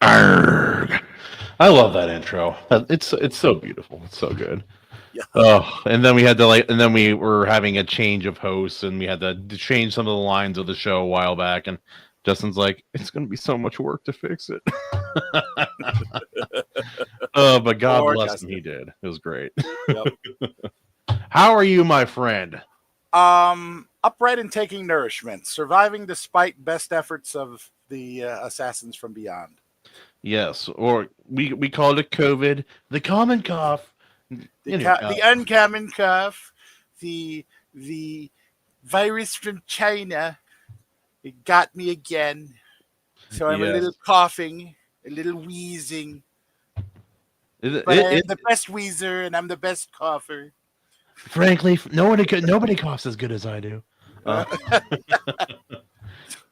Arrgh. I love that intro. It's so beautiful. It's so good. Yeah. Oh, and then we had to and then we were having a change of hosts, and we had to change some of the lines of the show a while back. And Justin's like, "It's going to be so much work to fix it." Oh, but God Poor bless him, Justin. he did. It was great. Yep. How are you, my friend? Upright and taking nourishment, surviving despite best efforts of the assassins from beyond. Yes, or we called it COVID, the common cough. The uncommon cough, the virus from China, it got me again. So I'm a little coughing, a little wheezing. But I am the best wheezer and I'm the best cougher. Frankly, nobody coughs as good as I do.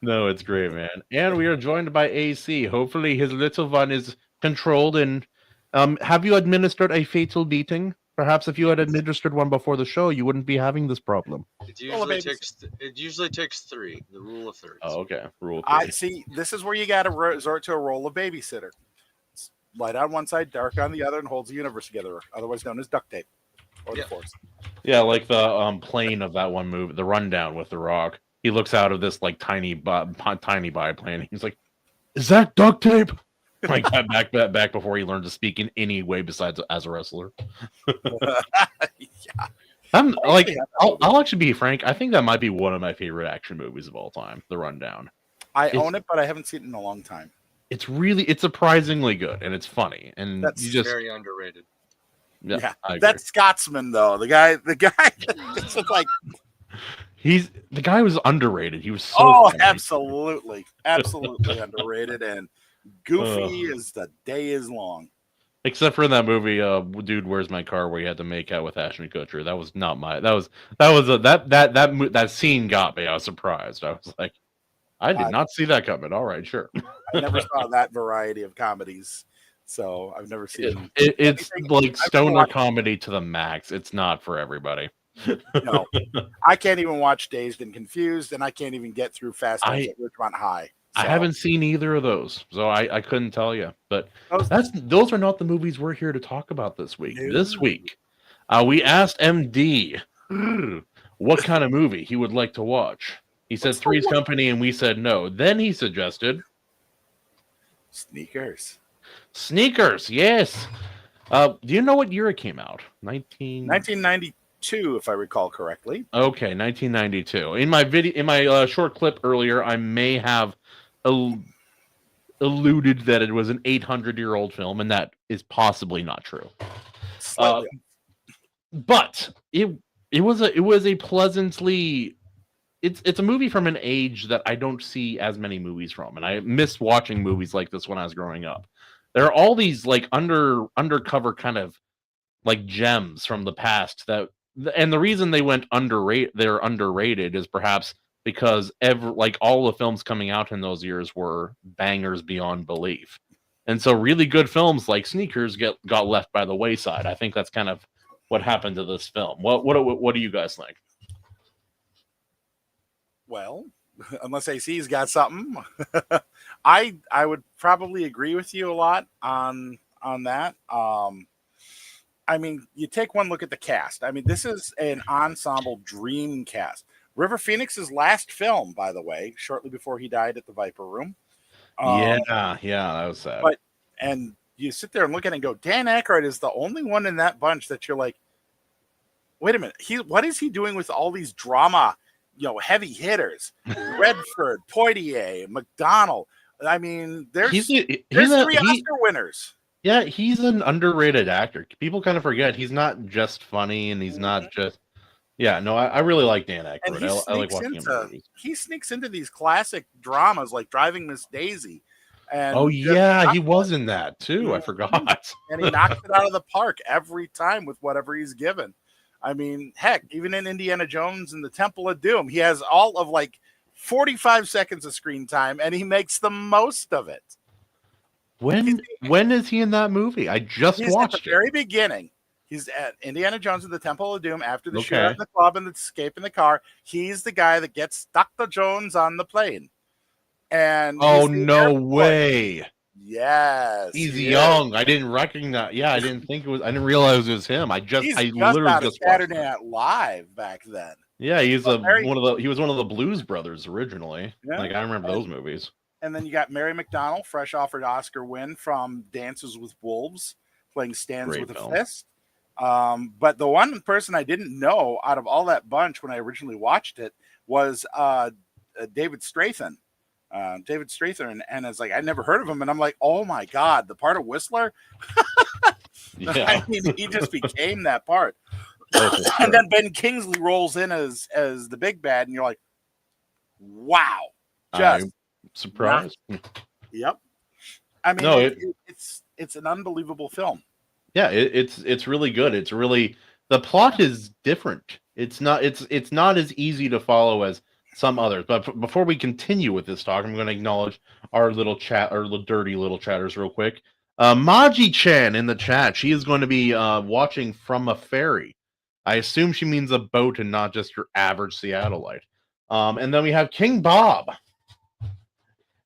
No, it's great, man. And we are joined by AC. Hopefully his little one is controlled. And have you administered a fatal beating? Perhaps if you had administered one before the show, you wouldn't be having this problem. It usually takes 3. The rule of thirds. Oh, okay. Rule 3. I see. This is where you got to resort to a role of babysitter. It's light on one side, dark on the other, and holds the universe together, otherwise known as duct tape or the Force. Yeah, like the plane of that one movie, The Rundown with The Rock. He looks out of this like tiny biplane. He's like, "Is that duct tape?" Like back before he learned to speak in any way besides as a wrestler. Yeah. I'm like, I'll actually be frank. I think that might be one of my favorite action movies of all time, The Rundown. I own it, but I haven't seen it in a long time. It's surprisingly good, and it's funny, and that's very underrated. Yeah, that Scotsman though, the guy, it's like the guy was underrated. He was so funny. absolutely underrated and goofy as the day is long. Except for in that movie, Dude, Where's My Car, where he had to make out with Ashton Kutcher. That was not my. That scene got me. I was surprised. I was like, I did not see that coming. All right, sure. I never saw that variety of comedies, so I've never seen. It's like stoner comedy to the max. It's not for everybody. No, I can't even watch Dazed and Confused, and I can't even get through Fast Times at Ridgemont High. So. I haven't seen either of those, so I couldn't tell you. But those are not the movies we're here to talk about this week. This week, we asked MD what kind of movie he would like to watch. He said Three's Company, and we said no. Then he suggested Sneakers. Yes. Do you know what year it came out? 1992, if I recall correctly. Okay, 1992. In my short clip earlier, I may have alluded that it was an 800-year-old film, and that is possibly not true. But it was a pleasantly. It's a movie from an age that I don't see as many movies from, and I missed watching movies like this when I was growing up. There are all these like undercover kind of like gems from the past and the reason they're underrated is perhaps because all the films coming out in those years were bangers beyond belief, and so really good films like Sneakers got left by the wayside. I think that's kind of what happened to this film. What do you guys think? Well, unless AC's got something, I would probably agree with you a lot on that. I mean, you take one look at the cast. I mean, this is an ensemble dream cast. River Phoenix's last film, by the way, shortly before he died at the Viper Room. Yeah, that was sad. And you sit there and look at it and go, Dan Aykroyd is the only one in that bunch that you're like, wait a minute, what is he doing with all these drama, heavy hitters? Redford, Poitier, McDonald. I mean, there's 3 Oscar winners. Yeah, he's an underrated actor. People kind of forget he's not just funny, and he's not just. Yeah, no, I really like Dan Aykroyd. I like watching him in movies. He sneaks into these classic dramas like Driving Miss Daisy. And he was in that too. I forgot. And he knocks it out of the park every time with whatever he's given. I mean, heck, even in Indiana Jones and the Temple of Doom, he has all of like 45 seconds of screen time, and he makes the most of it. When is he in that movie? I just watched at the very beginning. He's at Indiana Jones and the Temple of Doom after the shootout in the club and the escape in the car. He's the guy that gets Dr. Jones on the plane. And no way. Yes, He's he is. young. I didn't recognize. Yeah, I didn't think it was. I didn't realize it was him. I He's literally out of just watched Saturday it. Night Live back then. Yeah, he's Mary, he was one of the Blues Brothers originally. yeah. Like I remember those movies. And then you got Mary McDonnell, fresh off her Oscar win from Dances with Wolves, playing Stands Great with film. a Fist. But the one person I didn't know out of all that bunch when I originally watched it was David Strathairn. David Strathairn, and it's like I never heard of him, and I'm like, oh my god, the part of Whistler. Yeah, I mean, he just became that part. Oh, for sure. And then Ben Kingsley rolls in as the big bad, and you're like, wow, just I'm surprised. yep. I mean, No, it's an unbelievable film. Yeah, it's really good. It's really the plot is different. It's not as easy to follow as some others. But before we continue with this talk, I'm going to acknowledge our little chat, our little dirty little chatters, real quick. Maji-chan in the chat. She is going to be watching from a ferry. I assume she means a boat and not just your average Seattleite. And then we have King Bob,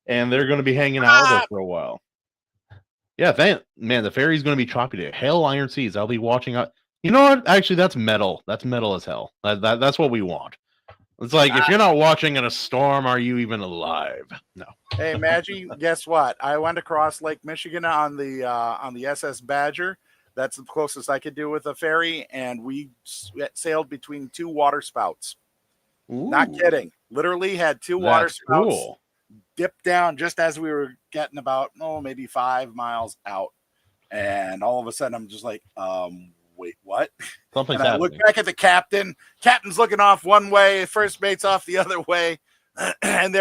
and they're going to be hanging out with her for a while. Yeah, man, the ferry's going to be choppy today. Hail Iron Seas. I'll be watching out. You know what? Actually, that's metal. That's metal as hell. That's what we want. It's like, if you're not watching in a storm, are you even alive? No. Hey, Maggie, guess what? I went across Lake Michigan on the SS Badger. That's the closest I could do with a ferry, and we sailed between two water spouts. Ooh, not kidding. Literally had two water spouts. Cool. Dipped down just as we were getting about maybe 5 miles out, and all of a sudden I'm just like, wait, what? Something's and I happening. look back at the captain. Captain's looking off one way, first mate's off the other way, and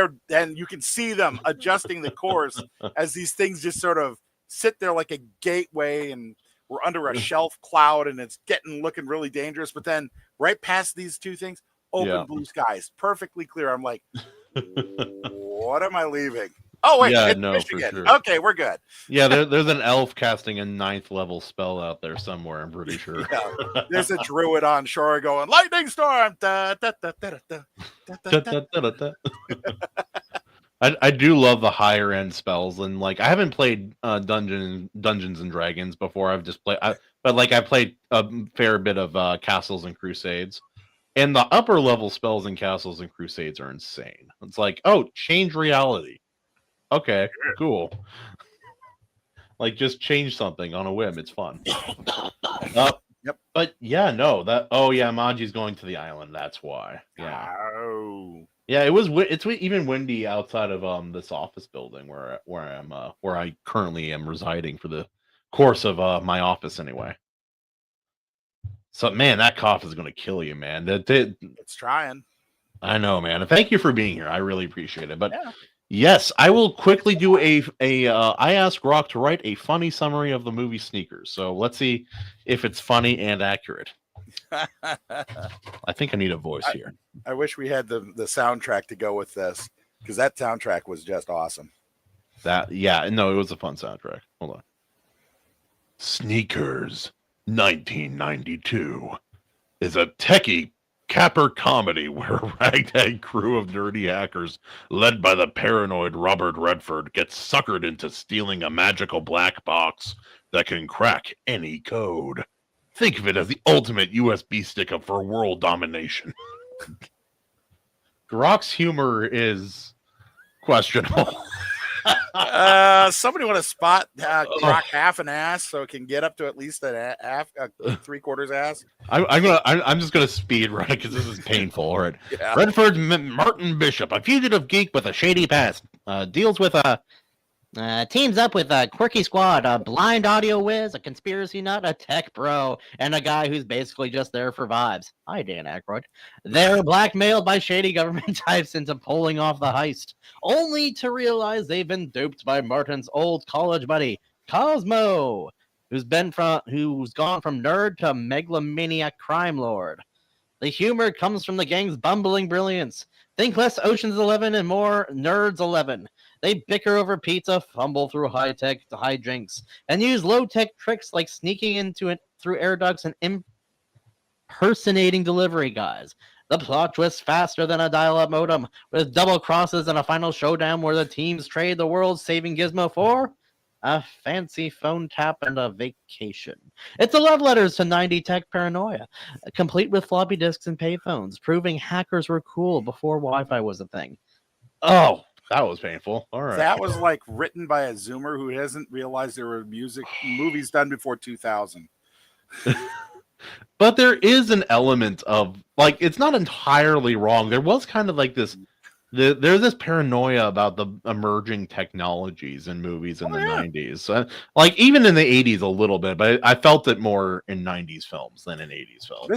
you can see them adjusting the course as these things just sort of sit there like a gateway, and we're under a shelf cloud, and it's looking really dangerous. But then right past these two things, open blue skies, perfectly clear. I'm like, what am I leaving? Oh wait, yeah, it's no, Michigan. for sure. Okay, we're good. Yeah, there's an elf casting a 9th level spell out there somewhere. I'm pretty sure. Yeah, there's a druid on shore going lightning storm. Da, da, da, da, da, da, da, da. I do love the higher end spells, and like I haven't played Dungeons and Dragons before. I've just played, but like I played a fair bit of Castles and Crusades. And the upper level spells in Castles and Crusades are insane. It's like, oh, change reality. Okay, cool. Like, just change something on a whim. It's fun. Yep. But yeah, no. Maji's going to the island. That's why. Yeah. Oh. Yeah, it's even windy outside of this office building where I currently am residing for the course of my office anyway. So, man, that cough is going to kill you, man. It's trying. I know, man. And thank you for being here. I really appreciate it. But yes, I will quickly do I asked Rock to write a funny summary of the movie Sneakers. So let's see if it's funny and accurate. I think I need a voice here. I wish we had the soundtrack to go with this, because that soundtrack was just awesome. It was a fun soundtrack. Hold on. Sneakers 1992 is a techie capper comedy where a ragtag crew of nerdy hackers led by the paranoid Robert Redford gets suckered into stealing a magical black box that can crack any code. Think of it as the ultimate USB stick up for world domination. Grok's humor is questionable. Somebody want to spot Grok half an ass so it can get up to at least a half, 3/4 ass. I'm just gonna speed run it because this is painful. All right. Yeah. Redford's Martin Bishop, a fugitive geek with a shady past, deals with teams up with a quirky squad, a blind audio whiz, a conspiracy nut, a tech bro, and a guy who's basically just there for vibes. Hi, Dan Aykroyd. They're blackmailed by shady government types into pulling off the heist, only to realize they've been duped by Martin's old college buddy, Cosmo, who's gone from nerd to megalomaniac crime lord. The humor comes from the gang's bumbling brilliance. Think less Ocean's 11 and more Nerds 11. They bicker over pizza, fumble through high-tech hijinks, and use low-tech tricks like sneaking into it through air ducts and impersonating delivery guys. The plot twists faster than a dial-up modem, with double crosses and a final showdown where the teams trade the world-saving gizmo for a fancy phone tap, and a vacation. It's a love letters to 90 tech paranoia, complete with floppy disks and payphones, proving hackers were cool before Wi-Fi was a thing. Oh, that was painful. All right. That was like written by a Zoomer who hasn't realized there were movies done before 2000. But there is an element of, like, it's not entirely wrong. There was kind of like this, there's this paranoia about the emerging technologies in movies in the 90s. Like, even in the 80s a little bit, but I felt it more in 90s films than in 80s films.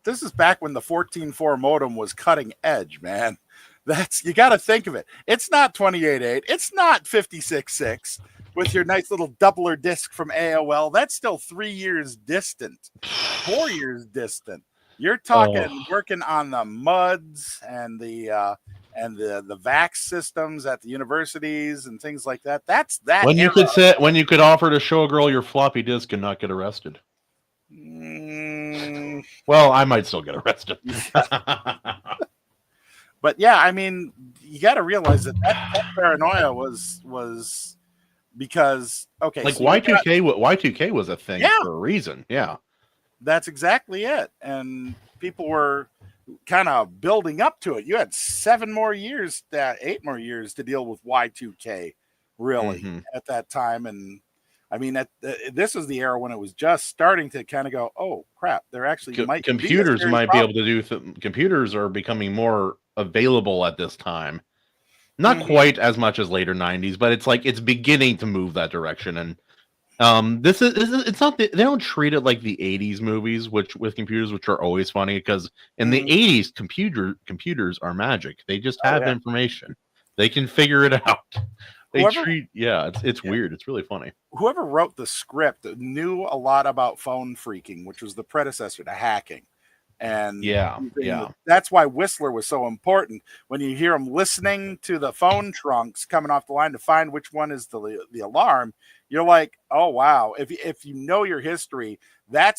This is back when the 14.4 modem was cutting edge, man. You got to think of it. It's not 28.8. It's not 56.6 with your nice little doubler disc from AOL. That's still 3 years distant, 4 years distant. You're talking working on the MUDs and the VAX systems at the universities and things like that. That's that. When you could offer to show a girl your floppy disk and not get arrested. Well, I might still get arrested. But yeah, I mean, you got to realize that paranoia was because like so Y2K was a thing for a reason. Yeah, that's exactly it, and people were kind of building up to it. You had 8 more years to deal with Y2K, really, at that time, and I mean, this is the era when it was just starting to kind of go, oh crap, there actually computers might be able to do. Computers are becoming more available at this time. Not quite as much as later 90s, but it's like it's beginning to move that direction. And it's not they don't treat it like the 80s movies, with computers, which are always funny, because in the 80s computers are magic. They just have information. They can figure it out. It's weird. It's really funny. Whoever wrote the script knew a lot about phone phreaking, which was the predecessor to hacking. And that's why Whistler was so important. When you hear them listening to the phone trunks coming off the line to find which one is the alarm, you're like, oh wow. If you know your history, that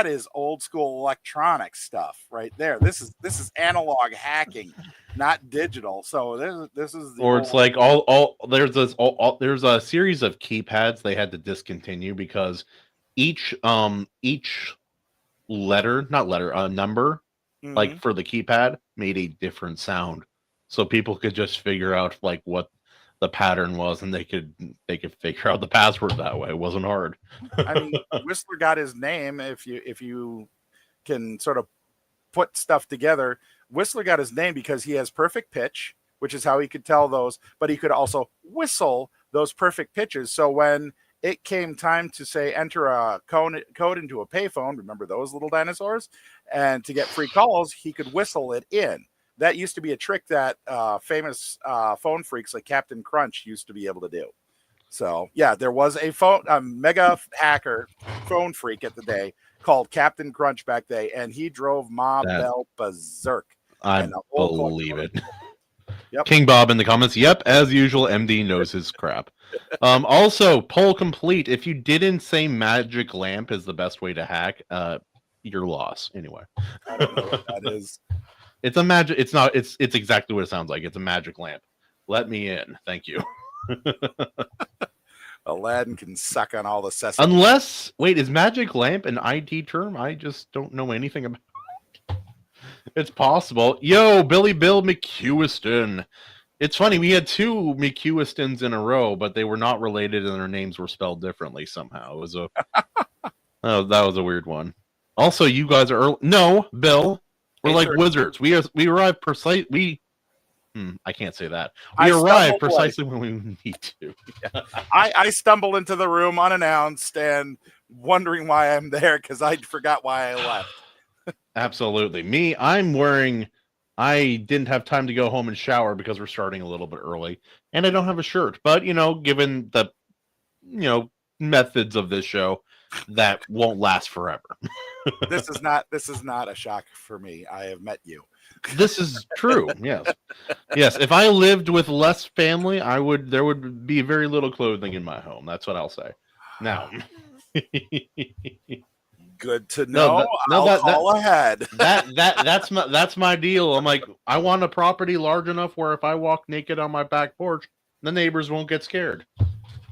is old school electronic stuff right there. This is analog hacking, not digital. So this is it's like there's a series of keypads they had to discontinue because each number, like for the keypad, made a different sound, so people could just figure out like what the pattern was, and they could figure out the password that way. It wasn't hard. I mean, Whistler got his name, if you can sort of put stuff together. Whistler got his name because he has perfect pitch, which is how he could tell those, but he could also whistle those perfect pitches. So when it came time to say enter a code into a payphone, remember those little dinosaurs, and to get free calls, he could whistle it in. That used to be a trick that famous phone freaks like Captain Crunch used to be able to do. So yeah, there was a mega hacker phone freak at the day called Captain Crunch back then, and he drove Ma Bell berserk. I believe it. Yep. King Bob in the comments. Yep, as usual, MD knows his crap. Also, poll complete. If you didn't say magic lamp is the best way to hack, your loss. Anyway, I don't know what that is. It's a magic. It's not. It's exactly what it sounds like. It's a magic lamp. Let me in. Thank you. Aladdin can suck on all the sesame. Unless, wait, is magic lamp an IT term? I just don't know anything about it. It's possible. Yo, Billy Bill McEwiston. It's funny, we had 2 McEwistons in a row, but they were not related and their names were spelled differently somehow. It was that was a weird one. Also, you guys are early. No, Bill, we're like wizards. We arrive precisely. I can't say that. We arrive precisely when we need to. Yeah. I stumble into the room unannounced and wondering why I'm there because I forgot why I left. Absolutely. I didn't have time to go home and shower because we're starting a little bit early, and I don't have a shirt. But, given the, methods of this show, that won't last forever. This is not a shock for me. I have met you. This is true. Yes. Yes. If I lived with less family, there would be very little clothing in my home. That's what I'll say. Now. Good to know. I'll call ahead. That's my deal. I'm like, I want a property large enough where if I walk naked on my back porch, the neighbors won't get scared.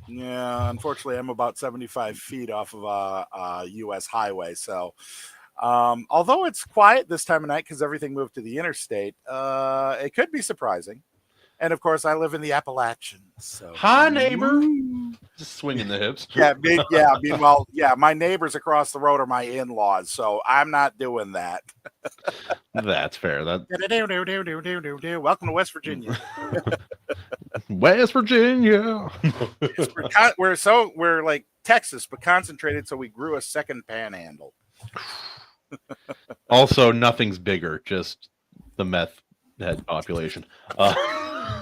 Yeah, unfortunately, I'm about 75 feet off of a U.S. highway. So, although it's quiet this time of night because everything moved to the interstate, it could be surprising. And of course, I live in the Appalachians. So, Hi, neighbor. Just swinging the hips. Meanwhile, my neighbors across the road are my in-laws, so I'm not doing that. That's fair. That Welcome to West Virginia. West Virginia. We're like Texas, but concentrated, so we grew a second panhandle. Also, nothing's bigger, just the meth head population.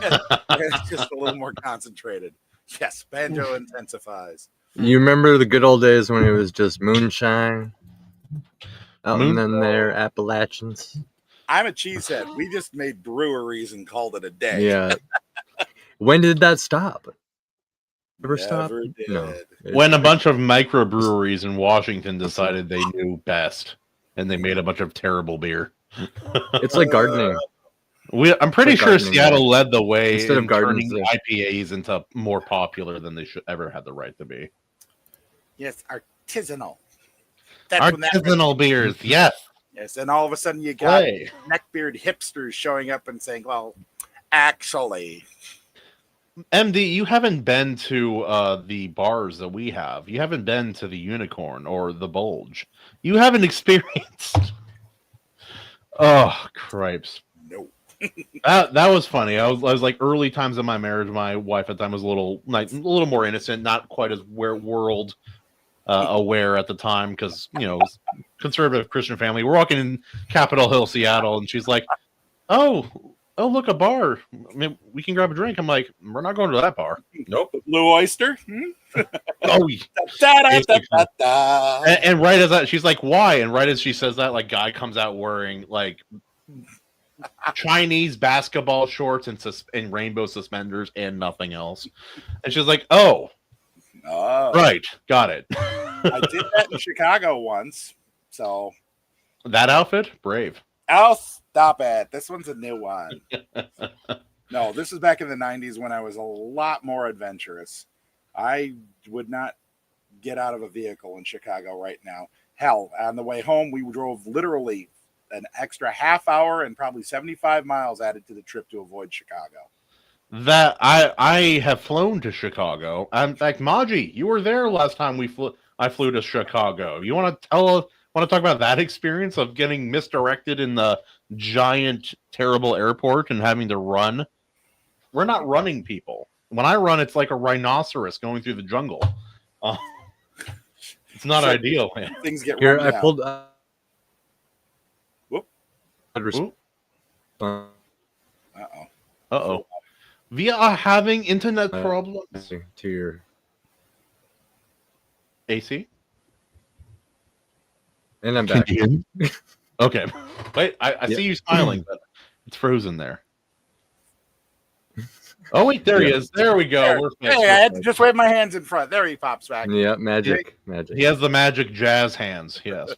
It's just a little more concentrated. Yes, banjo intensifies. You remember the good old days when it was just moonshine out in their Appalachians? I'm a cheesehead. We just made breweries and called it a day. Yeah. When did that stop? Never stopped? Did. No. When a bunch of microbreweries in Washington decided they knew best, and they made a bunch of terrible beer. It's like gardening. I'm pretty sure gardening, Seattle led the way Instead of in gardens, turning IPAs into more popular than they should ever had the right to be. Yes, artisanal. Artisanal beers, yes. Yes, and all of a sudden you got neckbeard hipsters showing up and saying, well, actually. MD, you haven't been to the bars that we have. You haven't been to the Unicorn or the Bulge. You haven't experienced. Oh, cripes. No. That was funny. I was like early times of my marriage. My wife at the time was a little more innocent, not quite as world aware at the time because conservative Christian family. We're walking in Capitol Hill, Seattle, and she's like, "Oh, look, a bar. I mean, we can grab a drink." I'm like, "We're not going to that bar." Nope. Blue Oyster. Oh, Da-da-da-da-da. and right as that, she's like, "Why?" And right as she says that, like, guy comes out wearing like Chinese basketball shorts and rainbow suspenders and nothing else. And she's like, "Oh, right, got it." I did that in Chicago once. So that outfit, brave. Oh, stop it. This one's a new one. No, this is back in the 90s when I was a lot more adventurous. I would not get out of a vehicle in Chicago right now. Hell, on the way home, we drove literally an extra half hour and probably 75 miles added to the trip to avoid Chicago. That I have flown to Chicago. In fact, Maji, you were there last time I flew to Chicago. You want to talk about that experience of getting misdirected in the giant, terrible airport and having to run? We're not running people. When I run, it's like a rhinoceros going through the jungle. It's not ideal, man. Things get Here, run I down. pulled. Uh-oh. Uh-oh. We are having internet problems. To your AC? and I'm back. Okay. Wait, I see you smiling, but it's frozen there. Oh, wait, there he is. There we go. We're fixed. Hey, I had to just wave my hands in front. There he pops back. Yeah, magic. He has the magic jazz hands, yes.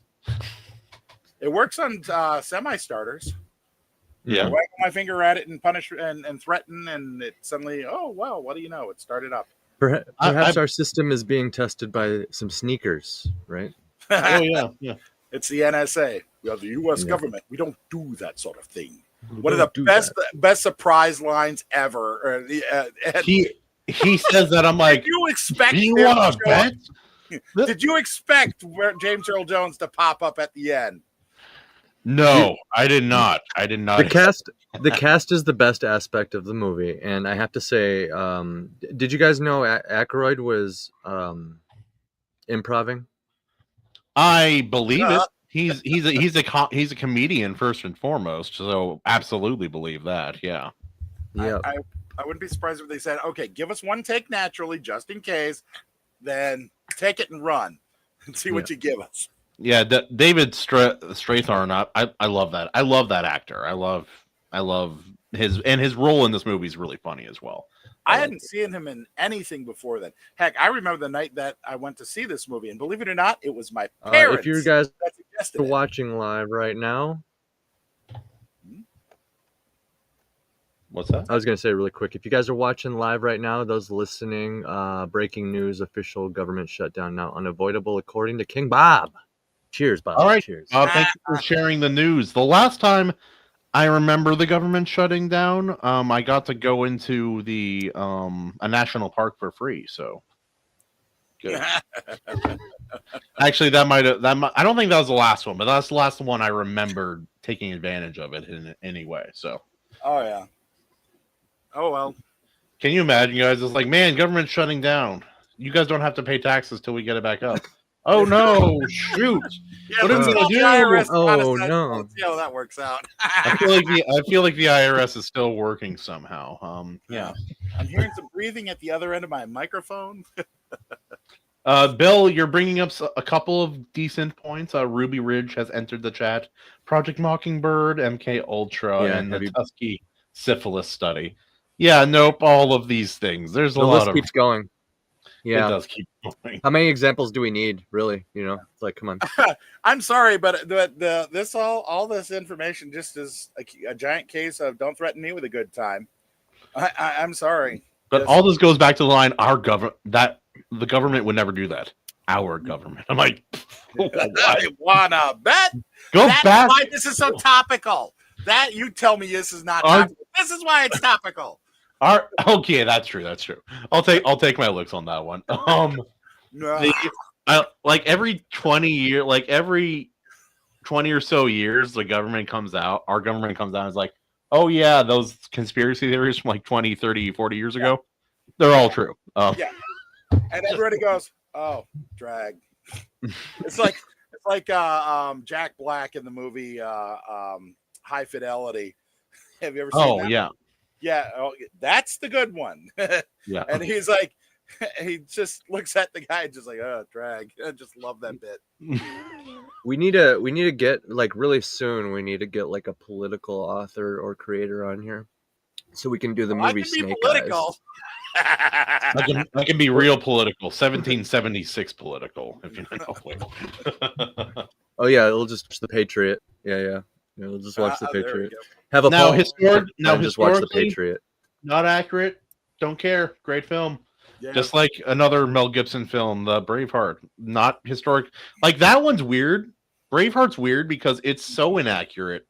It works on semi-starters. Yeah. I waggle my finger at it and punish and threaten, and it suddenly, oh, well, what do you know? It started up. Perhaps our system is being tested by some sneakers, right? Oh, yeah. It's the NSA. We are the U.S. government. We don't do that sort of thing. One of the best surprise lines ever. He says that. I'm like, did you expect? Do you want to bet? Did you expect James Earl Jones to pop up at the end? No, I did not. The cast is the best aspect of the movie, and I have to say, did you guys know Aykroyd was improving? I believe it. He's a comedian first and foremost, so absolutely believe that. Yeah. Yeah. I wouldn't be surprised if they said, "Okay, give us one take naturally, just in case, then take it and run and see what you give us." Yeah, David Strathairn. I love that. I love that actor. I love his role in this movie is really funny as well. I hadn't seen him in anything before then. Heck, I remember the night that I went to see this movie, and believe it or not, it was my parents. If you guys that suggested are it. watching live right now, What's that? I was going to say really quick, if you guys are watching live right now, those listening, breaking news, official government shutdown now unavoidable according to King Bob. Cheers, Bob. All right. Cheers. Thank you for sharing the news. The last time I remember the government shutting down, I got to go into the a national park for free. So good. Actually, I don't think that was the last one, but that's the last one I remembered taking advantage of it in any way. So. Oh yeah. Oh well. Can you imagine, guys? It's like, man, government's shutting down. You guys don't have to pay taxes till we get it back up. Oh no! Shoot! Yeah, What are we let's gonna call the do? IRS Oh, honest, no. let's see how that works out. I feel like the IRS is still working somehow. Yeah. I'm hearing some breathing at the other end of my microphone. Bill, you're bringing up a couple of decent points. Ruby Ridge has entered the chat. Project Mockingbird, MK Ultra, Yeah, and the have you- Tuskegee syphilis study. Yeah, nope. All of these things. There's a The lot list of. keeps going. It Yeah. does keep going. How many examples do we need, really? You know, it's like, come on. I'm sorry, but this all this information just is a giant case of don't threaten me with a good time. I'm sorry. But Yes. all this goes back to the line: our government, that the government would never do that. Our government. I'm like, I wanna bet. go That's back. why this is so topical. That you tell me this is not topical. This is why it's topical. Okay, that's true. That's true. I'll take my looks on that one. No. Like every 20 or so years, our government comes out and is like, oh yeah, those conspiracy theories from like 20, 30, 40 years ago, they're all true. Yeah. And everybody goes, oh, drag. It's like Jack Black in the movie High Fidelity. Have you ever seen that? Yeah. Yeah, that's the good one. Yeah. And he's like, he just looks at the guy and just like, oh, drag. I just love that bit. We need to get, like, really soon, we need to get like a political author or creator on here so we can do the Well, movie I can be Snake political. I can be real political, 1776 political, if you know. Wait. Oh yeah, we'll just watch The Patriot. Yeah, we'll just watch The there we Patriot. go. Have a Now, poll, just watch The Patriot. Not accurate. Don't care. Great film. Yeah. Just like another Mel Gibson film, The Braveheart. Not historic. Like that one's weird. Braveheart's weird because it's so inaccurate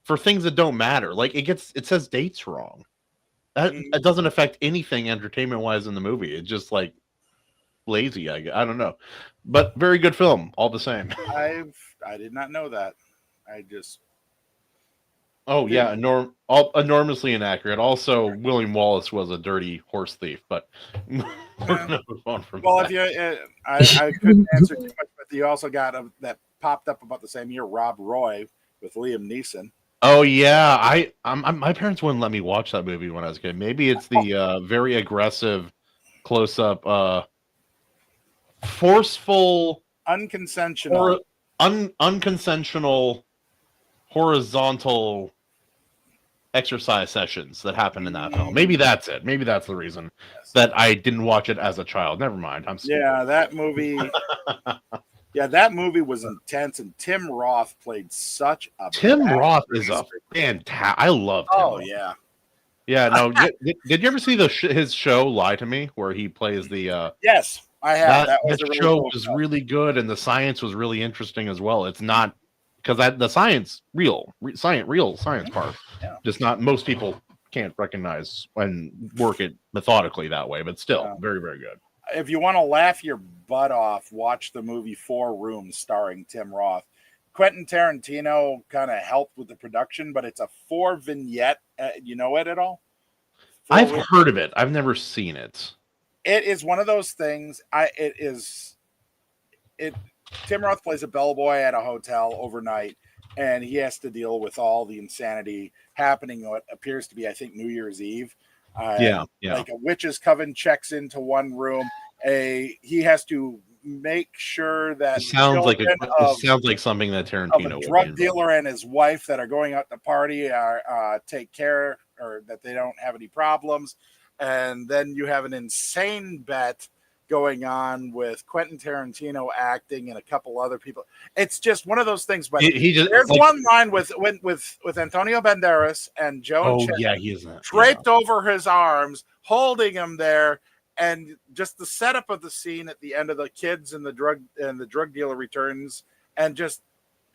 for things that don't matter. Like it says dates wrong. That doesn't affect anything entertainment wise in the movie. It's just like lazy. I don't know, but very good film all the same. I did not know that. I just Oh yeah, enormously inaccurate. Also, William Wallace was a dirty horse thief, but we're gonna move on from well, that. if you, I couldn't answer too much, but you also got that popped up about the same year, Rob Roy with Liam Neeson. Oh yeah, my parents wouldn't let me watch that movie when I was a kid. Maybe it's the very aggressive, close-up, forceful, Unconsensual. unconsensual, horizontal exercise sessions that happened in that film. Maybe that's it. Maybe that's the reason that I didn't watch it as a child. Never mind. I'm stupid. Yeah, that movie. Yeah, that movie was intense, and Tim Roth played such a. Tim Roth is a fantastic. I love Tim. Oh Roth. yeah. Yeah. No. Did you ever see his show Lie to Me, where he plays the? Yes, I have. That was a really show cool was show. really good, and the science was really interesting as well. It's not because the science science part, Yeah. just not most people can't recognize and work it methodically that way, but still Yeah. very, very good. If you want to laugh your butt off, watch the movie 4 Rooms starring Tim Roth. Quentin Tarantino kind of helped with the production, but it's a 4 vignette. You know it at all? I've heard of it. I've never seen it. It is one of those things. Tim Roth plays a bellboy at a hotel overnight, and he has to deal with all the insanity happening what appears to be, I think, New Year's Eve. Yeah. Like a witch's coven checks into one room. He has to make sure that It sounds like children sounds like something that of Tarantino a would drug be dealer and his wife that are going out to party take care, or that they don't have any problems. And then you have an insane bet going on with Quentin Tarantino acting and a couple other people. It's just one of those things. But he just there's like, one line with Antonio Banderas and Joan oh Chen yeah, he is draped over his arms, holding him there, and just the setup of the scene at the end of the kids and the drug dealer returns, and just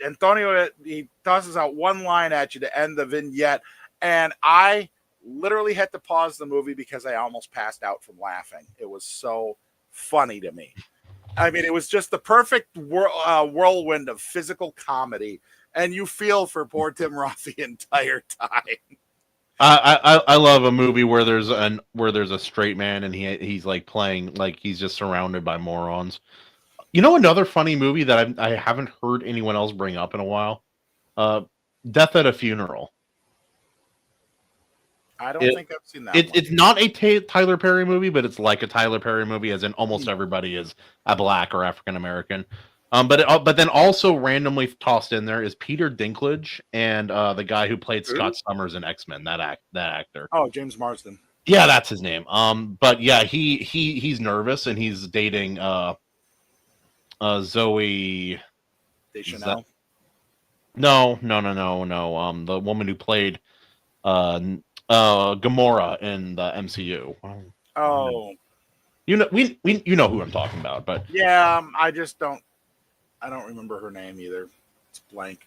Antonio, he tosses out one line at you to end the vignette, and I literally had to pause the movie because I almost passed out from laughing. It was so funny to me. I mean, it was just the perfect whirlwind of physical comedy, and you feel for poor Tim Roth the entire time. I love a movie where there's a straight man and he's like playing like he's just surrounded by morons. You know, another funny movie that I haven't heard anyone else bring up in a while, Death at a Funeral. I don't think I've seen that. It's not a Tyler Perry movie, but it's like a Tyler Perry movie, as in almost everybody is a black or African American. But then also randomly tossed in there is Peter Dinklage and the guy who played Scott Summers in X-Men. That actor. Oh, James Marsden. Yeah, that's his name. But yeah, he's nervous and he's dating Zoe Deschanel. No. The woman who played Gamora in the MCU. Oh, you know, you know who I'm talking about, but yeah, I don't remember her name either. It's blank.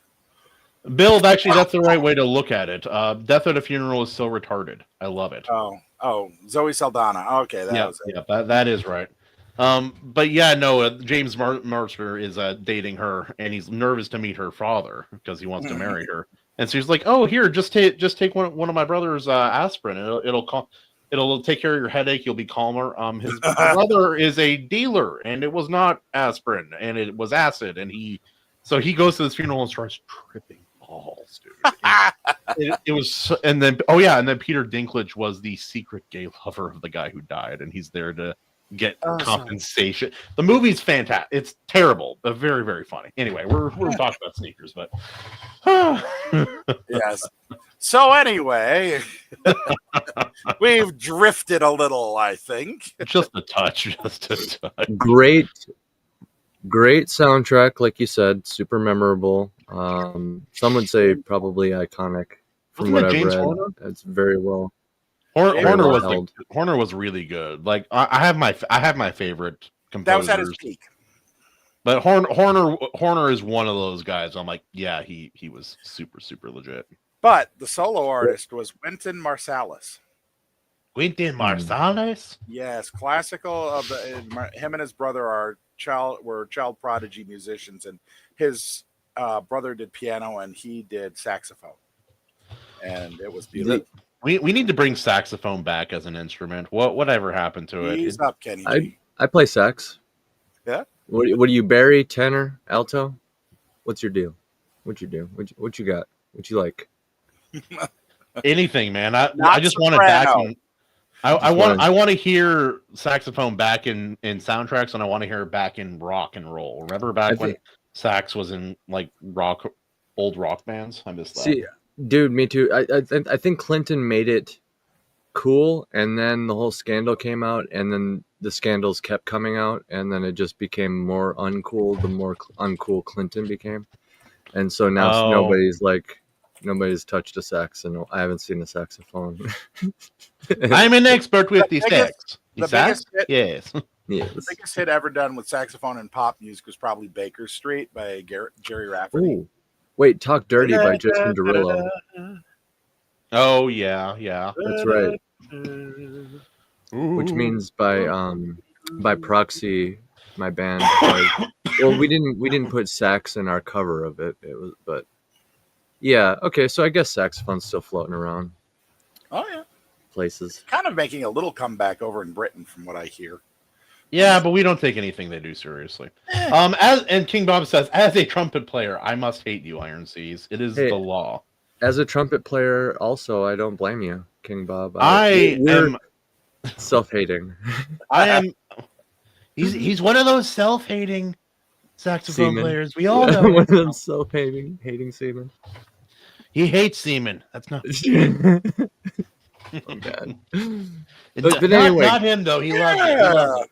Bill, actually, that's the right way to look at it. Death at a Funeral is so retarded. I love it. Oh, Zoe Saldana. Okay, that is right. But yeah, no, James Mercer is dating her, and he's nervous to meet her father because he wants to marry her. And so he's like, "Oh, here, just take one of my brother's aspirin. It'll take care of your headache. You'll be calmer." His brother is a dealer, and it was not aspirin, and it was acid. And he goes to this funeral and starts tripping balls, dude. It was, and then Peter Dinklage was the secret gay lover of the guy who died, and he's there to get compensation. The movie's fantastic. It's terrible, but very, very funny. Anyway, we're talking about sneakers, but yes. So anyway, we've drifted a little, I think. Just a touch. Great soundtrack, like you said, super memorable. Some would say probably iconic from what I've read. Horner? It's very well. Horner was really good. Like I have my favorite composers. That was at his peak. But Horner is one of those guys. I'm like, yeah, he was super, super legit. But the solo artist was Wynton Marsalis. Wynton Marsalis? Yes, classical. Him and his brother were child prodigy musicians, and his brother did piano and he did saxophone, and it was beautiful. We need to bring saxophone back as an instrument. Whatever happened to it? He's up, Kenny G. I play sax. Yeah. What do you, Barry, tenor, alto? What's your deal? What you do? What you got? What you like? Anything, man. I just want it back. I want to hear saxophone back in soundtracks, and I want to hear it back in rock and roll. Remember back when sax was in like old rock bands? I miss that. See, dude, me too. I think Clinton made it cool, and then the whole scandal came out, and then the scandals kept coming out, and then it just became more uncool the more uncool Clinton became. And so now nobody's touched a sax, and I haven't seen a saxophone. I'm an expert with the sax. Biggest hit, yes. The biggest hit ever done with saxophone and pop music was probably Baker Street by Jerry Rafferty. Ooh. Wait, Talk Dirty by Jason Derulo. Oh yeah. That's right. Which means by proxy, my band. Well, we didn't put sax in our cover of it. But yeah, okay. So I guess saxophone's still floating around. Oh yeah, places. Kind of making a little comeback over in Britain, from what I hear. Yeah, but we don't take anything they do seriously. And King Bob says, as a trumpet player, I must hate you, Iron Seas. It is the law. As a trumpet player, also, I don't blame you, King Bob. We're self-hating. I am. He's one of those self-hating saxophone players. We all know. One of them self-hating seamen. He hates semen. That's not. Oh God. But anyway, not him though. He loves it.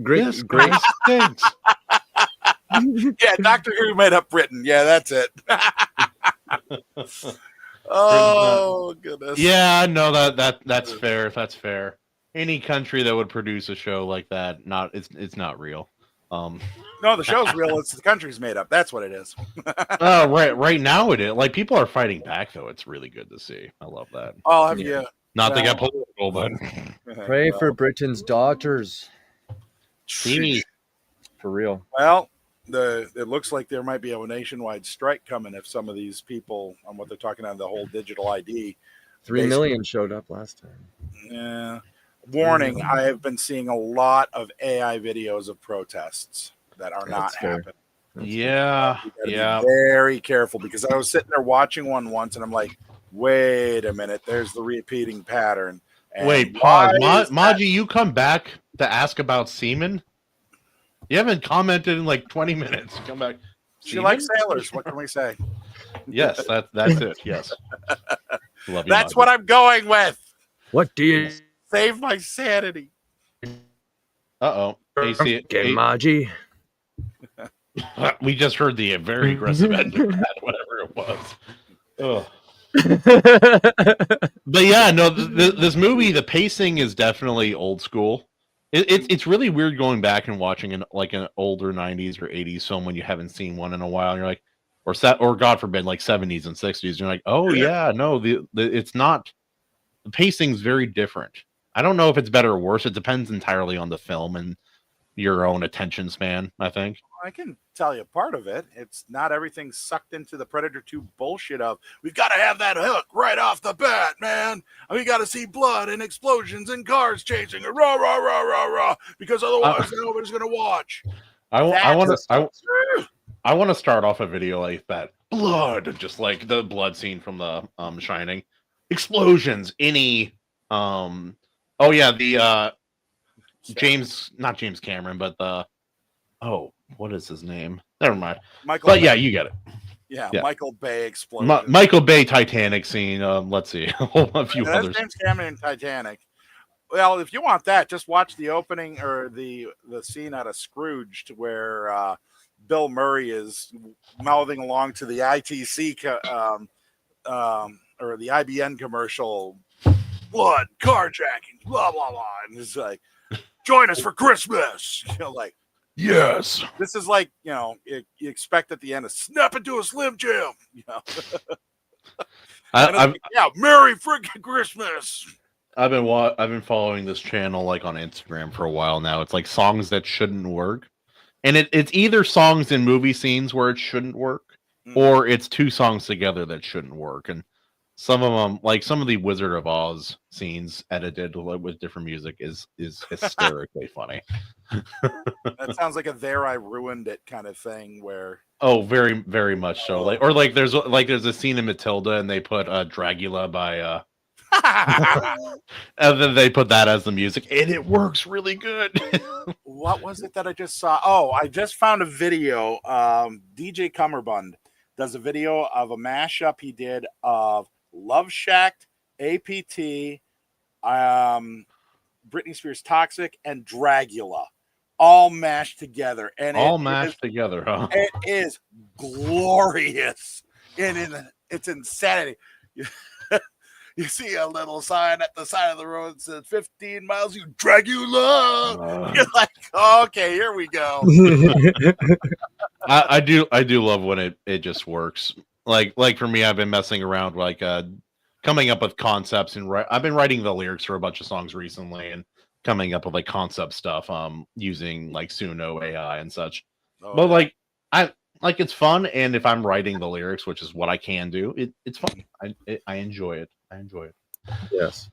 Great, This great. guy stinks. Yeah, Doctor Who made up Britain. Yeah, that's it. Oh goodness. Yeah, no, that's fair. That's fair. Any country that would produce a show like that, it's not real. No, the show's real. It's the country's made up. That's what it is. Right now it is. Like, people are fighting back, though. It's really good to see. I love that. Oh, have Yeah. you? Not to Well- get political, but Pray for Britain's daughters. Jeez. For real. Well, it looks like there might be a nationwide strike coming if some of these people on what they're talking on the whole digital ID. 3 million showed up last time. Yeah. Warning, I have been seeing a lot of AI videos of protests that are not That's fair. happening. yeah, You gotta yeah. be very careful, because I was sitting there watching one once and I'm like, wait a minute, there's the repeating pattern. And Wait, why pause. is that- Maji, you come back to ask about semen? You haven't commented in like 20 minutes. Come back. She Semen? likes sailors. What can we say? Yes, that's it. Yes. Love you, That's Maji. what I'm going with. What do you Save my sanity. Uh-oh. AC, get, Maji? we just heard the very aggressive end of that, whatever it was. Ugh. But yeah, no, this movie, the pacing is definitely old school. It's really weird going back and watching an older 90s or 80s film when you haven't seen one in a while. And you're like, or God forbid, like 70s and 60s. And you're like, oh yeah, no, it's not. The pacing's very different. I don't know if it's better or worse. It depends entirely on the film and your own attention span, I think. I can tell you part of it. It's not everything sucked into the Predator 2 bullshit of, we've got to have that hook right off the bat, man. And we got to see blood and explosions and cars chasing it, rah, rah, rah, rah, rah, because otherwise nobody's going to watch. I want to start off a video like that. Blood, just like the blood scene from the Shining. Explosions, oh yeah, the not James Cameron, but what is his name? Never mind. Michael But Bay. yeah, you get it. Yeah, yeah. Michael Bay explosion. Michael Bay Titanic scene. Let's see, a few That's others. James Cameron in Titanic. Well, if you want that, just watch the opening or the scene out of Scrooged where Bill Murray is mouthing along to the ITC or the IBN commercial, blood, carjacking, blah blah blah, and it's like, join us for Christmas. Like, Yes. this is like, you expect at the end to snap into a Slim Jim. Yeah, Merry freaking Christmas. I've been following this channel like on Instagram for a while now. It's like songs that shouldn't work, and it's either songs in movie scenes where it shouldn't work, or it's two songs together that shouldn't work. And some of them, like some of the Wizard of Oz scenes edited with different music, is hysterically funny. That sounds like a "There I Ruined It" kind of thing. Where Oh, very very much so. There's a scene in Matilda, and they put Dragula by. And then they put that as the music, and it works really good. what was it that I just saw? Oh, I just found a video. DJ Cummerbund does a video of a mashup he did of Love Shack, APT, Britney Spears' Toxic, and Dragula, all mashed together. And All mashed together, huh? It is glorious. And it's insanity. You see a little sign at the side of the road that says 15 miles, you Dragula. You're like, okay, here we go. I do love when it just works. Like for me, I've been messing around coming up with concepts, and I've been writing the lyrics for a bunch of songs recently and coming up with like concept stuff using like Suno AI and such. But it's fun, and if I'm writing the lyrics, which is what I can do, it's fun. I enjoy it. Yes.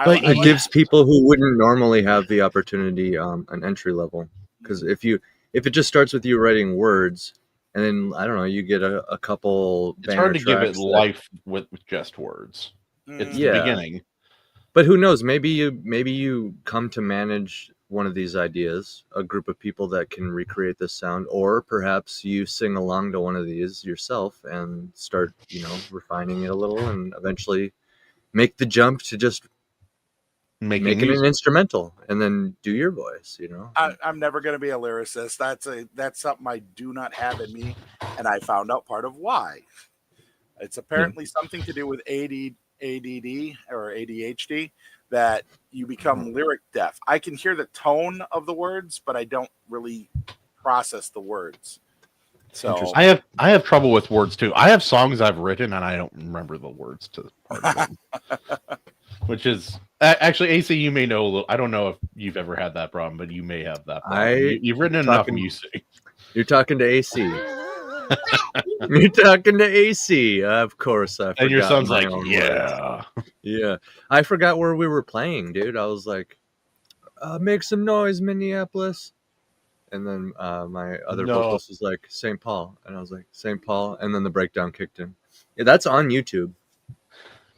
But It gives people who wouldn't normally have the opportunity an entry level, because if it just starts with you writing words, and then I don't know, you get a couple. It's hard to give it life with just words. It's the beginning. But who knows? Maybe you come to manage one of these ideas, a group of people that can recreate this sound, or perhaps you sing along to one of these yourself and start, refining it a little, and eventually make the jump to just making Make it music. an instrumental and then do your voice, you know. I'm never going to be a lyricist. That's something I do not have in me, and I found out part of why. It's apparently something to do with ADD or ADHD that you become lyric deaf. I can hear the tone of the words, but I don't really process the words. So Interesting. I have trouble with words too. I have songs I've written and I don't remember the words to part of them. Which is actually, AC, you may know a little. I don't know if you've ever had that problem, but you may have that problem. You've written enough music. You're talking to AC. You're talking to AC. Of course, I forgot. And your son's my like, own yeah. words. Yeah. I forgot where we were playing, dude. I was like, make some noise, Minneapolis. And then my other vocalist was like, St. Paul. And I was like, St. Paul. And then the breakdown kicked in. Yeah, that's on YouTube.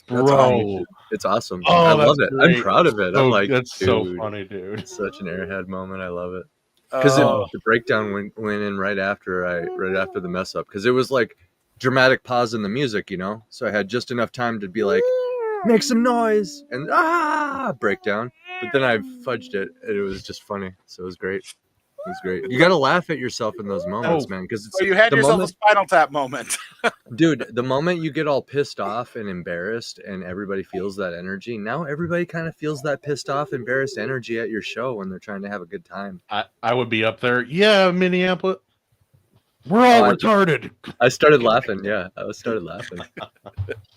That's on YouTube. It's awesome. Oh, I love it. great. I'm proud of it. I'm like, that's dude, so funny, dude. It's such an airhead moment. I love it. Because the breakdown went in right after the mess up. Because it was like dramatic pause in the music, you know? So I had just enough time to be like, make some noise and breakdown. But then I fudged it and it was just funny. So it was great. It was great. You got to laugh at yourself in those moments, man. Because you had yourself a Spinal Tap moment. Dude, the moment you get all pissed off and embarrassed and everybody feels that energy, now everybody kind of feels that pissed off, embarrassed energy at your show when they're trying to have a good time. I would be up there. Yeah, Minneapolis. We're all retarded. I started laughing. Yeah, I started laughing.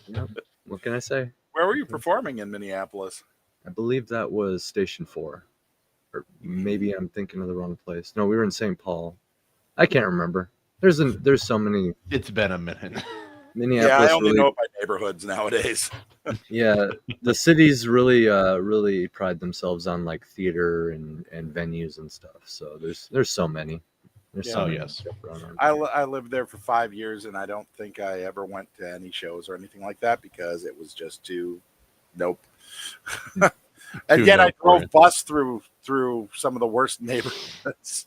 Yep. What can I say? Where were you performing in Minneapolis? I believe that was Station 4. Or maybe I'm thinking of the wrong place. No, we were in St. Paul. I can't remember. There's so many. It's been a minute. Minneapolis. Yeah, I only know it by neighborhoods nowadays. Yeah, the cities really pride themselves on like theater and venues and stuff. So there's so many. There's so many. Yes. I lived there for 5 years, and I don't think I ever went to any shows or anything like that because it was just too nope. And yet I drove bus through some of the worst neighborhoods.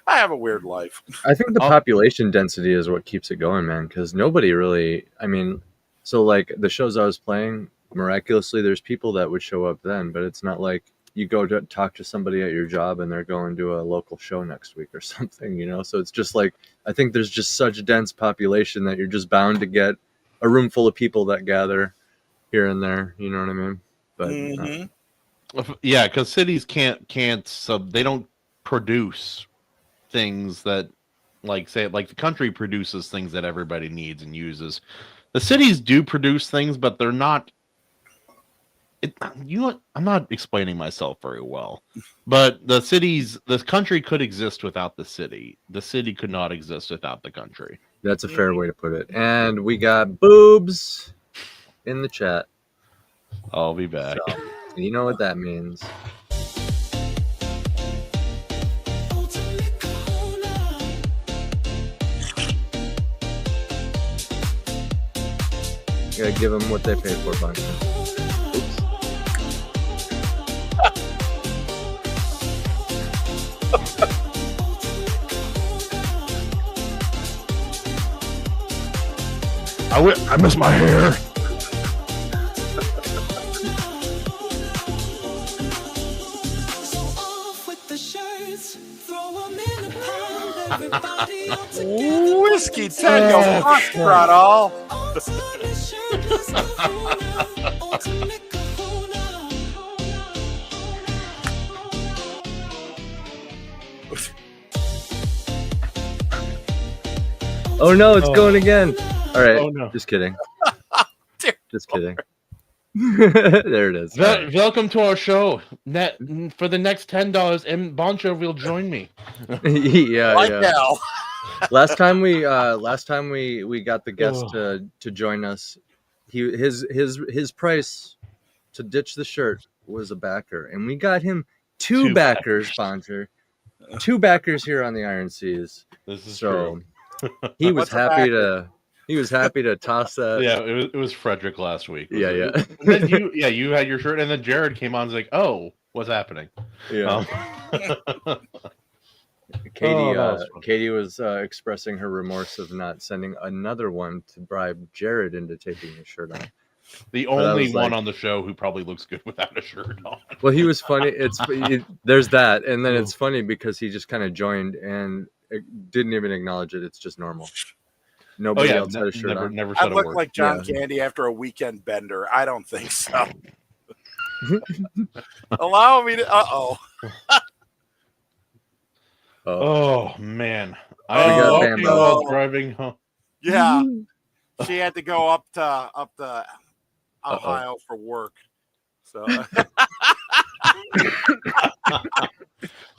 I have a weird life. I think the population density is what keeps it going, man, because nobody really, I mean, so like the shows I was playing, miraculously, there's people that would show up then, but it's not like you go to talk to somebody at your job and they're going to a local show next week or something, you know? So it's just like, I think there's just such a dense population that you're just bound to get a room full of people that gather here and there, you know what I mean? But yeah, because cities can't they don't produce things that like the country produces things that everybody needs and uses. The cities do produce things, but they're not. I'm not explaining myself very well, but the country could exist without the city. The city could not exist without the country. That's a fair way to put it. And we got boobs in the chat. I'll be back. So, you know what that means. You gotta give them what they pay for, Boncher. Oops. I miss my hair. Whiskey Tango Foxtrot all. Oh no, it's going again. All right, no. Just kidding. Just kidding. There it is. Welcome to our show. For the next $10, and Boncher will join me. yeah. Now. Last time we got the guest to join us, his price to ditch the shirt was a backer, and we got him two backers, Boncher. 2 backers here on the Iron Seas. This is so true. He was happy to toss that. Yeah, it was Frederick last week. Yeah. And then you had your shirt, and then Jared came on and was like, "Oh, what's happening?" Yeah. Katie was expressing her remorse of not sending another one to bribe Jared into taking his shirt off. The But I only was one like- on the show who probably looks good without a shirt on. Well, he was funny. There's that, and then Oh. it's funny because he just kind of joined and didn't even acknowledge it. It's just normal. Nobody else had a shirt on. never I said a look word. like John Yeah. Candy after a weekend bender. I don't think so. Allow me to. Oh, Oh man, We I am got walking Bambo. while driving home. Yeah, she had to go up to Ohio for work. So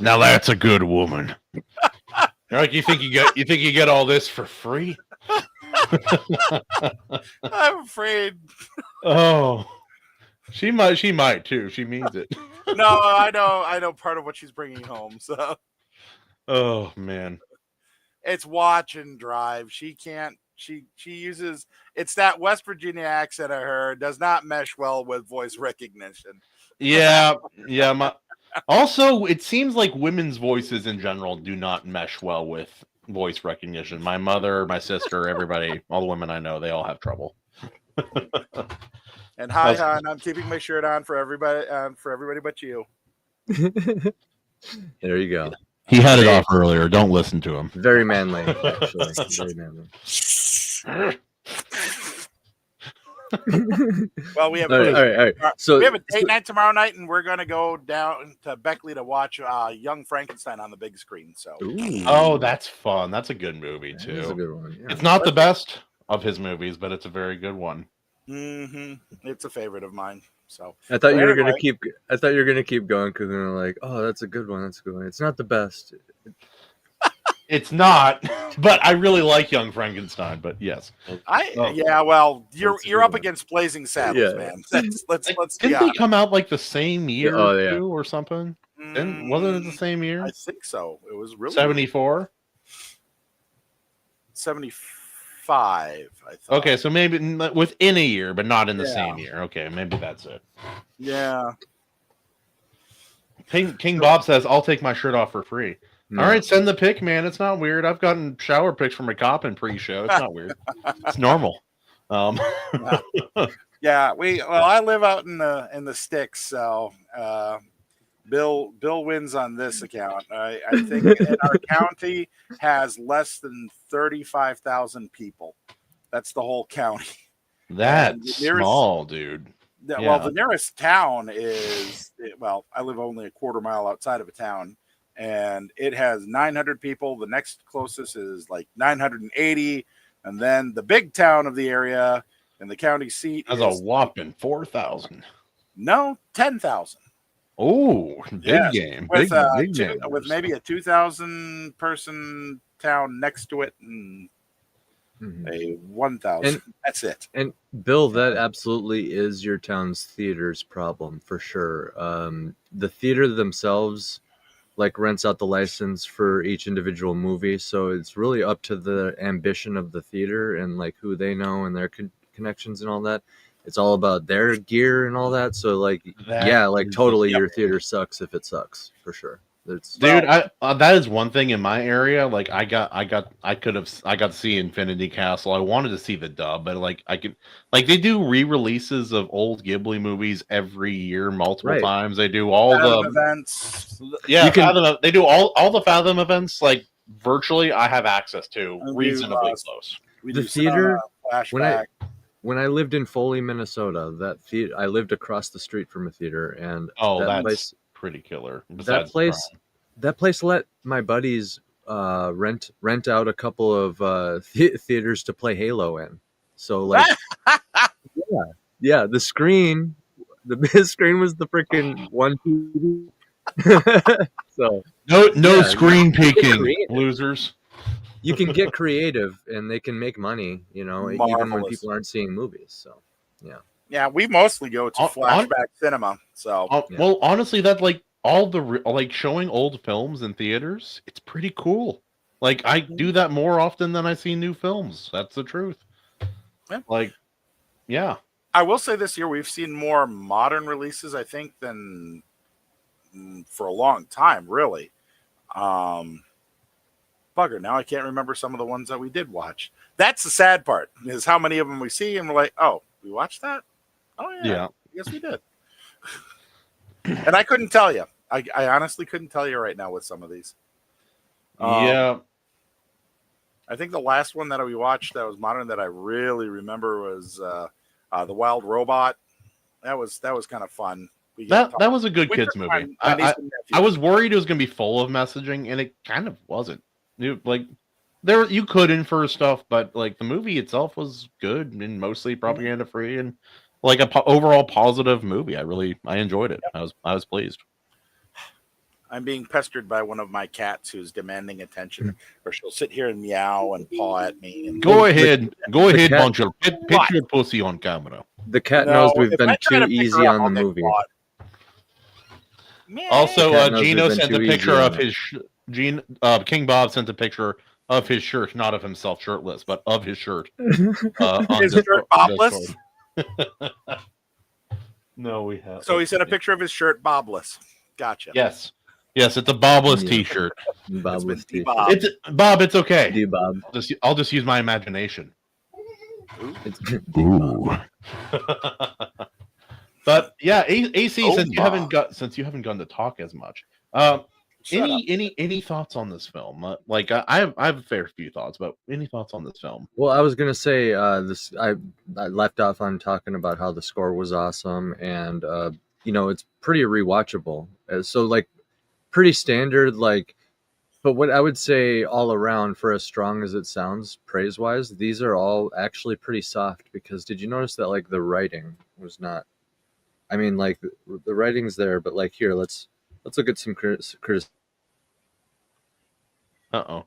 Now that's a good woman. Like you think you get all this for free? I'm afraid. Oh, she might too. She means it. No, I know part of what she's bringing home. So Oh man. it's watch and drive. She can't. She uses it's that West Virginia accent of her does not mesh well with voice recognition. Yeah. Also, it seems like women's voices in general do not mesh well with voice recognition. My mother, my sister, everybody, all the women I know, they all have trouble. And hi, That's- hon, I'm keeping my shirt on for everybody but you. there you go. He had it off earlier. Don't listen to him. Very manly, actually. Very manly. Well, we have All right. So we have a date night tomorrow night, and we're gonna go down to Beckley to watch Young Frankenstein on the big screen. So Ooh, Oh, that's fun. That's a good movie that is a too. good one. Yeah. It's not the best of his movies, but it's a very good one. it's a favorite of mine. So I thought you were Anyway. gonna keep. I thought you were gonna keep going because they're like, oh, that's a good one. That's a good one. It's not the best. It's not, but I really like Young Frankenstein. But yes, Oh. yeah, well, you're That's a you're good up one. against Blazing Saddles, Yeah. man. Let's be didn't they honest. come out like the same year Oh, yeah. too, or something? Wasn't it the same year? I think so. It was really 74. 75. I thought. Okay, so maybe within a year, but not in the Yeah. same year. Okay, maybe that's it. Yeah. King Bob says, "I'll take my shirt off for free." No. All right, send the pic, man. It's not weird. I've gotten shower pics from a cop in pre-show. It's not weird. It's normal. Yeah, I live out in the sticks, so Bill wins on this account. I think our county has less than 35,000 people. That's the whole county. That's the nearest- small, dude. Well, Yeah. the nearest town is I live only a quarter mile outside of a town, and it has 900 people. The next closest is like 980, and then the big town of the area and the county seat That's is a whopping 4,000. 10,000. Oh, big Yes, game. With Big two- game. with maybe a 2,000 person town next to it and Mhm. a 1,000. That's it. And Bill, that absolutely is your town's theater's problem for sure. The theater themselves like rents out the license for each individual movie, so it's really up to the ambition of the theater and like who they know and their connections and all that. It's all about their gear and all that. So like, That yeah, like is- totally, Yep. your theater sucks if it sucks for sure. It's Dude, that is one thing in my area. Like, I got to see Infinity Castle. I wanted to see the dub, but they do re-releases of old Ghibli movies every year, multiple Right. times. They do all Fathom the events. You can- Fathom, they do all the Fathom events. Like virtually, I have access to And reasonably close. We The do some, theater, flashback. when I lived in Foley, Minnesota, that theater, I lived across the street from a theater, and Oh, that that's place, pretty killer. that Besides the place, Crown. that place let my buddies rent out a couple of theaters to play Halo in. So like, yeah, the screen, the big screen was the freaking one TV. So No Yeah, screen peeking, creative. losers. you can get creative, and they can make money, even when Marvelous. people aren't seeing movies. So Yeah, we mostly go to On- flashback cinema. So Yeah. Well, honestly, that like all the like showing old films in theaters, it's pretty cool. Like I do that more often than I see new films. That's the truth. Yeah. Like, yeah. I will say this year we've seen more modern releases, I think, than for a long time, really. Bugger, now I can't remember some of the ones that we did watch. That's the sad part, is how many of them we see and we're like, oh, we watched that? Oh yeah. Yeah. Yes, we did. And I couldn't tell you. I honestly couldn't tell you right now with some of these. Yeah. I think the last one that we watched that was modern that I really remember was The Wild Robot. That was kind of fun. That was a good We kids took movie. my niece and I nephew. was worried it was going to be full of messaging, and it kind of wasn't. Like there, you could infer stuff, but like the movie itself was good and mostly propaganda free, and like a overall positive movie. I enjoyed it. Yep. I was pleased. I'm being pestered by one of my cats who's demanding attention, or she'll sit here and meow and paw at me. And Go ahead, cat- Boncher. Pitch your pussy on camera. The cat No, knows we've if been I try too to pick easy her up, on I'll the get movie. caught. Meow. Also, The cat knows Gino we've been sent a too easy picture on of it. his King Bob sent a picture of his shirt, not of himself shirtless, but of his shirt. On Is Discord- shirt bobless? Discord. No, we have. So he sent a picture of his shirt bobless. Gotcha. Yes, it's a Bobless Yeah. T-shirt. Bob It's with been teeth. Bob. It's Bob. It's okay. Do Bob. I'll just use my imagination. It's But yeah, AC. Oh, Since you haven't gone to talk as much, Shut up. any thoughts on this film? I have a fair few thoughts, but any thoughts on this film? Well, I was gonna say this. I left off on talking about how the score was awesome, and it's pretty rewatchable. So like, pretty standard. Like, but what I would say all around, for as strong as it sounds praise wise, these are all actually pretty soft. Because did you notice that like the writing was not? I mean, like the writing's there, but like here, let's look at some criticism. Uh-oh.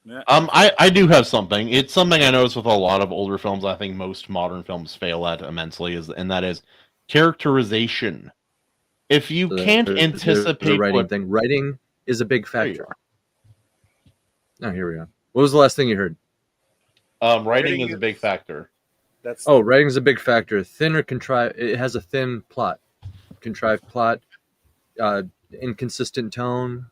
Yeah. I do have something. It's something I notice with a lot of older films. I think most modern films fail at immensely, and that is characterization. If you can't anticipate the writing what thing, writing is a big There you factor. Oh, here we go. What was the last thing you heard? writing Writing is a big factor. That's Oh, writing's a big factor. Thin or contrived. It has a thin plot, contrived plot, inconsistent tone.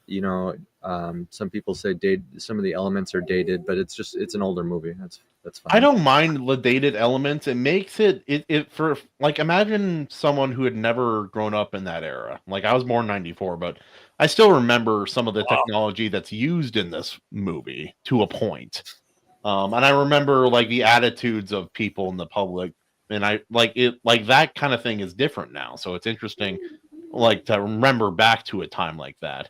Some people say some of the elements are dated, but it's an older movie. That's fine. I don't mind the dated elements. It makes it for like, imagine someone who had never grown up in that era. Like, I was born 94, but I still remember some of the technology that's used in this movie to a point. And I remember like the attitudes of people in the public, and I like it, like that kind of thing is different now. So it's interesting, like, to remember back to a time like that.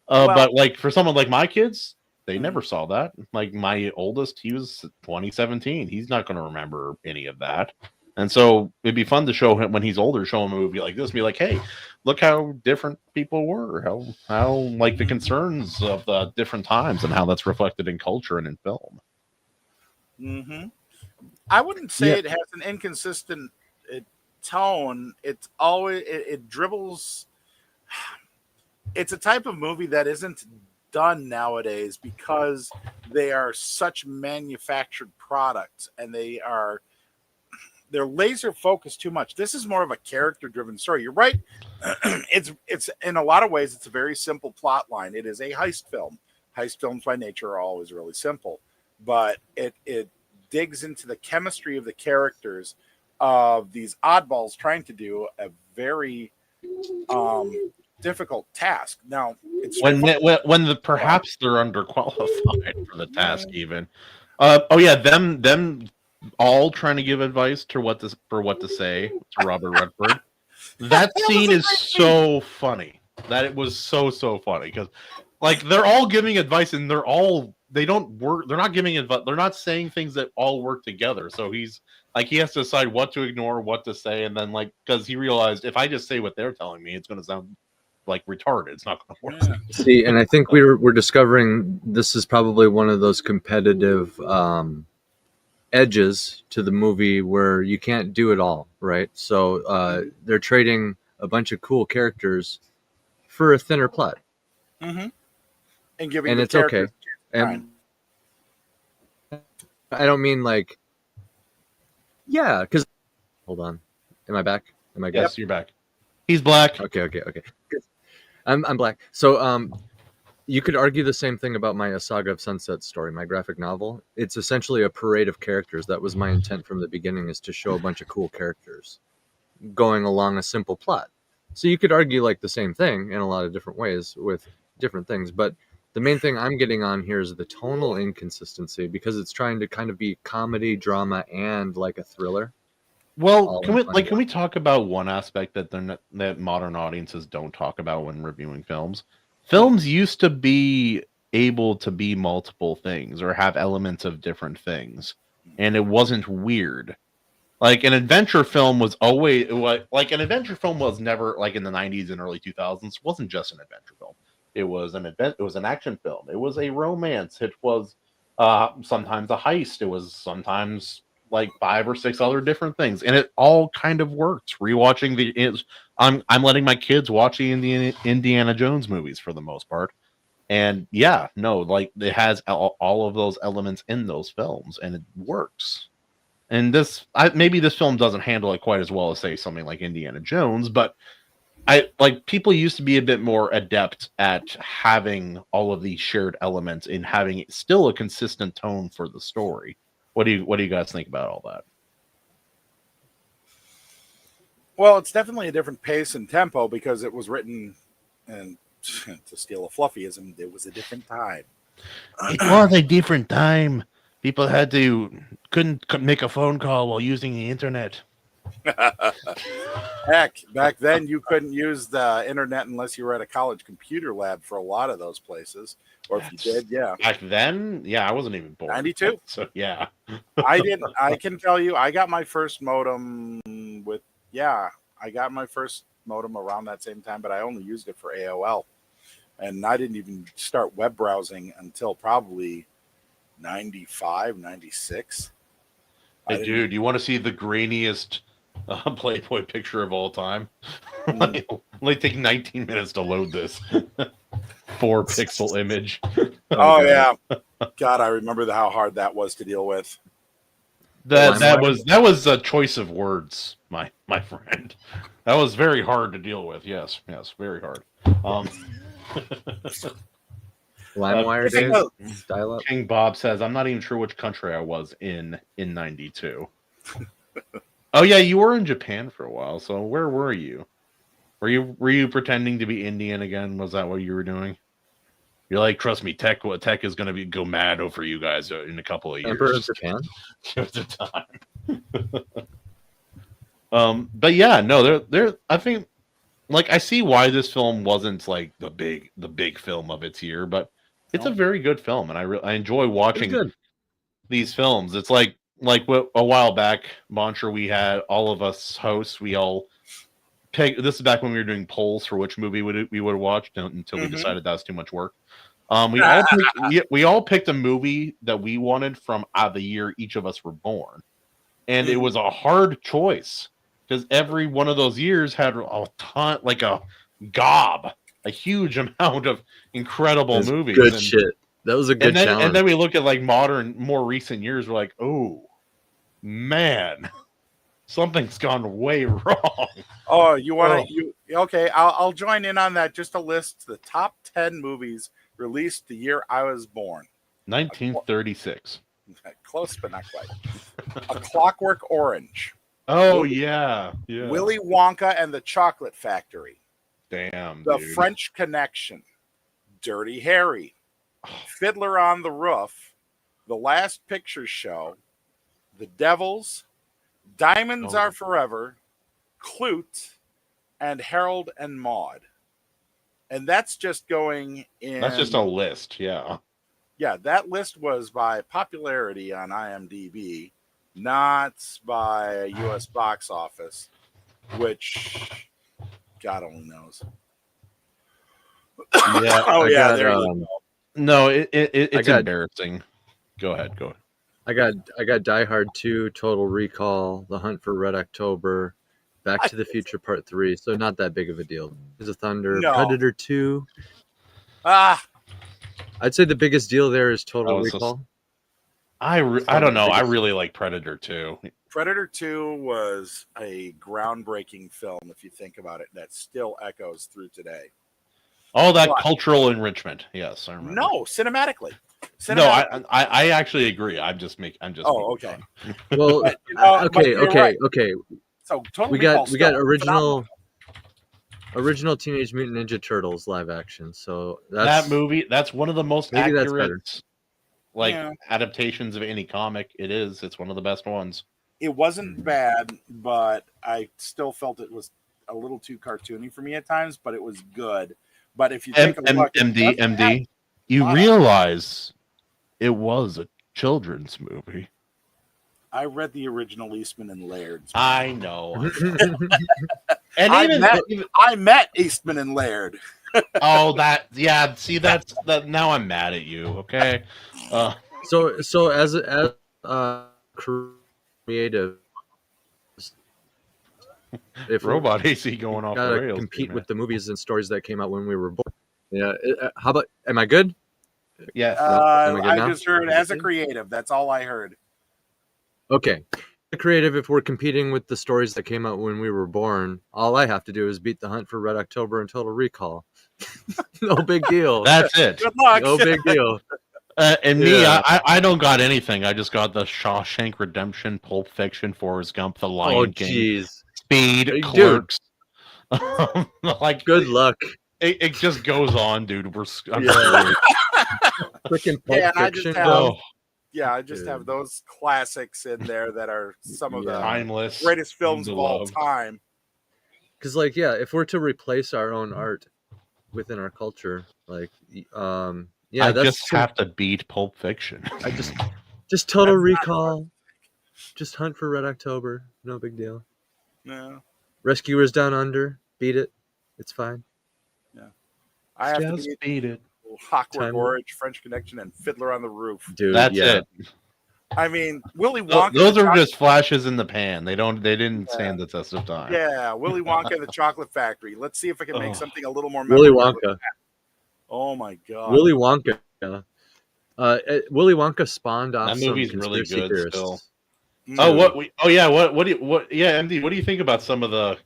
But like for someone like my kids, they never saw that. Like my oldest, he was 2017. He's not going to remember any of that. And so it'd be fun to show him when he's older, show him a movie like this, and be like, hey, look how different people were, how like the concerns of the different times and how that's reflected in culture and in film. Mm-hmm. I wouldn't say it has an inconsistent tone. It's always it dribbles. It's a type of movie that isn't done nowadays because they are such manufactured products, and they're laser focused too much. This is more of a character driven story. You're right. It's in a lot of ways it's a very simple plot line. It is a heist film. Heist films by nature are always really simple, but it digs into the chemistry of the characters of these oddballs trying to do a very difficult task. Now, it's when perhaps they're underqualified for the task, even. Them all trying to give advice to what to say to Robert Redford. That scene is so funny. That it was so funny because, like, they're all giving advice and they don't work. They're not giving advice. They're not saying things that all work together. So he's like, he has to decide what to ignore, what to say, and then like, because he realized if I just say what they're telling me, it's going to sound like retarded. It's not going to work. See, and I think we're discovering this is probably one of those competitive edges to the movie where you can't do it all, right? So they're trading a bunch of cool characters for a thinner plot. Mm-hmm. And giving And the it's okay. characters And I don't mean like, yeah, because hold on, am I back? Am I good? Yes, you're back. He's black. Okay. I'm black. So You could argue the same thing about my A Saga of Sunset story, my graphic novel. It's essentially a parade of characters. That was my intent from the beginning, is to show a bunch of cool characters going along a simple plot. So you could argue like the same thing in a lot of different ways with different things. But the main thing I'm getting on here is the tonal inconsistency, because it's trying to kind of be comedy, drama, and like a thriller. Well, all can in we one can we talk about one aspect that they're not, that modern audiences don't talk about when reviewing films? Films used to be able to be multiple things or have elements of different things, and it wasn't weird. Like an adventure film was always like an adventure film was never, like in the 90s and early 2000s, wasn't just an adventure film. It was an action film. It was a romance. It was sometimes a heist. It was sometimes like 5 or 6 other different things, and it all kind of works. Rewatching I'm letting my kids watch the Indiana Jones movies for the most part, and yeah, no, like it has all of those elements in those films, and it works. And maybe this film doesn't handle it quite as well as say something like Indiana Jones, but I like people used to be a bit more adept at having all of these shared elements and having still a consistent tone for the story. What do you guys think about all that? Well, it's definitely a different pace and tempo because it was written, and to steal a fluffyism, it was a different time. It was a different time. People couldn't make a phone call while using the internet. Heck, back then you couldn't use the internet unless you were at a college computer lab for a lot of those places. Or if you did, yeah. Back then, yeah, I wasn't even born. 92. So yeah. I can tell you, I got my first modem I got my first modem around that same time, but I only used it for AOL. And I didn't even start web browsing until probably 95, 96. Hey, dude, you want to see the grainiest Playboy picture of all time? Only take 19 minutes to load this 4-pixel image. Oh yeah, God, I remember how hard that was to deal with. That was a choice of words, my friend. That was very hard to deal with. Yes, very hard. LimeWire days, dial up. King Bob says, "I'm not even sure which country I was in '92." Oh yeah, you were in Japan for a while. So where were you? Were you pretending to be Indian again? Was that what you were doing? You're like, trust me, tech is going to go mad over you guys in a couple of years. Emperor of Japan. Give it time. But yeah, no, there. I think, like, I see why this film wasn't like the big film of its year, but it's a very good film, and I enjoy watching these films. It's like a while back, Boncher, we had all of us hosts. We all pick. This is back when we were doing polls for which movie we would have watched until we decided that was too much work. We all picked a movie that we wanted from the year each of us were born, and it was a hard choice because every one of those years had a ton, like a huge amount of incredible movies. Good shit. That was a good challenge. And then we look at like more recent years. We're like, oh man, something's gone way wrong. Oh, you want to? Okay, I'll join in on that. Just to list the top 10 movies released the year I was born. 1936. Close, but not quite. A Clockwork Orange. Oh yeah. Willy Wonka and the Chocolate Factory. Damn. The dude. French Connection. Dirty Harry. Fiddler on the Roof. The Last Picture Show. The Devils. Diamonds Are Forever. Clute. And Harold and Maude. And that's just going in. That's just a list, yeah. Yeah, that list was by popularity on IMDb, not by U.S. box office, which God only knows. Yeah. There you go. No, it's embarrassing. Go ahead. I got Die Hard 2, Total Recall, The Hunt for Red October, Back to the Future Part 3, so not that big of a deal. There's a Thunder, Predator 2. I'd say the biggest deal there is Total Recall. I don't know. I really like Predator 2. Predator 2 was a groundbreaking film, if you think about it, that still echoes through today. All that What? cultural enrichment. Yes, I remember. No, cinematically. No, I actually agree. I'm just making okay. fun. Well, But, you know, but okay, you're okay, right. okay. So Total We Recall got still phenomenal. original Teenage Mutant Ninja Turtles live action. So That movie, that's one of the most maybe that's accurate better. Yeah. adaptations of any comic. It's one of the best ones. It wasn't bad, but I still felt it was a little too cartoony for me at times, but it was good. But if you take a look, MD, you realize it was a children's movie. I read the original Eastman and Laird. I know. And I met Eastman and Laird. See that now I'm mad at you. Okay. So as creative, if Robot AC going off the gotta rails, compete with the movies and stories that came out when we were born. Yeah. How about? Am I good? Yes. Am I good I now? just heard as a creative. That's all I heard. Okay. Creative, if we're competing with the stories that came out when we were born, all I have to do is beat The Hunt for Red October and Total Recall. No big deal. That's it. Good luck. No big deal. Me, Yeah. I don't got anything. I just got the Shawshank Redemption, Pulp Fiction, Forrest Gump, The Lion King, Jeez. Speed, Dude. Clerks. Like Good luck. It just goes on, dude. I'm screwed. Freaking Pulp Yeah, Fiction. I just have those classics in there that are some of the timeless, greatest films of all time. Because, like, yeah, if we're to replace our own art within our culture, like, I just have to beat Pulp Fiction. I just Total Recall, just Hunt for Red October, no big deal. No. Rescuers Down Under, beat it, it's fine. Yeah, I have to beat it. Clockwork Orange, French Connection, and Fiddler on the Roof. Dude, that's it. I mean, Willy Wonka. Those are just flashes in the pan. They didn't stand the test of time. Yeah, Willy Wonka and the Chocolate Factory. Let's see if I can make something a little more Willy memorable. Wonka. Oh my god. Willy Wonka. Willy Wonka spawned off that movie's some really good theorists. still. Mm. MD, what do you think about some of the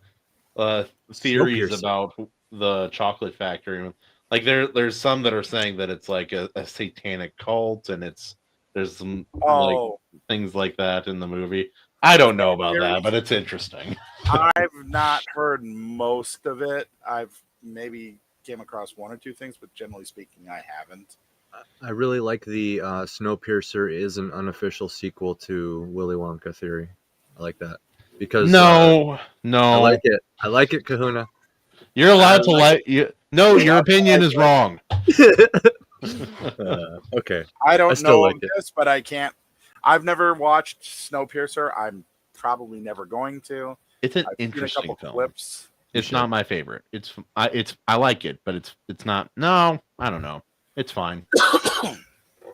theories about the Chocolate Factory? Like there's some that are saying that it's like a satanic cult, and there's some things like that in the movie. I don't know about that, but it's interesting. I've not heard most of it. I've maybe came across one or two things, but generally speaking, I haven't. I really like the Snowpiercer is an unofficial sequel to Willy Wonka theory. I like that because no, I like it, Kahuna. You're allowed to like you. No, your opinion is wrong. Okay. I don't know this, but I can't. I've never watched Snowpiercer. I'm probably never going to. It's an interesting seen a couple film. Clips. It's not my favorite. I like it, but it's not. No, I don't know. It's fine.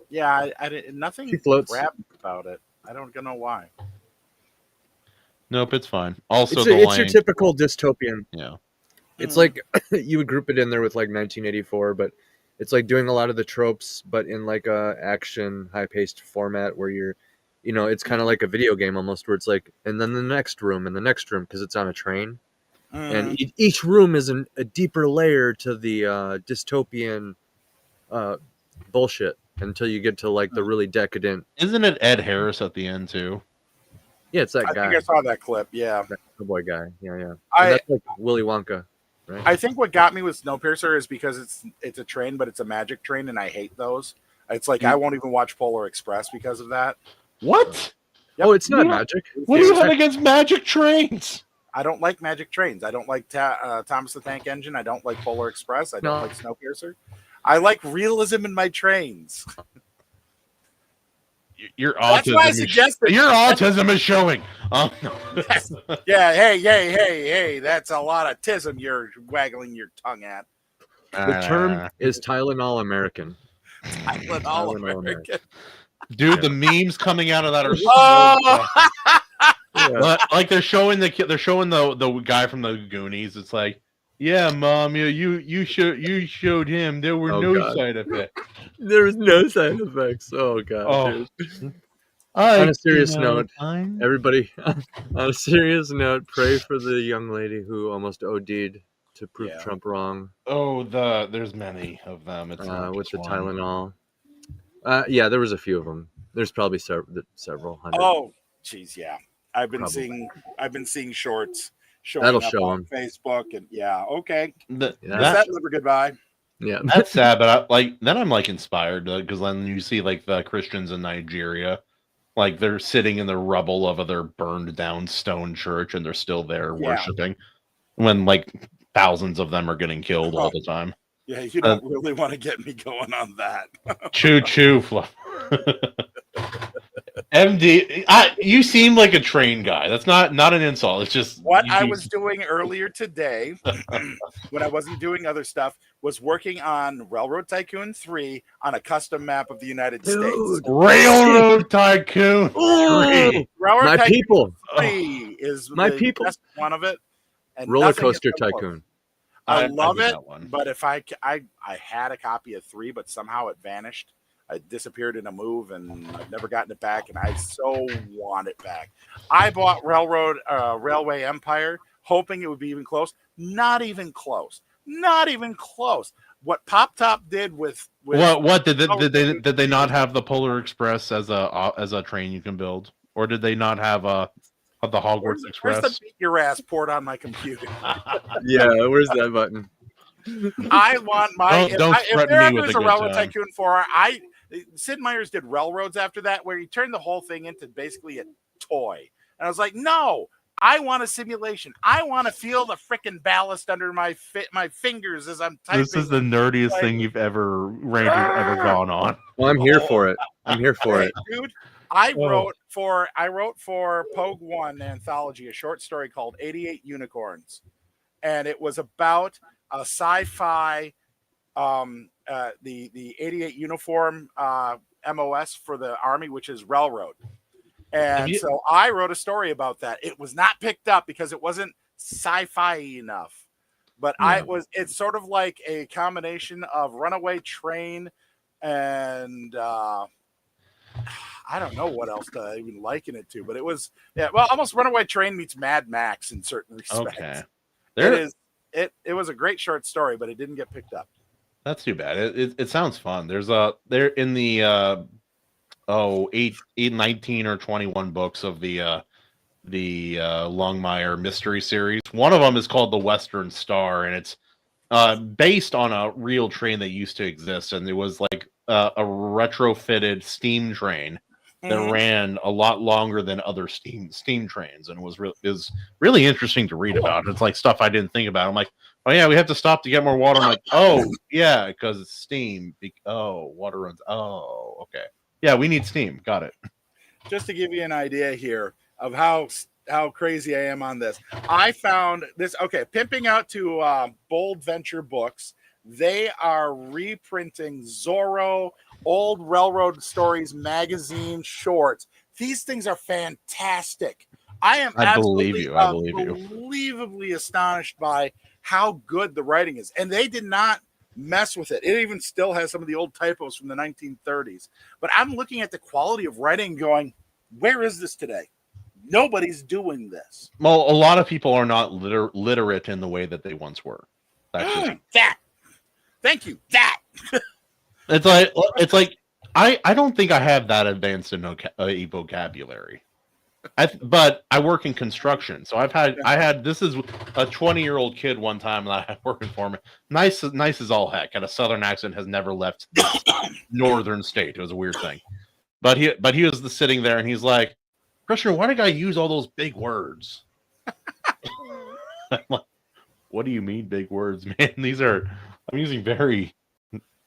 Yeah, I nothing grabbed about it. I don't know why. Nope, it's fine. Also, it's your typical dystopian. Yeah. It's like you would group it in there with like 1984, but it's like doing a lot of the tropes, but in like a action, high-paced format where you're, it's kind of like a video game almost, where it's like, and then the next room and the next room because it's on a train, and each room is a deeper layer to the dystopian bullshit until you get to like the really decadent. Isn't it Ed Harris at the end too? Yeah, it's that guy. I think I saw that clip. Yeah, that cowboy guy. Yeah. That's like Willy Wonka. Right. I think what got me with Snowpiercer is because it's a train, but it's a magic train, and I hate those. It's like I won't even watch Polar Express because of that. What? Yep. Oh, it's not magic. What do you have against magic trains? I don't like magic trains. I don't like Thomas the Tank Engine. I don't like Polar Express. I don't like Snowpiercer. I like realism in my trains. Your That's why I suggested. Your autism is showing. No. Yes. Yeah. Hey. That's a lot of tism you're waggling your tongue at. The term is Tylenol American. Tylenol American. Dude, the memes coming out of that are so like they're showing the guy from the Goonies. It's like, yeah, Mom, you showed him there were no side effects. There was no side effects. Oh god. Dude. On a serious note, everybody. On a serious note, pray for the young lady who almost OD'd to prove Yeah. Trump wrong. Oh, there's many of them. It's not With just the one. Tylenol. Yeah, there was a few of them. There's probably several hundred. Oh, geez, yeah. I've been Probably. seeing shorts That'll showing up show on 'em. Facebook, and yeah, okay. Th- Yeah. Kiss that that liver goodbye. Yeah. that's sad, but then I'm like inspired because then you see like the Christians in Nigeria, like they're sitting in the rubble of their burned down stone church and they're still there Yeah. worshiping when like thousands of them are getting killed all the time. Yeah, you don't really want to get me going on that. Choo choo. MD, you seem like a train guy. That's not an insult. It's just What I was doing earlier today, when I wasn't doing other stuff, was working on Railroad Tycoon 3 on a custom map of the United States. Dude. Railroad Tycoon 3. Railroad My Tycoon people. 3 is My the people. best one of it. And Roller nothing is Coaster close. Tycoon. I I love did it, that one. but if I had a copy of 3, but somehow it vanished. It disappeared in a move, and I've never gotten it back, and I so want it back. I bought Railway Empire, hoping it would be even close. Not even close. Not even close. What Pop Top did with What did they not have the Polar Express as a train you can build, or did they not have the Hogwarts where's Express? the beat your ass port on my computer? Yeah, where's that button? I want my Don't if threaten there me ever with is a a good Railroad time. Tycoon 4, Sid Meier's did Railroads after that, where he turned the whole thing into basically a toy. And I was like, no, I want a simulation. I want to feel the freaking ballast under my fingers as I'm typing. This is the nerdiest thing you've ever gone on. Well, I'm here for it. I'm here for Hey, it. dude. I wrote for Pogue One anthology a short story called 88 Unicorns, and it was about a sci-fi the 88 uniform MOS for the Army, which is Railroad. And so I wrote a story about that. It was not picked up because it wasn't sci-fi enough. But it's sort of like a combination of Runaway Train and I don't know what else to even liken it to, but it was almost Runaway Train meets Mad Max in certain respects. Okay. It was a great short story, but it didn't get picked up. That's too bad. It sounds fun. They're in the 19 or 21 books of the Longmire mystery series. One of them is called the Western Star, and it's based on a real train that used to exist, and it was like a retrofitted steam train that ran a lot longer than other steam trains, and it was really interesting to read about. It's like stuff I didn't think about. I'm like, oh yeah, we have to stop to get more water. I'm like, oh yeah, because it's steam. Water runs. Oh, okay. Yeah, we need steam. Got it. Just to give you an idea here of how crazy I am on this, I found this. Okay, pimping out to Bold Venture Books. They are reprinting Zorro, old Railroad Stories magazine shorts. These things are fantastic. I believe you. unbelievably astonished by how good the writing is. And they did not mess with it. It even still has some of the old typos from the 1930s. But I'm looking at the quality of writing going, where is this today? Nobody's doing this. Well, a lot of people are not literate in the way that they once were. That's just... That. Thank you. That. It's like I don't think I have that advanced in a vocabulary. But I work in construction, so I had this is a 20-year-old kid one time that I had working for me. Nice as all heck. Had a southern accent, has never left the northern state. It was a weird thing. But he was sitting there and he's like, Christian, why did I use all those big words? I'm like, what do you mean big words, man? I'm using very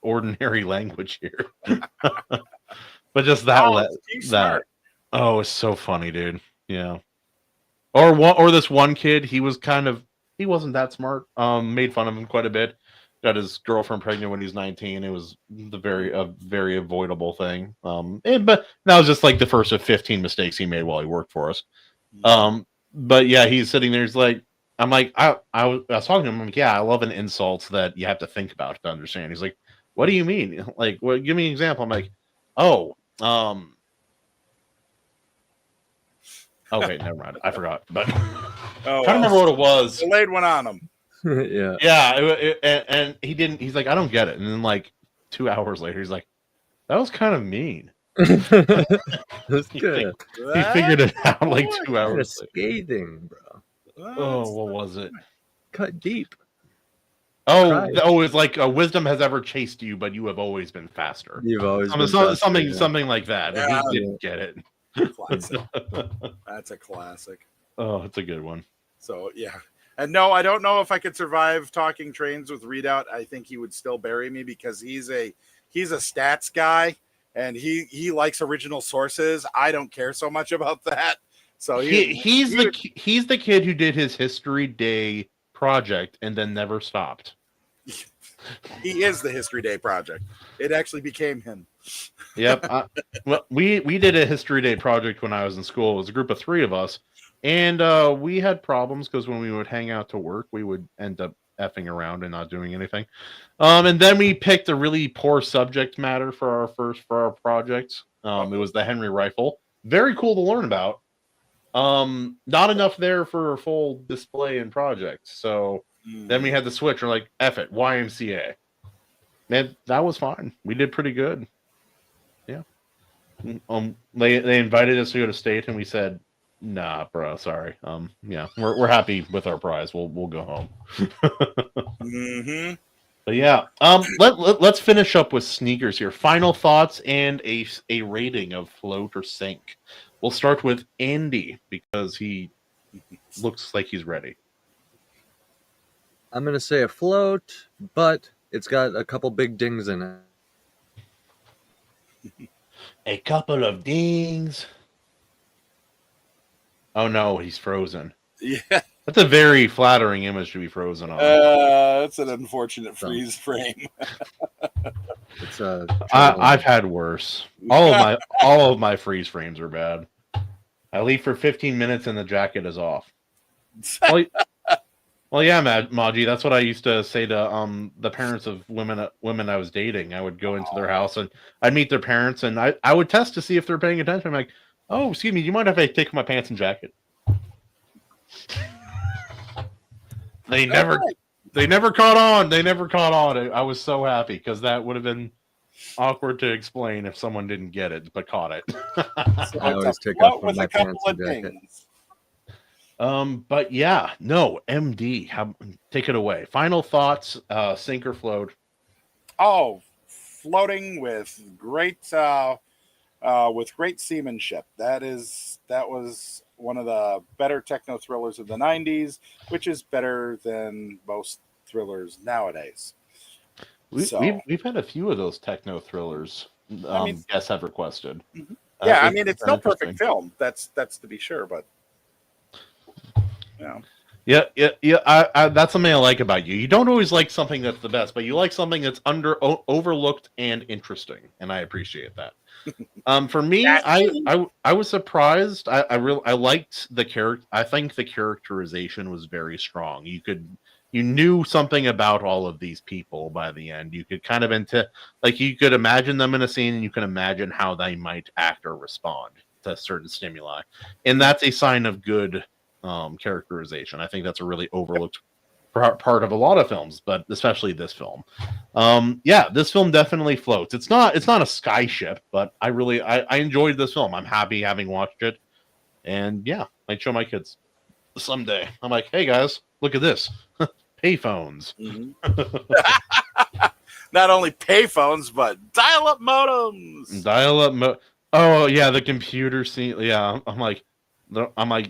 ordinary language here. But just that. Oh, it's so funny, dude. Yeah. Or this one kid, he wasn't that smart. Made fun of him quite a bit. Got his girlfriend pregnant when he was 19. It was a very avoidable thing. But that was just like the first of 15 mistakes he made while he worked for us. But yeah, he's sitting there. He's like, I'm like, I was talking to him. I'm like, yeah, I love an insult that you have to think about to understand. He's like, what do you mean? Like, well, give me an example. I'm like, okay, never mind. I forgot. But trying to remember what it was. Delayed one on him. Yeah. Yeah, and he didn't. He's like, I don't get it. And then like 2 hours later, he's like, that was kind of mean. That's good. He figured it out like 2 Kind of hours later. scathing, bro. Oh, what was it? Cut deep. Oh, Christ. it's like wisdom has ever chased you, but you have always been faster. You've always been faster, yeah. Something like that. Yeah. He didn't get it. Classic. That's a classic. Oh, it's a good one. So yeah. And no, I don't know if I could survive talking trains with Readout. I think he would still bury me because he's a stats guy and he likes original sources. I don't care so much about that. So he's the kid who did his History Day project and then never stopped. He is the History Day project. It actually became him. Yep. Well, we did a History Day project when I was in school. It was a group of 3 of us, and we had problems because when we would hang out to work, we would end up effing around and not doing anything. And then we picked a really poor subject matter for our project. It was the Henry rifle. Very cool to learn about. Not enough there for a full display and project. So then we had to switch. We're like, F it, YMCA. Man, that was fine. We did pretty good. Yeah. They invited us to go to state, and we said, nah, bro, sorry. Yeah, we're happy with our prize. We'll go home. Mm-hmm. But yeah, let's finish up with sneakers here. Final thoughts and a rating of float or sink. We'll start with Andy because he looks like he's ready. I'm gonna say a float, but it's got a couple big dings in it. A couple of dings. Oh no, he's frozen. Yeah. That's a very flattering image to be frozen on. It's an unfortunate freeze frame. It's I've had worse. All of my freeze frames are bad. I leave for 15 minutes and the jacket is off. Well, yeah, Maji, that's what I used to say to the parents of women I was dating. I would go into their house and I'd meet their parents and I would test to see if they're paying attention. I'm like, oh, excuse me, do you mind if I take my pants and jacket? They never caught on. They never caught on. I was so happy because that would have been awkward to explain if someone didn't get it but caught it. I always take off my pants and jacket. But yeah, no, MD, take it away. Final thoughts, sink or float? Oh, floating with great seamanship. That was one of the better techno thrillers of the 90s, which is better than most thrillers nowadays. We've had a few of those techno thrillers. Guests have requested. Mm-hmm. Yeah, it's no perfect film. That's to be sure, but yeah. That's something I like about you. You don't always like something that's the best, but you like something that's overlooked and interesting, and I appreciate that. For me, I was surprised. I liked the character. I think the characterization was very strong. You knew something about all of these people by the end. You could kind of you could imagine them in a scene, and you can imagine how they might act or respond to certain stimuli, and that's a sign of good characterization. I think that's a really overlooked part of a lot of films, but especially this film. This film definitely floats. It's not a skyship, but I enjoyed this film. I'm happy having watched it, and yeah, I'd show my kids someday. I'm like, hey guys, look at this. Payphones. Mm-hmm. Not only payphones, but dial-up modems. Oh yeah, the computer scene. Yeah, I'm like,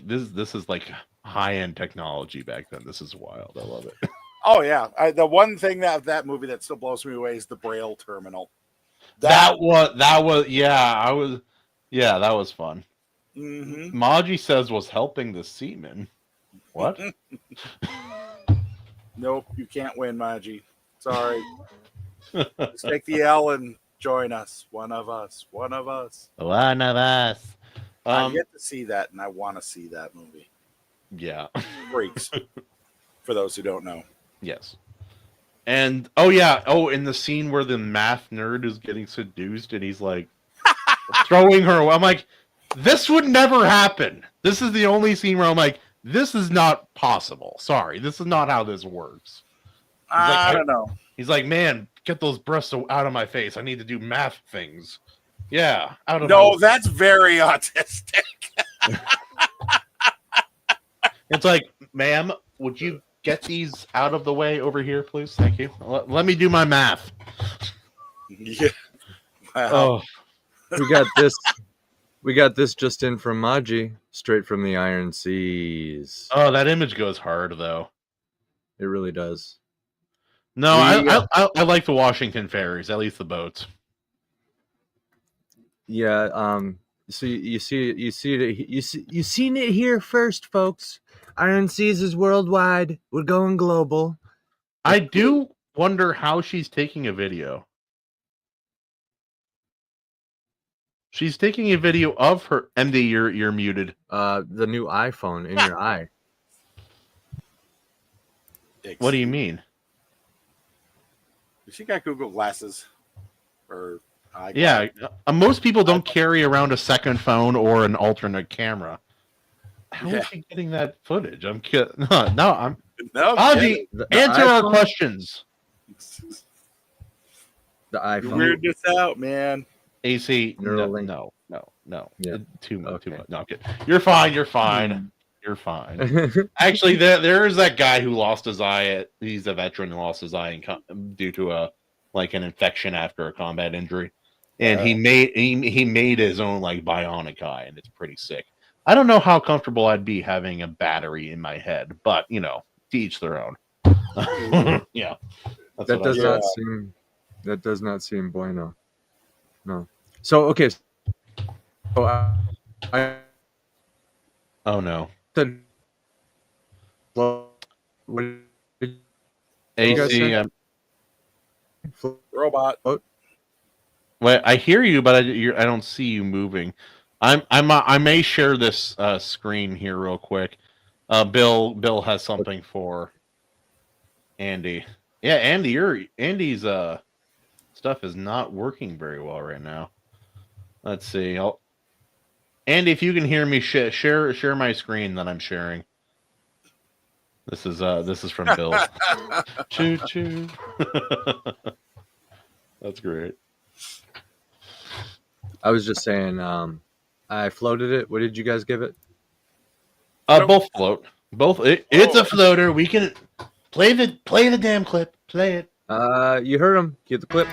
this is like high-end technology back then. This is wild. I love it. Oh yeah, the one thing that movie that still blows me away is the Braille terminal. That was fun. Mm-hmm. Maji says was helping the seaman. What? Nope, you can't win, Maji. Sorry. Just take the L and join us. One of us. One of us. I get to see that, and I want to see that movie. Yeah. Freaks. For those who don't know. Yes. And in the scene where the math nerd is getting seduced and he's like throwing her away. I'm like, this would never happen. This is the only scene where I'm like, this is not possible. Sorry, this is not how this works. I don't know. He's like, man, get those breasts out of my face. I need to do math things. Yeah, out of No, my... that's very autistic. It's like, ma'am, would you get these out of the way over here, please? Thank you. Let me do my math. Yeah. Wow. Oh, We got this just in from Maji, straight from the Iron Seas. oh, that image goes hard though. It really does. No, We, I like the Washington ferries, at least the boats. Yeah. So you seen it here first, folks. Iron Seas is worldwide. We're going global. I do wonder how she's taking a video. She's taking a video of her. MD, you're muted. The new iPhone in your eye. What do you mean? She got Google Glasses. Or Yeah, most people don't carry around a second phone or an alternate camera. How is she getting that footage? I'm kidding. No, I'm. No, Avi, answer our questions. The iPhone. Weird this out, man. AC, Neuralink. No. Yeah. Too much. Okay. No, I'm kidding. You're fine. You're fine. You're fine. Actually, there is that guy who lost his eye. He's a veteran who lost his eye due to an infection after a combat injury, and he made his own like bionic eye, and it's pretty sick. I don't know how comfortable I'd be having a battery in my head, but to each their own. Yeah, that does not seem bueno. No. So okay. So Oh no. Well, what did AC, guys say? Robot. Wait, I hear you, but I don't see you moving. I may share this screen here real quick. Bill has something for Andy. Yeah, Andy's stuff is not working very well right now. Let's see. Andy, if you can hear me, share my screen that I'm sharing. This is from Bill. Choo choo. That's great. I was just saying, I floated it. What did you guys give it? Both float. Both. It's a floater. We can play the damn clip. Play it. You heard him. Get the clip.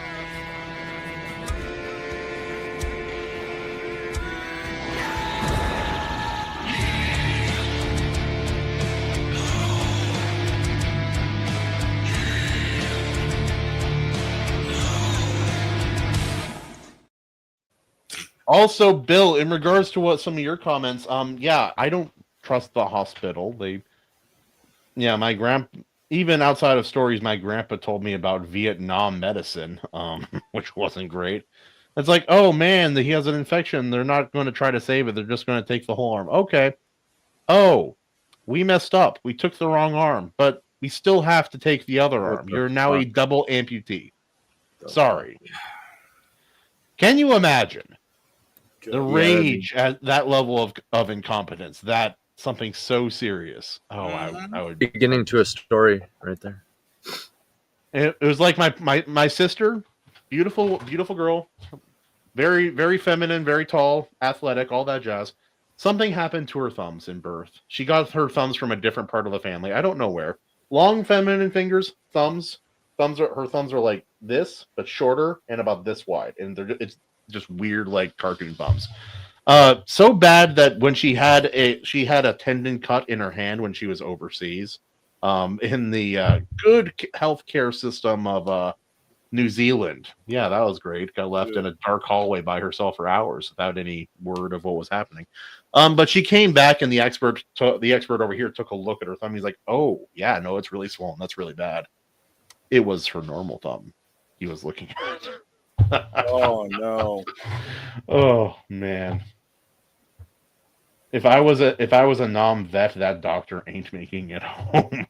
Also, Bill, in regards to what some of your comments, yeah, I don't trust the hospital. My even outside of stories, my grandpa told me about Vietnam medicine, which wasn't great. It's like, oh man, he has an infection. They're not going to try to save it. They're just going to take the whole arm. Okay. Oh, we messed up. We took the wrong arm, but we still have to take the other arm. You're now a double amputee. Sorry. Can you imagine the rage at that level of incompetence? That something so serious. Oh, I would beginning to a story right there. It was like my sister, beautiful girl, very very feminine, very tall, athletic, all that jazz. Something happened to her thumbs in birth. She got her thumbs from a different part of the family. I don't know where. Long feminine fingers, thumbs. Her thumbs are like this, but shorter and about this wide, and it's just weird, like cartoon thumbs. So bad that when she had a tendon cut in her hand when she was overseas, in the good healthcare system of New Zealand. Yeah, that was great. Got left in a dark hallway by herself for hours without any word of what was happening. But she came back, and the expert over here took a look at her thumb. He's like, "Oh, yeah, no, it's really swollen. That's really bad." It was her normal thumb he was looking at. Oh no! Oh man! If I was a non-vet, that doctor ain't making it home.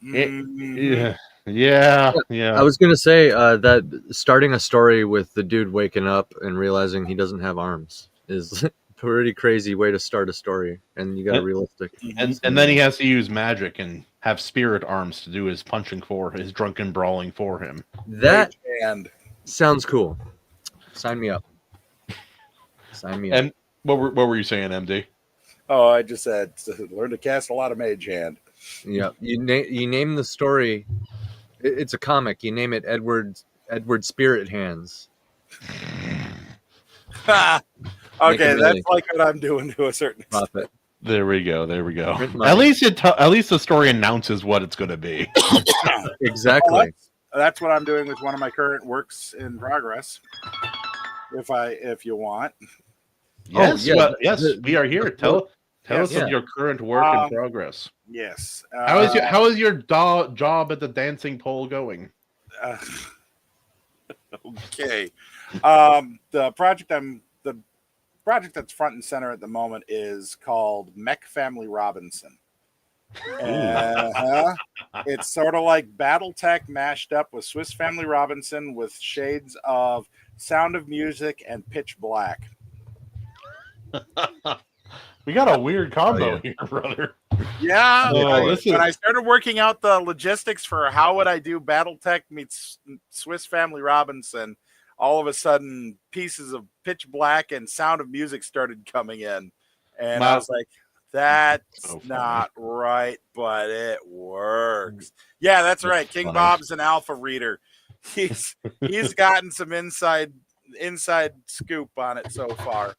Yeah. I was gonna say that starting a story with the dude waking up and realizing he doesn't have arms is pretty crazy way to start a story, and you got a realistic. And then he has to use magic and have spirit arms to do his punching for his drunken brawling for him. That and sounds cool. Sign me up. Sign me up. And what were you saying, MD? oh, I just said learn to cast a lot of Mage Hand. Yeah, you name the story. It's a comic. You name it Edward Spirit Hands. Okay, Make a that's million. like what I'm doing to a certain extent. Profit. There we go. There we go. Print money. At least the story announces what it's going to be. Exactly. That's what I'm doing with one of my current works in progress. If you want. Yes, yeah, well, yes, we are here. Tell us Yeah. of your current work in progress. Yes. How is your job at the dancing pole going? Okay. The project that's front and center at the moment is called Mech Family Robinson. It's sort of like BattleTech mashed up with Swiss Family Robinson with shades of Sound of Music and Pitch Black. We got a weird combo yeah. here, brother. Yeah, Oh, when I started working out the logistics for how would I do BattleTech meets Swiss Family Robinson, all of a sudden pieces of Pitch Black and Sound of Music started coming in, and I was like, "That's So funny. not right, but it works." Yeah, that's right. King funny. Bob's an alpha reader. He's gotten some inside scoop on it so far.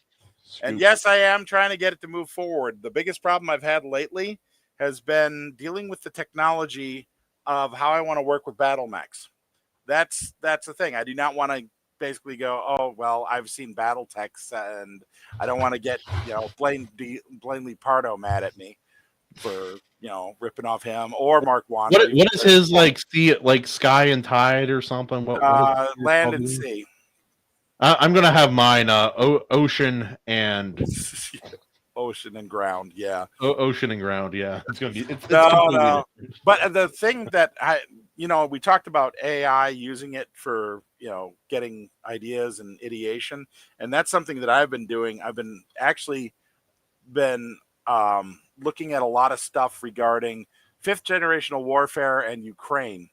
And yes, I am trying to get it to move forward. The biggest problem I've had lately has been dealing with the technology of how I want to work with battle mechs. That's the thing. I do not want to basically go, oh, well, I've seen battle techs and I don't want to get, Blainely Pardo mad at me for, ripping off him or Mark Wander. What is his like Sky and Tide or something? What is it Land called and again? Sea. I'm gonna have mine. Ocean and Ocean and Ground, yeah. Ocean and Ground. Yeah, it's gonna be. It's No. completely different. But the thing that we talked about AI using it for, getting ideas and ideation. And that's something that I've been doing. I've been looking at a lot of stuff regarding fifth generational warfare and Ukraine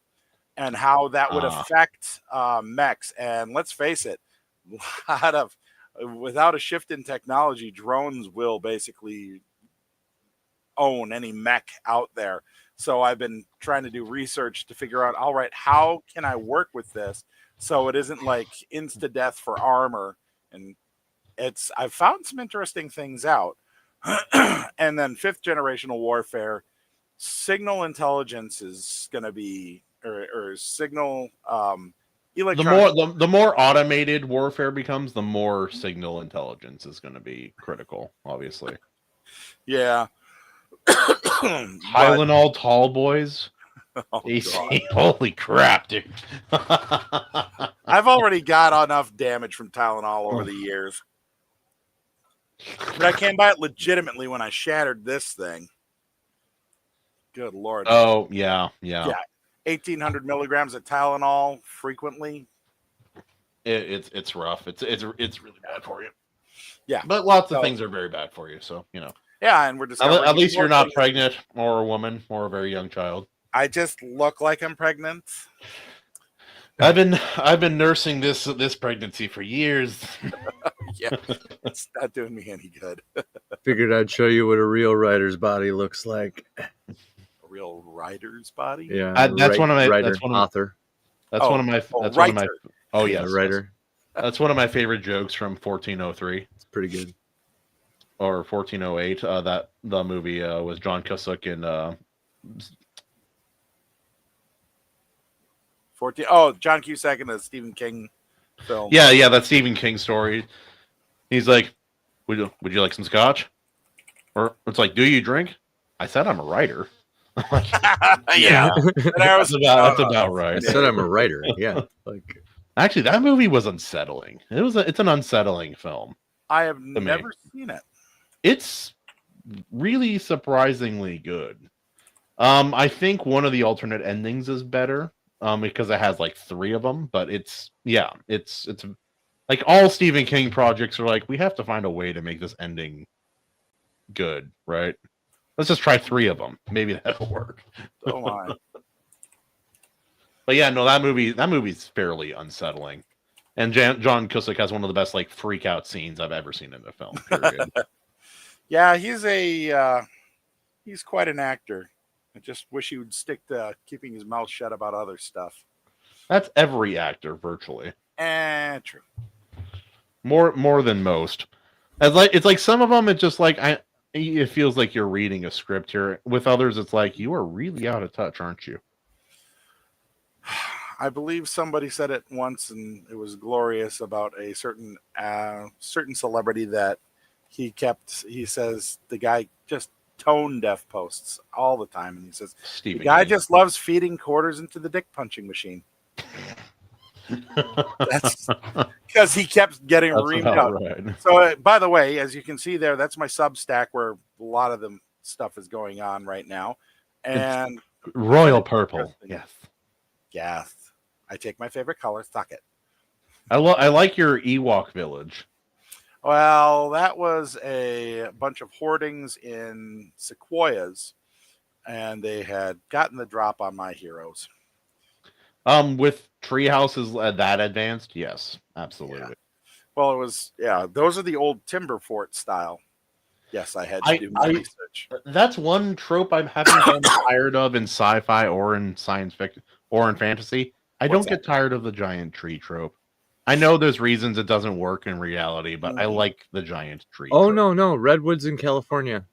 and how that would affect mechs. And let's face it, without a shift in technology, drones will basically own any mech out there. So I've been trying to do research to figure out, all right, how can I work with this so it isn't like insta death for armor? And I've found some interesting things out. And then fifth generational warfare, signal intelligence is going to be, or signal electronic. The more automated warfare becomes, the more signal intelligence is going to be critical. Obviously, Yeah. Tylenol tall boys. AC, holy crap, dude! I've already got enough damage from Tylenol over the years. But I came by it legitimately when I shattered this thing. Good Lord. Oh, yeah. 1,800 milligrams of Tylenol frequently. It's rough. It's really bad for you. Yeah. But lots of things are very bad for you. So, Yeah, and we're discovering At least you're not things. pregnant or a woman or a very young child. I just look like I'm pregnant. I've been nursing this pregnancy for years. Yeah, it's not doing me any good. Figured I'd show you what a real writer's body looks like. A real writer's body. Yeah, That's one of my writer, that's one of, author. that's one of my that's one of my writer. oh Yeah, yes, writer. That's one of my favorite jokes from 1403 It's pretty good. or 1408. That the movie was John Cusack and 14. Oh, John Cusack in the Stephen King film. yeah, that Stephen King story. He's like, would you like some scotch? Or it's like, do you drink? I said I'm a writer. I'm like, Yeah. that's about right. I said I'm a writer. Yeah, like Actually, that movie was unsettling. It's an unsettling film. I have never seen it. It's really surprisingly good. I think one of the alternate endings is better because it has like 3 of them. But it's like like all Stephen King projects are like, we have to find a way to make this ending good, right? Let's just try 3 of them. Maybe that'll work. Oh my. But yeah, no, that movie's fairly unsettling. And John Cusack has one of the best like freak out scenes I've ever seen in a film. Period. Yeah, he's quite an actor. I just wish he would stick to keeping his mouth shut about other stuff. That's every actor virtually. True. More than most. It's like some of them it's just like it feels like you're reading a script here. With others it's like you are really out of touch, aren't you? I believe somebody said it once, and it was glorious about a certain celebrity that he says the guy just tone deaf posts all the time, and he says Stephen the guy King. just loves feeding quarters into the dick punching machine. That's because he kept getting reamed out. Right. So, by the way, as you can see there, that's my Substack where a lot of the stuff is going on right now, and Royal purple. Yes. Yes. I take my favorite color. Suck it. I like your Ewok village. Well, that was a bunch of hoardings in sequoias, and they had gotten the drop on my heroes. With tree houses that advanced, yes, absolutely. Yeah. Well, it was those are the old timber fort style. Yes, I had to do my research. That's one trope I haven't been tired of in sci-fi or in science fiction or in fantasy. I don't get tired of the giant tree trope. I know there's reasons it doesn't work in reality, but I like the giant tree. Oh trope. no, redwoods in California.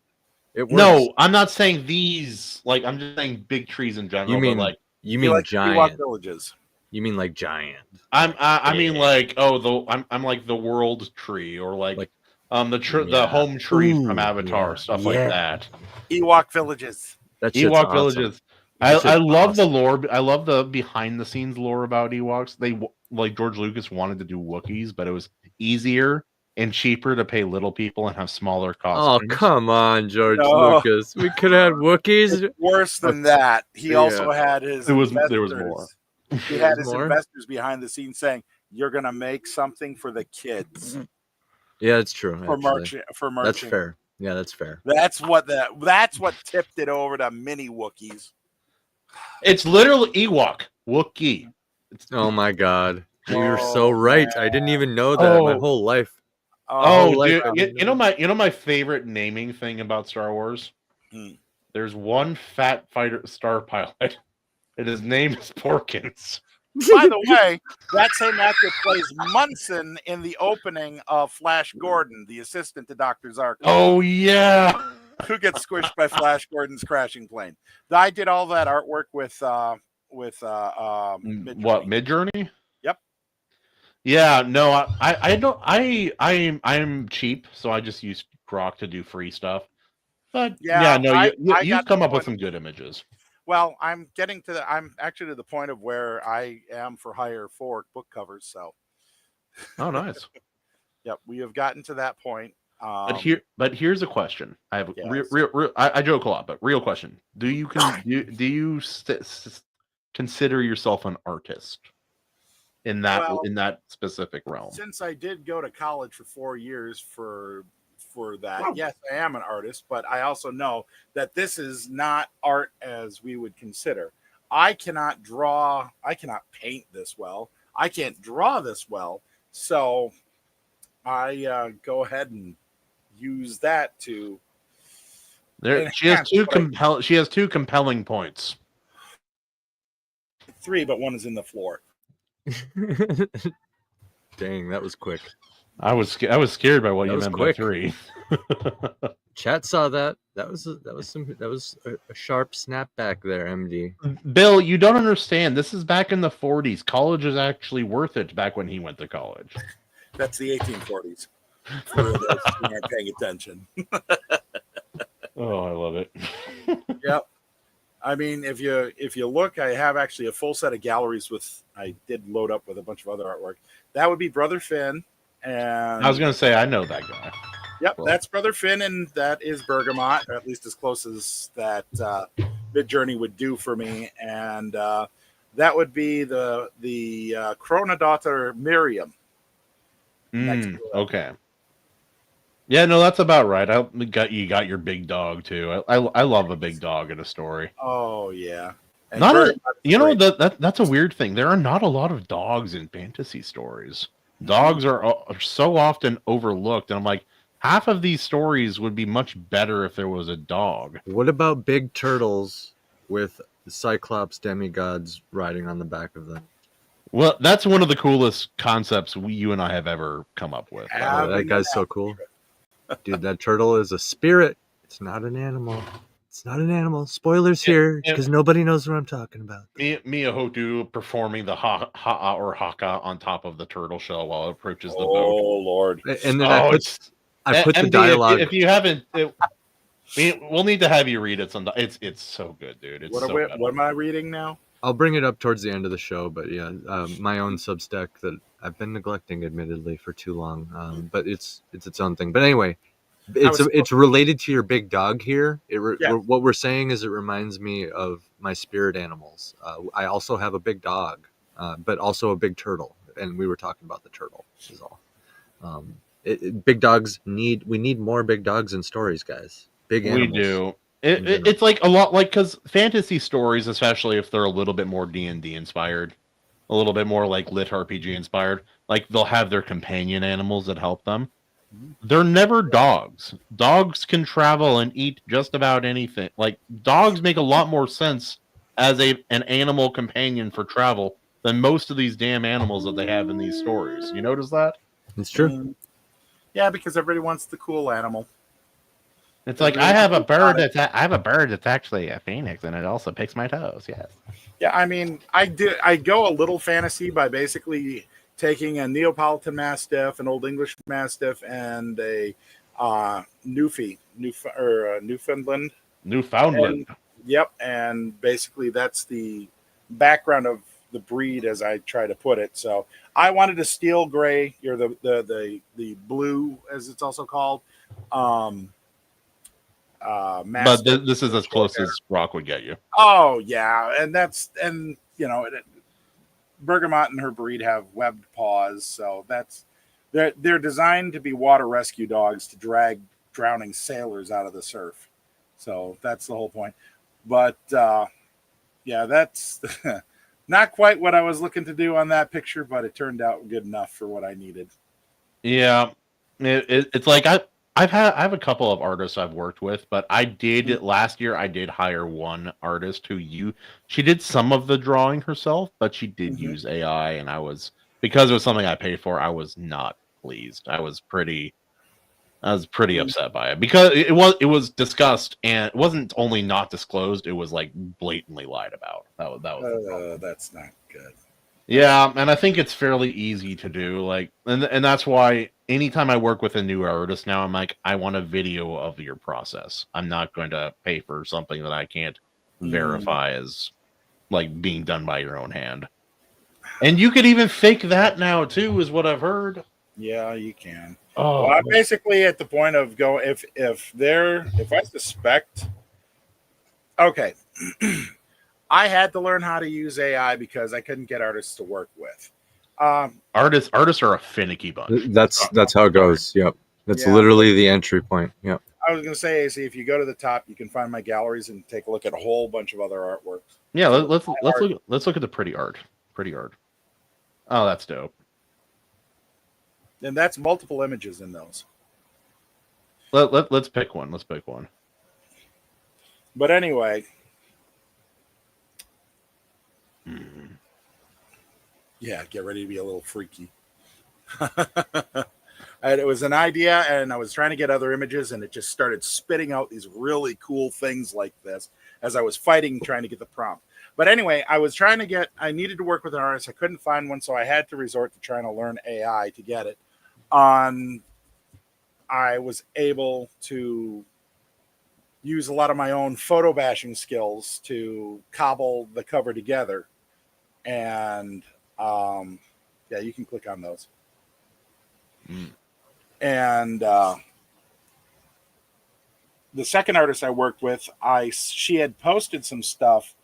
It works. No, I'm not saying these. Like I'm just saying big trees in general. You mean but like you mean like giant villages? You mean like giant? I mean like I'm like the world tree or like the home tree from Avatar, stuff like that. Ewok villages. That shit's Ewok awesome. villages. I love the lore. I love the behind the scenes lore about Ewoks. They like George Lucas wanted to do Wookiees, but it was easier and cheaper to pay little people and have smaller Oh costumes. come on, George Lucas. We could have had Wookiees. It's worse than that. He also had his. There was more. He had his investors behind the scenes saying, "You're going to make something for the kids." Yeah, it's true. For merchant. That's fair. Yeah, that's fair. That's what tipped it over to mini Wookiees. It's literally Ewok Wookiee. Oh my god, you're so right. I didn't even know that my whole life. Dude, you know my favorite naming thing about Star Wars. There's one fat fighter star pilot, and his name is Porkins. By the way, that same actor plays Munson in the opening of Flash Gordon, the assistant to Dr. Zark. Oh yeah, who gets squished by Flash Gordon's crashing plane. I did all that artwork with Midjourney? Yep. Yeah, no, I don't I'm cheap, so I just use Grok to do free stuff. But you've come up with some good images. Well, I'm actually to the point of where I am for hire for book covers. So, oh, nice. Yep, we have gotten to that point. But here's a question. I have I joke a lot, but real question: do you consider yourself an artist in that specific realm? Since I did go to college for 4 years for that, yes, I am an artist, but I also know that this is not art as we would consider. I cannot draw. I cannot paint this well. I can't draw this well. So I go ahead and use that to. She has two compelling points. 3, but one is in the floor. Dang, that was quick. I was scared by what you meant by 3. Chat saw that. That was a sharp snapback there, MD. Bill, you don't understand. This is back in the 40s. College is actually worth it back when he went to college. That's the 1840s. For those who aren't paying attention. Oh, I love it. Yep. I mean, if you look, I have actually a full set of galleries I did load up with a bunch of other artwork. That would be Brother Finn. And I was going to say, I know that guy. Yep, that's Brother Finn, and that is Bergamot, or at least as close as that Midjourney would do for me. And that would be the Chronodaughter Miriam. next to it. Okay. Yeah, no, that's about right. You got your big dog too. I love a big dog in a story. Oh yeah. And Not Bergamot's you know great. that's a weird thing. There are not a lot of dogs in fantasy stories. Dogs are so often overlooked, and I'm like, half of these stories would be much better if there was a dog. What about big turtles with Cyclops demigods riding on the back of them? Well, that's one of the coolest concepts you and I have ever come up with. Yeah. That guy's so cool. Dude, that turtle is a spirit. It's not an animal. It's not an animal. Spoilers here, because nobody knows what I'm talking about. Miyahotu performing the ha'a or haka on top of the turtle shell while it approaches the boat. Oh Lord. And then Oh, I put the MD, dialogue. If you haven't, we'll need to have you read it sometime. It's so good, dude. It's What am I reading now? I'll bring it up towards the end of the show, but yeah, my own Substack that I've been neglecting, admittedly, for too long. But it's its own thing. But anyway, it's related to your big dog here. What we're saying is it reminds me of my spirit animals. I also have a big dog, but also a big turtle, and we were talking about the turtle. Is all. Big dogs we need more big dogs in stories, guys. Big animals. We do. It's like a lot like because fantasy stories, especially if they're a little bit more D&D inspired, a little bit more like lit RPG inspired, like they'll have their companion animals that help them. They're never dogs. Dogs can travel and eat just about anything. Like dogs make a lot more sense as an animal companion for travel than most of these damn animals that they have in these stories. You notice that? It's true. Yeah, because everybody wants the cool animal. It's like I have a bird that's actually a phoenix, and it also picks my toes. Yes. Yeah, I mean, I go a little fantasy by basically taking a Neapolitan Mastiff, an Old English Mastiff, and a Newfoundland. Newfoundland. Yep, and basically that's the background of the breed, as I try to put it. So I wanted a steel gray, or the blue, as it's also called. But this is as close as Rock would get you. Oh yeah, and Bergamot and her breed have webbed paws, so they're designed to be water rescue dogs to drag drowning sailors out of the surf. So that's the whole point. But yeah, that's not quite what I was looking to do on that picture, but it turned out good enough for what I needed. Yeah, it's like I have a couple of artists I've worked with, but I did last year. I did hire one artist she did some of the drawing herself, but she did use AI, and because it was something I paid for, I was not pleased. I was pretty upset by it because it was discussed, and it wasn't only not disclosed; it was like blatantly lied about. That was that's not good. Yeah, and I think it's fairly easy to do. Like, and that's why anytime I work with a new artist now, I'm like, I want a video of your process. I'm not going to pay for something that I can't verify as like being done by your own hand. And you could even fake that now too, is what I've heard. Yeah, you can. Oh, well, I'm basically at the point of if I suspect. Okay. I had to learn how to use AI because I couldn't get artists to work with. Artists are a finicky bunch. That's how it goes. Yep. That's literally the entry point. Yep. I was going to say, AC, if you go to the top, you can find my galleries and take a look at a whole bunch of other artworks. Yeah, let's look at the pretty art. Pretty art. Oh, that's dope. And that's multiple images in those. Let's pick one. Let's pick one. But anyway. Yeah, get ready to be a little freaky. It was an idea, and I was trying to get other images, and it just started spitting out these really cool things like this as I was fighting, trying to get the prompt. But anyway, I needed to work with an artist. I couldn't find one, so I had to resort to trying to learn AI to get it. I was able to use a lot of my own photo bashing skills to cobble the cover together. And you can click on those. And the second artist I worked with, she had posted some stuff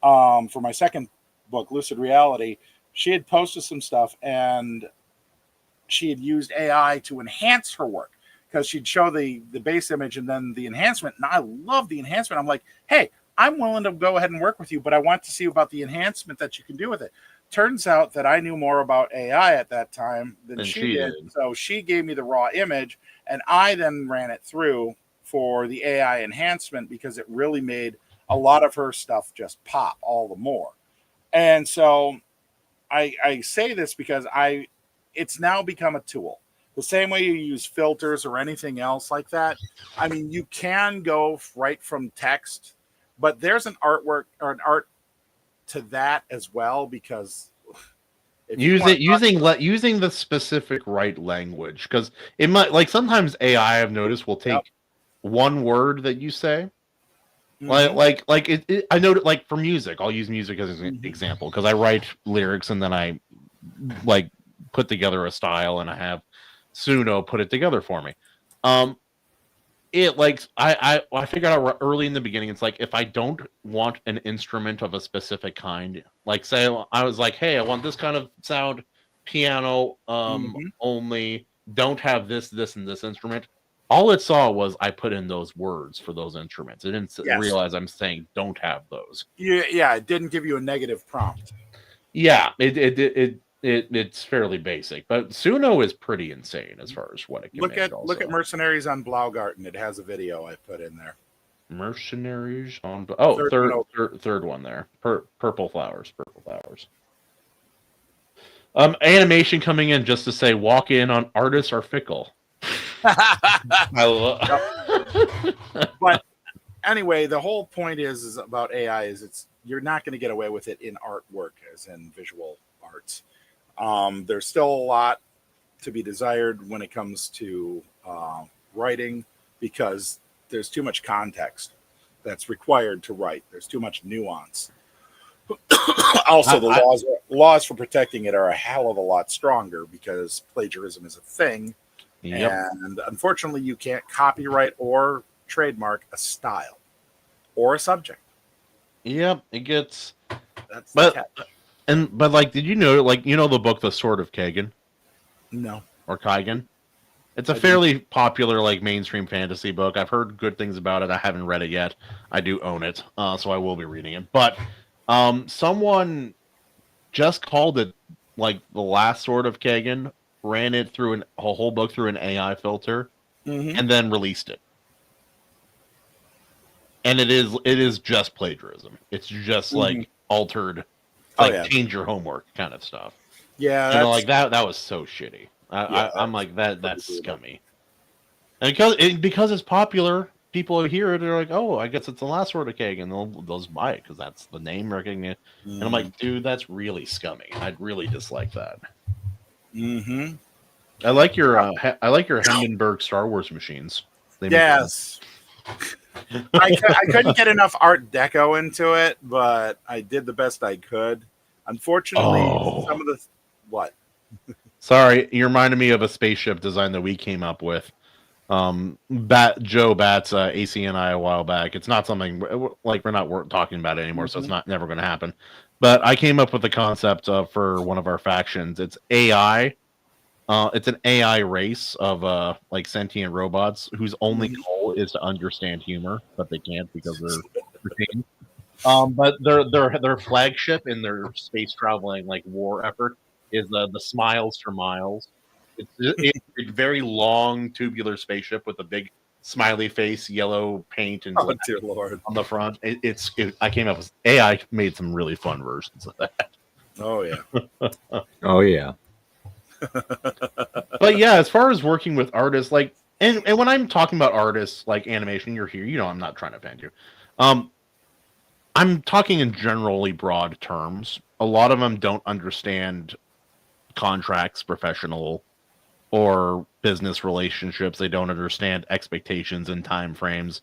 for my second book, Lucid Reality. She had posted some stuff, and she had used AI to enhance her work because she'd show the base image and then the enhancement. And I love the enhancement. I'm like, hey, I'm willing to go ahead and work with you, but I want to see about the enhancement that you can do with it. Turns out that I knew more about AI at that time than she did. So she gave me the raw image, and I then ran it through for the AI enhancement because it really made a lot of her stuff just pop all the more. And so I say this because it's now become a tool. The same way you use filters or anything else like that. I mean, you can go right from text, but there's an artwork or an art to that as well, because using the specific right language, because it might, like, sometimes AI, I've noticed, will take one word that you say. Like I know, like, for music, I'll use music as an example because I write lyrics and then I like put together a style and I have Suno put it together for me. It, like, I figured out early in the beginning, it's like, if I don't want an instrument of a specific kind, like, say I was like, hey, I want this kind of sound, piano only, don't have this and this instrument. All it saw was I put in those words for those instruments. It didn't realize I'm saying don't have those. Yeah, it didn't give you a negative prompt. Yeah, it's fairly basic, but Suno is pretty insane as far as what it can look make. Look at Mercenaries on Blaugarten. It has a video I put in there. Mercenaries on third one there. Purple flowers. Animation coming in just to say, walk in on artists are fickle. But anyway, the whole point is about AI is you're not going to get away with it in artwork, as in visual arts. There's still a lot to be desired when it comes to writing, because there's too much context that's required to write. There's too much nuance. Also, the laws for protecting it are a hell of a lot stronger because plagiarism is a thing. Yep. And unfortunately, you can't copyright or trademark a style or a subject. Yep, it gets. That's the catch. But like, did you know, like, you know the book The Sword of Kagan? No. Or Kaigan? It's a fairly popular, like, mainstream fantasy book. I've heard good things about it. I haven't read it yet. I do own it, so I will be reading it. But someone just called it, like, The Last Sword of Kagan, ran it through a whole book through an AI filter, and then released it. And it is just plagiarism. It's just like altered, like, change your homework kind of stuff. Yeah, like that was so shitty. I'm like, that's scummy. And because it's popular, people hear it, they're like, oh, I guess it's The Last Sword of Kagan, and they'll buy it because that's the name recognition. And I'm like, dude, that's really scummy. I'd really dislike that. I like your Hindenburg Star Wars machines. Yes. I couldn't get enough Art Deco into it, but I did the best I could. Unfortunately, some of the what? Sorry, you reminded me of a spaceship design that we came up with. Joe Bat's ACNI a while back. It's not something like we're not talking about it anymore, so it's never going to happen. But I came up with the concept for one of our factions. It's AI. It's an AI race of like sentient robots whose only goal is to understand humor, but they can't because they're routine. But their flagship in their space traveling, like, war effort is the Smiles for Miles. It's a very long tubular spaceship with a big smiley face, yellow paint, and dear Lord, on the front. I came up with AI made some really fun versions of that. Oh yeah. Oh yeah. But yeah, as far as working with artists, like, and when I'm talking about artists like animation, you're here, I'm not trying to offend you. I'm talking in generally broad terms. A lot of them don't understand contracts, professional or business relationships. They don't understand expectations and time frames.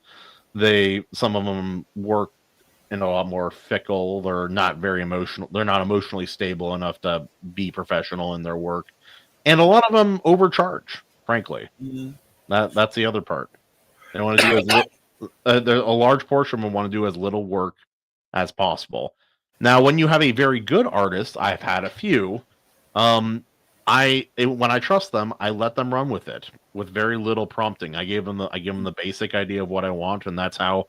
Some of them work in a lot more fickle. They're not very emotional. They're not emotionally stable enough to be professional in their work. And a lot of them overcharge, frankly. That's the other part. They want to do a large portion of them want to do as little work as possible. Now, when you have a very good artist, I've had a few, when I trust them, I let them run with it with very little prompting. I give them the basic idea of what I want, and that's how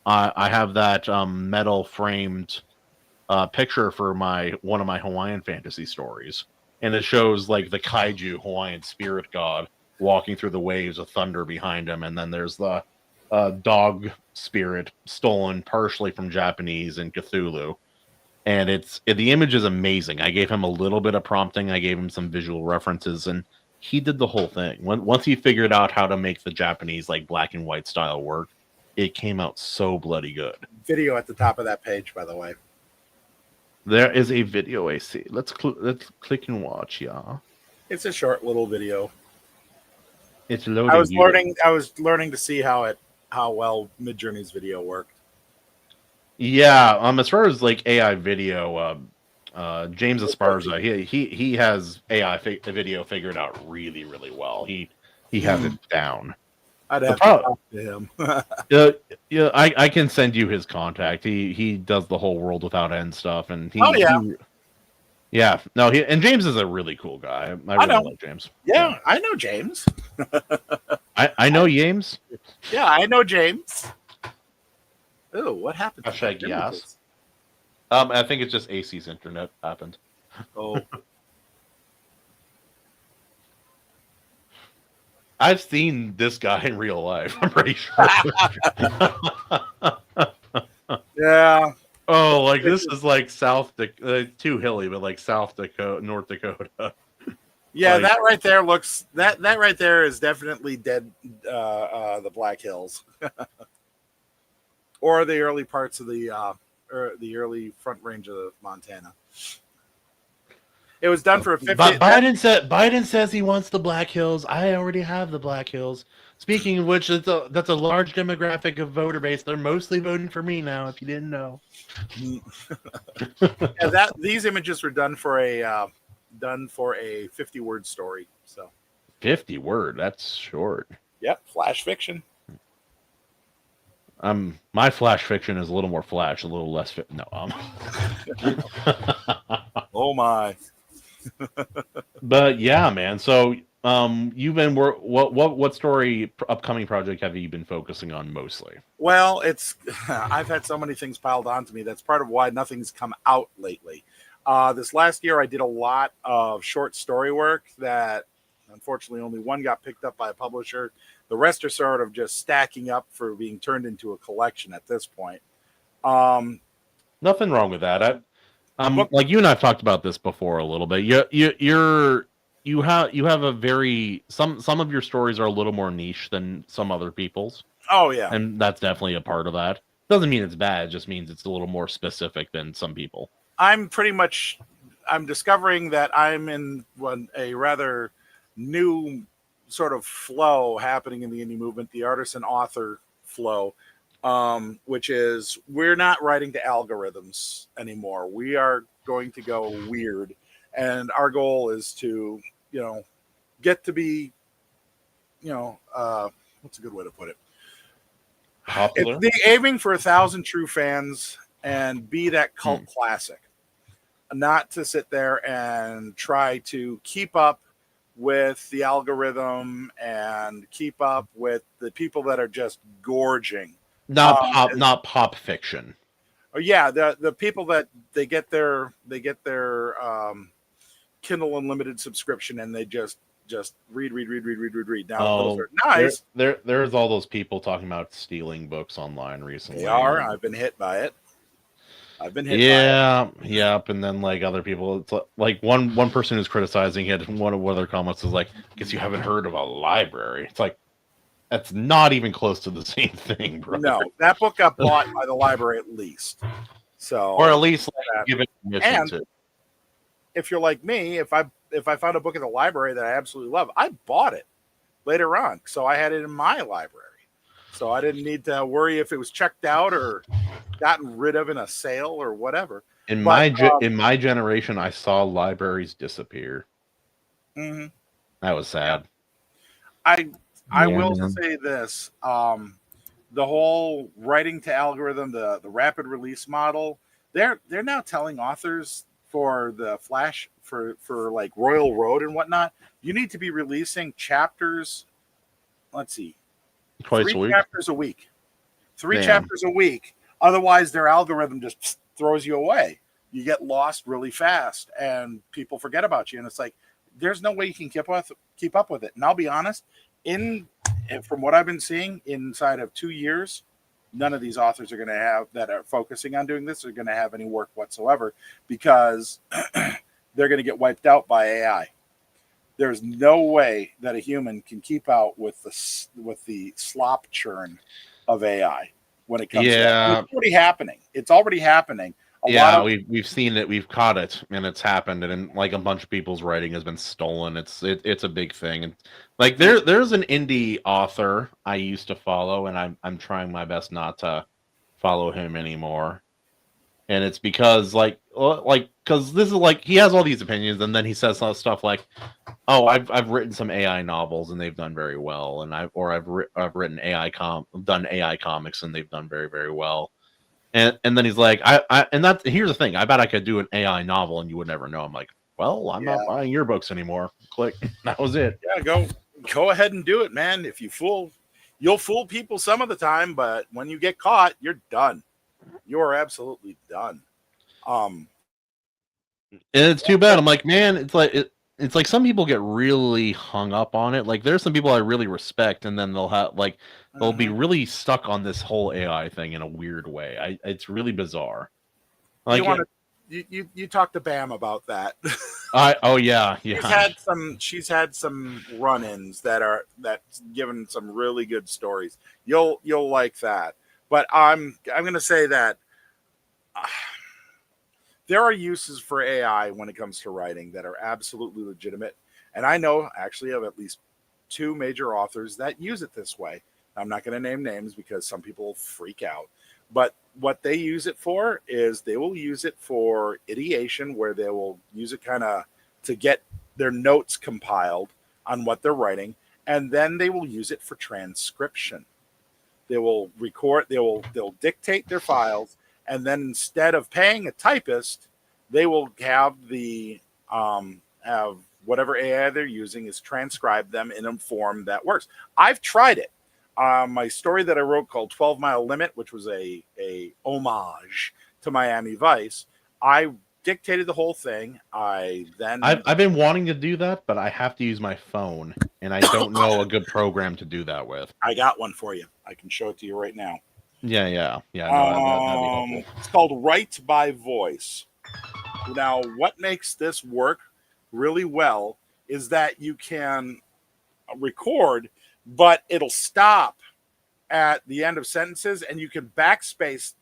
I have that metal framed picture for one of my Hawaiian fantasy stories, and it shows like the kaiju Hawaiian spirit god walking through the waves with thunder behind him, and then there's the dog spirit stolen partially from Japanese and Cthulhu. And the image is amazing. I gave him a little bit of prompting. I gave him some visual references, and he did the whole thing. Once he figured out how to make the Japanese like black and white style work, it came out so bloody good. Video at the top of that page, by the way. There is a video AC. Let's click and watch, yeah. It's a short little video. It's loading. I was learning to see how well Midjourney's video worked. Yeah, as far as like AI video, James Esparza, he has AI video figured out really, really well. He has it down. I'd have to talk to him. Yeah, I can send you his contact. He does the whole world without end stuff, and and James is a really cool guy. I really like James. Yeah, I know James. I know James. Yeah, I know James. Oh, what happened? Hashtag yes. I think it's just AC's internet happened. Oh. I've seen this guy in real life. I'm pretty sure. Yeah. Oh, like this is like too hilly, but like South Dakota, North Dakota. Yeah, Like, that right there looks that right there is definitely dead. The Black Hills, or the early parts of the early Front Range of Montana. It was done for a 50. Biden says he wants the Black Hills. I already have the Black Hills. Speaking of which, that's a large demographic of voter base. They're mostly voting for me now. If you didn't know. Yeah, these images were done for a 50-word story. So 50 word. That's short. Yep, flash fiction. My flash fiction is a little more flash, a little less fit. No, Oh my. But yeah, man. So you've been what story upcoming project have you been focusing on mostly? Well, I've had so many things piled onto me. That's part of why nothing's come out lately. This last year, I did a lot of short story work that, unfortunately, only one got picked up by a publisher. The rest are sort of just stacking up for being turned into a collection at this point. Nothing wrong with that. Like you and I've talked about this before a little bit. You have a very some of your stories are a little more niche than some other people's. Oh yeah, and that's definitely a part of that. Doesn't mean it's bad. It just means it's a little more specific than some people. I'm discovering that I'm in a rather new sort of flow happening in the indie movement, the artisan author flow, which is we're not writing to algorithms anymore. We are going to go weird. And our goal is to, get to be, what's a good way to put it? Popular. It's aiming for 1,000 true fans and be that cult classic. Not to sit there and try to keep up with the algorithm and keep up with the people that are just gorging. Not pop fiction. Oh yeah, the people that they get their Kindle Unlimited subscription and they just read. Now those are nice. There's all those people talking about stealing books online recently. They are. I've been hit by it. Yep. And then like other people, it's like one person who's criticizing it. One of their comments is like, "Guess you haven't heard of a library." It's like that's not even close to the same thing, bro. No, that book got bought by the library at least. So, or at least like, give it permission to. If you're like me, if I found a book at the library that I absolutely love, I bought it later on, so I had it in my library. So I didn't need to worry if it was checked out or gotten rid of in a sale or whatever. In my generation, I saw libraries disappear. Mm-hmm. That was sad. I will say this: the whole writing to algorithm, the rapid release model, they're now telling authors for the Flash for like Royal Road and whatnot, you need to be releasing chapters. Let's see, Twice a week. chapters a week. Three Damn. chapters a week. Otherwise, their algorithm just throws you away. You get lost really fast, and people forget about you. And it's like there's no way you can keep up with it. And I'll be honest, from what I've been seeing, inside of 2 years, none of these authors are going to have that are focusing on doing this are going to have any work whatsoever, because they're going to get wiped out by AI. There's no way that a human can keep out with the slop churn of AI when it comes to that. It's already happening. It's already happening. We've seen it, we've caught it, and it's happened, and like a bunch of people's writing has been stolen. It's a big thing, and like there's an indie author I used to follow, and I'm trying my best not to follow him anymore. And it's because because this is like he has all these opinions, and then he says stuff like, "Oh, I've written some AI novels and they've done very well, and I've written done AI comics and they've done very, very well." And then he's like, here's the thing, I bet I could do an AI novel and you would never know. I'm like, well, I'm not buying your books anymore. Click. That was it. Yeah, go ahead and do it, man. If you'll fool people some of the time, but when you get caught, you're done. You're absolutely done. And it's too bad. I'm like, man, it's like some people get really hung up on it. Like there's some people I really respect, and then they'll be really stuck on this whole AI thing in a weird way. It's really bizarre. Like you talk to Bam about that. She's had some run-ins that's given some really good stories. You'll like that. But I'm going to say that there are uses for AI when it comes to writing that are absolutely legitimate. And I know actually of at least 2 major authors that use it this way. I'm not going to name names because some people freak out. But what they use it for is they will use it for ideation, where they will use it kind of to get their notes compiled on what they're writing. And then they will use it for transcription. They will record, they'll dictate their files, and then instead of paying a typist, they will have have whatever AI they're using is transcribe them in a form that works. I've tried it. My story that I wrote called 12 Mile Limit, which was a homage to Miami Vice, I dictated the whole thing. I've been wanting to do that, but I have to use my phone, and I don't know a good program to do that with. I got one for you. I can show it to you right now. Yeah. No, that'd be helpful. It's called Write by Voice. Now, what makes this work really well is that you can record, but it'll stop at the end of sentences, and you can backspace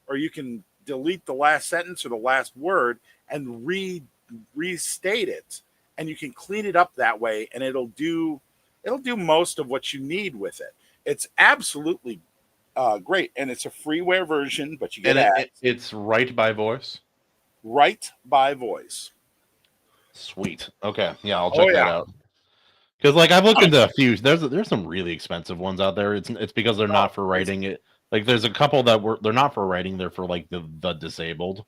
or you can delete the last sentence or the last word and restate it, and you can clean it up that way, and it'll do most of what you need with it. It's absolutely great, and it's a freeware version, but you get it's Write by Voice. Write by Voice. Sweet. Okay, yeah, I'll check that out. Because like I've looked into a few. There's some really expensive ones out there. It's because they're not for writing it. Like there's a couple they're not for writing. They're for like the disabled.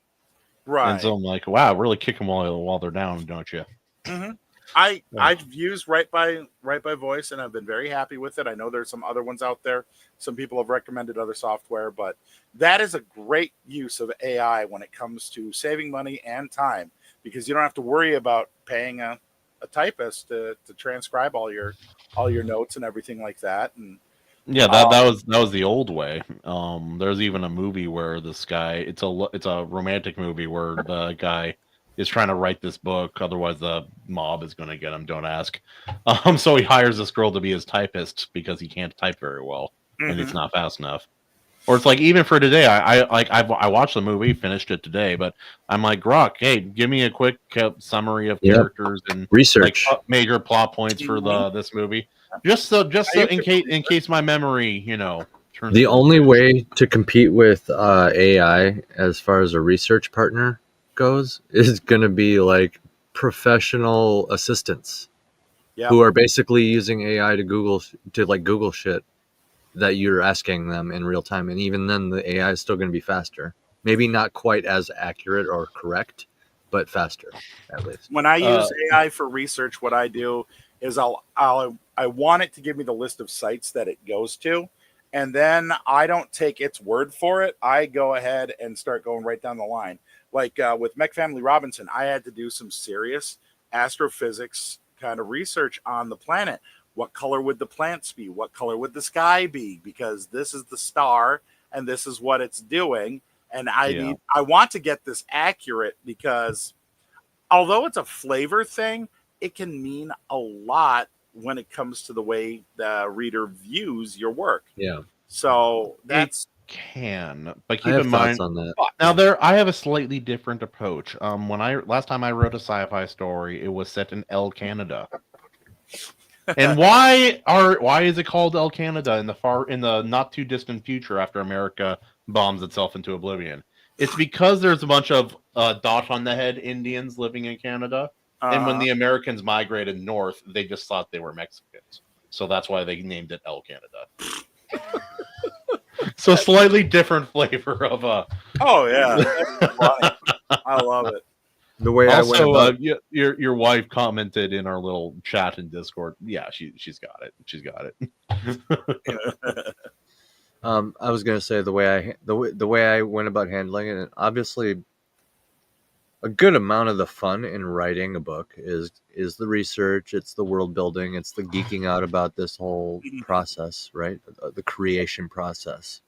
Right. And so I'm like, wow, really kick them while they're down, don't you? Mm-hmm. I've used Write by Voice, and I've been very happy with it. I know there's some other ones out there. Some people have recommended other software, but that is a great use of AI when it comes to saving money and time, because you don't have to worry about paying a typist to transcribe all your notes and everything like that. And yeah, that was the old way. There's even a movie where this guy, it's a romantic movie where the guy is trying to write this book, otherwise the mob is going to get him. Don't ask. So he hires this girl to be his typist because he can't type very well, and it's not fast enough. Or it's like, even for today, I watched the movie, finished it today, but I'm like, Grok, hey, give me a quick summary of characters and research, like, major plot points for this movie, just so in case my memory, turns. The only way to compete with AI as far as a research partner goes is going to be like professional assistants who are basically using AI to Google shit that you're asking them in real time, and even then the AI is still going to be faster, maybe not quite as accurate or correct, but faster, at least. When I use AI for research, what I do is I want it to give me the list of sites that it goes to, and then I don't take its word for it. I go ahead and start going right down the line. Like with Mech Family Robinson, I had to do some serious astrophysics kind of research on the planet. What color would the plants be? What color would the sky be? Because this is the star and this is what it's doing. And I want to get this accurate because although it's a flavor thing, it can mean a lot when it comes to the way the reader views your work. Yeah. So that's but I keep have in thoughts mind. on that. Now I have a slightly different approach. Last time I wrote a sci-fi story, it was set in El Canada. And why is it called El Canada in the not too distant future after America bombs itself into oblivion? It's because there's a bunch of dot on the head Indians living in Canada, and when the Americans migrated north, they just thought they were Mexicans, so that's why they named it El Canada. So slightly different flavor of oh yeah, that's funny. I love it. The way I went also, about your wife commented in our little chat in Discord. Yeah, she's got it. She's got it. I was gonna say the way I went about handling it, and obviously a good amount of the fun in writing a book is the research, it's the world building, it's the geeking out about this whole process, right? The creation process.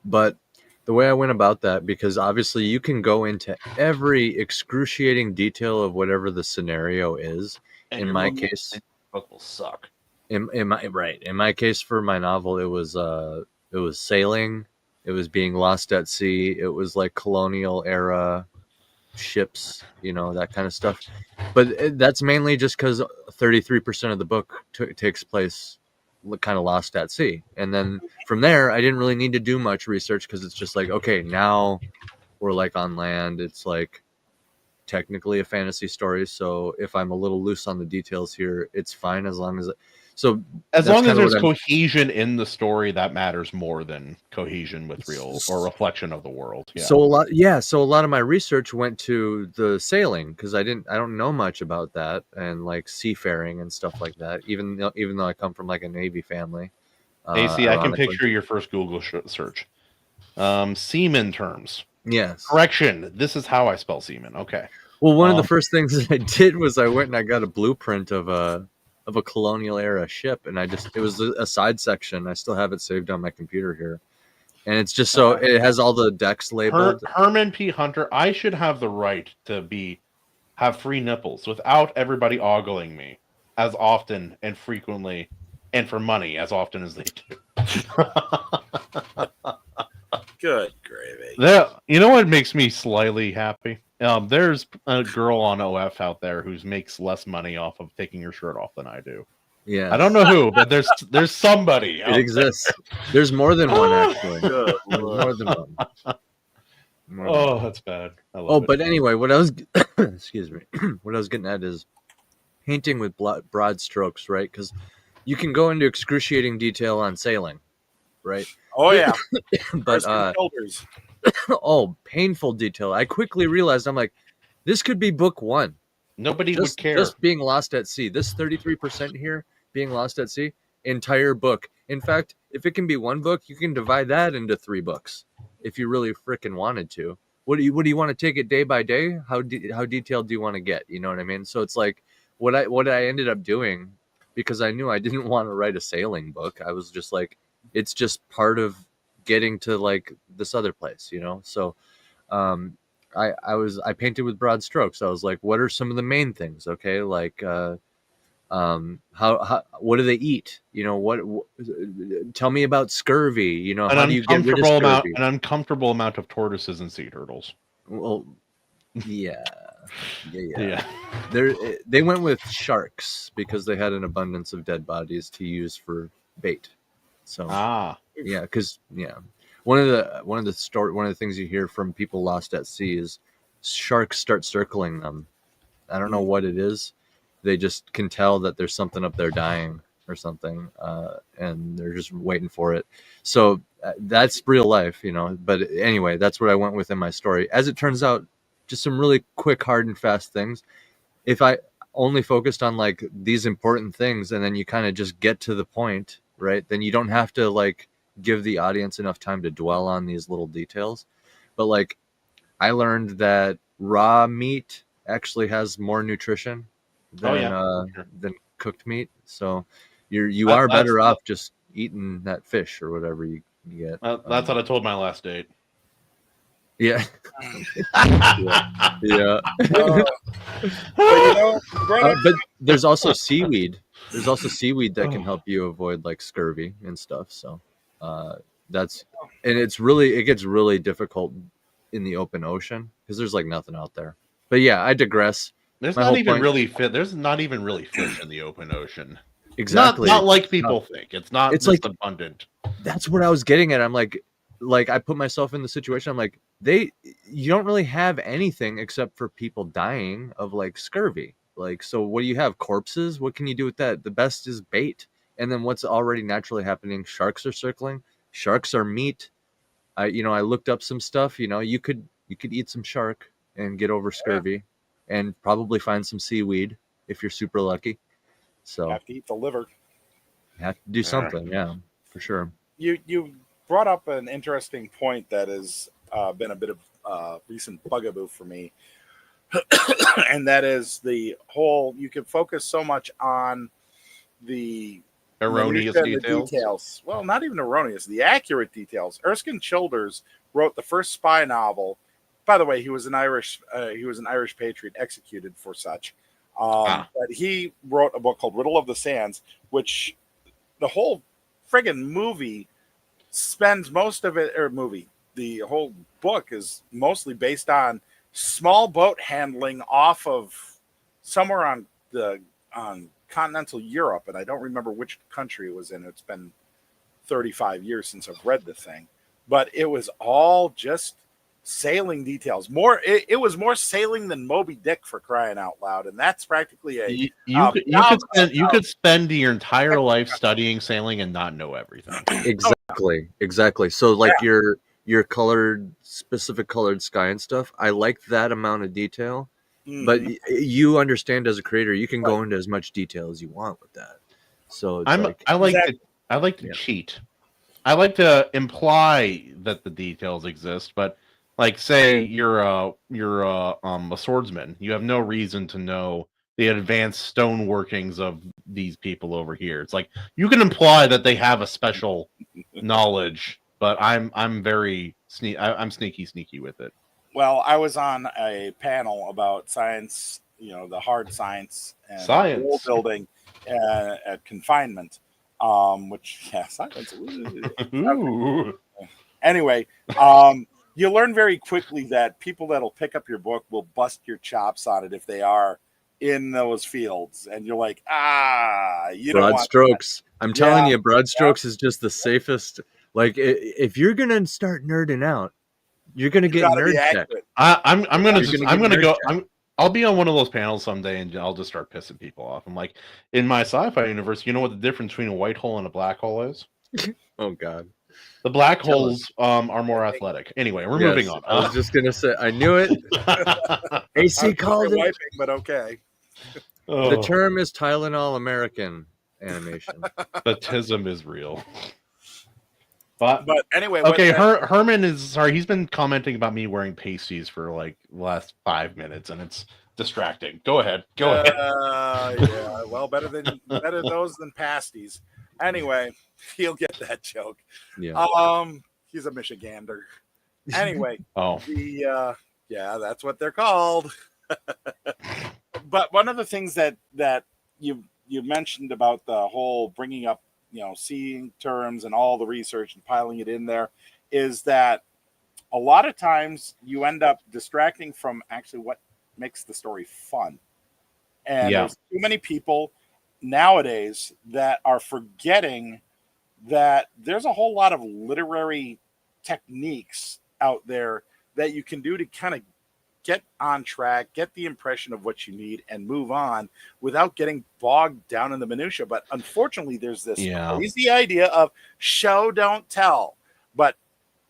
But the way I went about that, because obviously you can go into every excruciating detail of whatever the scenario is. And in your my book- case, your book will suck. in my case for my novel, it was sailing, it was being lost at sea, it was like colonial era ships, that kind of stuff. But that's mainly just because 33% of the book takes place kind of lost at sea, and then from there I didn't really need to do much research because it's just like, okay, now we're like on land. It's like technically a fantasy story, so if I'm a little loose on the details here, it's fine as long as There's cohesion in the story, that matters more than cohesion with real or reflection of the world. Yeah. So a lot of my research went to the sailing because I don't know much about that and like seafaring and stuff like that. Even though I come from like a Navy family. AC, I can ironically. picture your first Google search. Seaman terms. Yes. Correction. This is how I spell seaman. Okay. Well, one of the first things that I did was I went and I got a blueprint of a colonial era ship, and it was a side section. I still have it saved on my computer here, and it's just so it has all the decks labeled. Herman P. Hunter, I should have the right to have free nipples without everybody ogling me as often and frequently, and for money as often as they do. Good gravy. You know what makes me slightly happy? There's a girl on OF out there who makes less money off of taking her shirt off than I do. Yeah, I don't know who, but there's somebody. It exists. There's more than one, actually. Good. There's more than one. Oh, that's bad. I love it. But anyway, what I was excuse me, what I was getting at is painting with broad strokes, right? Because you can go into excruciating detail on sailing, right? Oh yeah. But painful detail. I quickly realized, I'm like, this could be book one. Nobody would care. Just being lost at sea. This 33% here, being lost at sea, entire book. In fact, if it can be one book, you can divide that into 3 books if you really freaking wanted to. What do you want to take it day by day? How detailed do you want to get? You know what I mean? So it's like what I ended up doing, because I knew I didn't want to write a sailing book. I was just like, it's just part of getting to like this other place, So I painted with broad strokes. I was like, what are some of the main things? Okay, like how what do they eat? Tell me about scurvy. How do you get rid of scurvy? An uncomfortable amount of tortoises and sea turtles. Well, yeah. They went with sharks because they had an abundance of dead bodies to use for bait. So yeah, because one of the things you hear from people lost at sea is sharks start circling them. I don't know what it is. They just can tell that there's something up there dying or something, and they're just waiting for it. So that's real life, But anyway, that's what I went with in my story. As it turns out, just some really quick, hard and fast things. If I only focused on like these important things and then you kind of just get to the point, right? Then you don't have to like give the audience enough time to dwell on these little details. But like I learned that raw meat actually has more nutrition than cooked meat. So you are better off just eating that fish or whatever you get. That's what I told my last date. Yeah. Yeah. But there's also seaweed. There's also seaweed that can help you avoid like scurvy and stuff. So it gets really difficult in the open ocean because there's like nothing out there. But yeah, I digress. There's not even really fish in the open ocean. Exactly. Not like people think. It's not just like abundant. That's what I was getting at. I'm like I put myself in the situation. I'm like, you don't really have anything except for people dying of like scurvy. Like, so what do you have? Corpses? What can you do with that? The best is bait. And then what's already naturally happening? Sharks are circling. Sharks are meat. I looked up some stuff. You could eat some shark and get over scurvy, and probably find some seaweed if you're super lucky. So you have to eat the liver. You have to do something, yeah, for sure. You brought up an interesting point that has been a bit of recent bugaboo for me, and that is the whole. You can focus so much on the erroneous details. Well, not even erroneous, the accurate details. Erskine Childers wrote the first spy novel. By the way, he was an Irish patriot executed for such. But he wrote a book called Riddle of the Sands, which the whole friggin' movie spends most of it, the whole book is mostly based on small boat handling off of somewhere on continental Europe, and I don't remember which country it was in. It's been 35 years since I've read the thing, but it was all just sailing details. It was more sailing than Moby Dick, for crying out loud, and that's practically you could spend your entire life studying sailing and not know everything. Exactly. So like your specific colored sky and stuff, I like that amount of detail. But you understand as a creator, you can go into as much detail as you want with that. So I like to cheat. I like to imply that the details exist, but like say you're a swordsman, you have no reason to know the advanced stone workings of these people over here. It's like you can imply that they have a special knowledge, but I'm very sneaky with it. Well, I was on a panel about science, the hard science and wall building at confinement, science. Anyway, you learn very quickly that people that'll pick up your book will bust your chops on it if they are in those fields, and you're like, you don't want strokes. I'm telling you, broad strokes is just the safest. Like, if you're gonna start nerding out, you're gonna get nerd checked. I'll be on one of those panels someday, and I'll just start pissing people off. I'm like, in my sci-fi universe, you know what the difference between a white hole and a black hole is? Oh God. The black holes are more athletic. Anyway, we're moving on. I was just gonna say, I knew it. AC called it, but okay. The term is Tylenol American animation. The tism is real. But anyway, okay. Herman he's been commenting about me wearing pasties for like the last 5 minutes, and it's distracting. Go ahead. Yeah, well, better those than pasties. Anyway, he'll get that joke. Yeah. He's a Michigander. Anyway, that's what they're called. But one of the things that you mentioned about the whole bringing up, seeing terms and all the research and piling it in there, is that a lot of times you end up distracting from actually what makes the story fun. And there's too many people nowadays that are forgetting that there's a whole lot of literary techniques out there that you can do to kind of get on track, get the impression of what you need, and move on without getting bogged down in the minutia. But unfortunately, there's this crazy idea of show, don't tell. But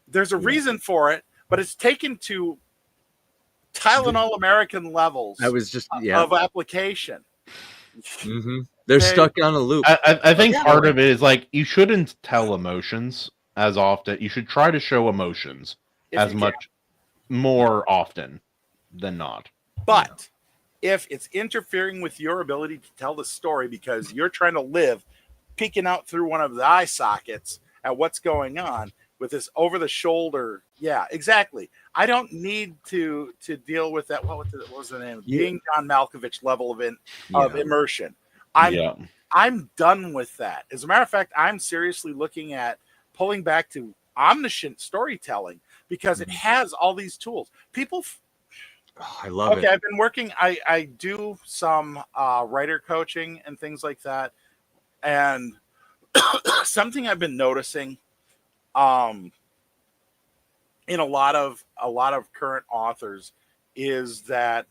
there's a reason for it, but it's taken to Tylenol American levels I was just yeah. of application. They're They- stuck on a loop. I think Yeah, part of it is like you shouldn't tell emotions as often. You should try to show emotions if as you can. much more often than not. But if it's interfering with your ability to tell the story because you're trying to live, peeking out through one of the eye sockets at what's going on with this over the shoulder, yeah, exactly. I don't need to deal with that. What was the name? Yeah. Being John Malkovich level of Yeah. immersion. Yeah. I'm done with that. As a matter of fact, I'm seriously looking at pulling back to omniscient storytelling because it has all these tools. People. Oh, I love Okay, it. I've been working. I do some writer coaching and things like that, and something I've been noticing, in a lot of current authors, is that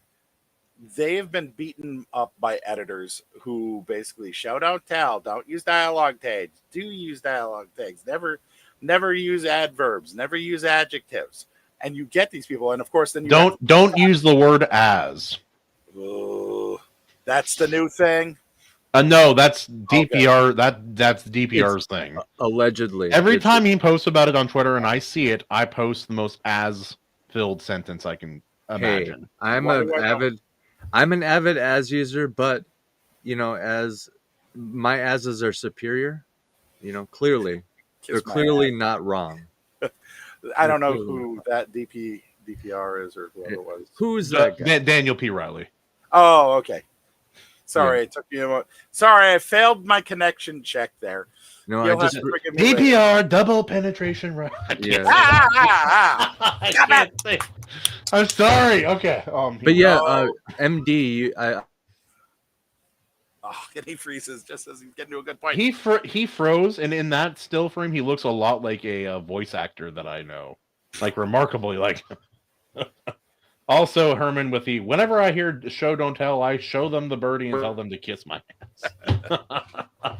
they have been beaten up by editors who basically shout out, tell, don't use dialogue tags, do use dialogue tags, never use adverbs, never use adjectives. And you get these people, and of course, then you Don't use the word as. Ooh, that's the new thing. No, that's DPR. That's DPR's thing. Allegedly. Every It's- time he posts about it on Twitter and I see it, I post the most as-filled sentence I can Hey, imagine. I'm Why do I know? an avid as user, but as my as's are superior, clearly they're Kiss my clearly not wrong. ass. I don't know who that DPR is or whoever it was. Who's that guy? Daniel P. Riley. Oh, okay. Sorry, it took me a moment. Sorry, I failed my connection check there. No, You'll I just have to forgive me later. DPR, double penetration right. yeah. I can't say. I'm sorry. Okay. But yeah, No. MD, Oh, and he freezes just as he's getting to a good point. he froze, and in that still frame, he looks a lot like a voice actor that I know, like remarkably like. Also, Herman with the whenever I hear show don't tell, I show them the birdie and tell them to kiss my ass.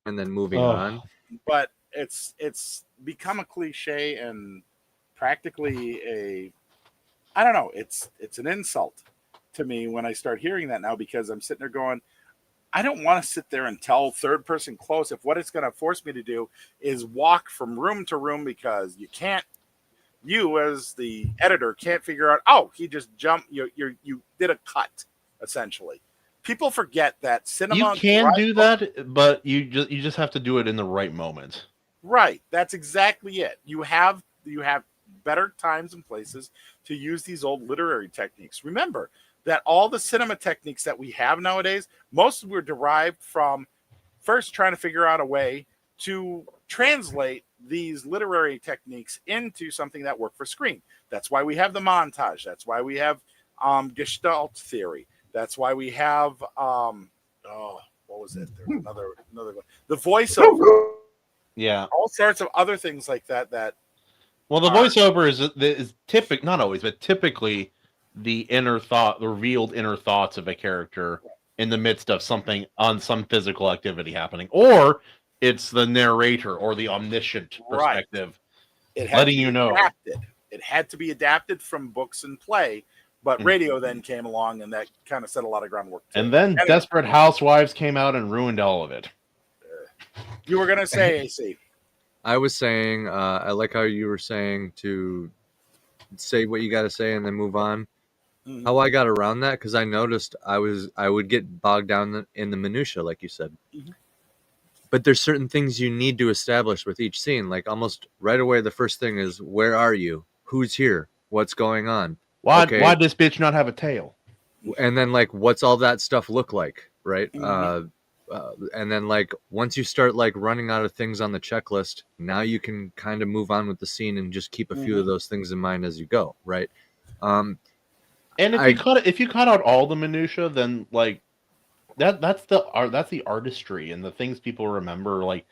and then moving Oh. on. But it's become a cliche and practically I don't know, it's an insult to me when I start hearing that now, because I'm sitting there going, I don't want to sit there and tell third person close if what it's going to force me to do is walk from room to room because you as the editor can't figure out, oh, he just jumped, you did a cut, essentially. People forget that cinema. You can do that, but you just have to do it in the right moment. Right. That's exactly it. You have better times and places to use these old literary techniques. Remember that all the cinema techniques that we have nowadays, most were derived from first trying to figure out a way to translate these literary techniques into something that worked for screen. That's why we have the montage. That's why we have Gestalt theory. That's why we have what was it? There's another one. The voiceover. Yeah. All sorts of other things like that. Well, the voiceover is typical, not always, but typically the revealed inner thoughts of a character in the midst of something on some physical activity happening, or it's the narrator or the omniscient perspective letting you know. Adapted. It had to be adapted from books and play, but radio then came along and that kind of set a lot of groundwork. And then anyway, Desperate Housewives came out and ruined all of it. You were going to say, AC. I was saying, I like how you were saying to say what you got to say and then move on. Mm-hmm. How I got around that, because I noticed I would get bogged down in the minutia, like you said. Mm-hmm. But there's certain things you need to establish with each scene. Like almost right away, the first thing is, where are you? Who's here? What's going on? Why this bitch not have a tail? And then like, what's all that stuff look like, right? Mm-hmm. And then like once you start like running out of things on the checklist, now you can kind of move on with the scene and just keep a few of those things in mind as you go, right? And if you cut out all the minutia, then like that's the artistry and the things people remember. Like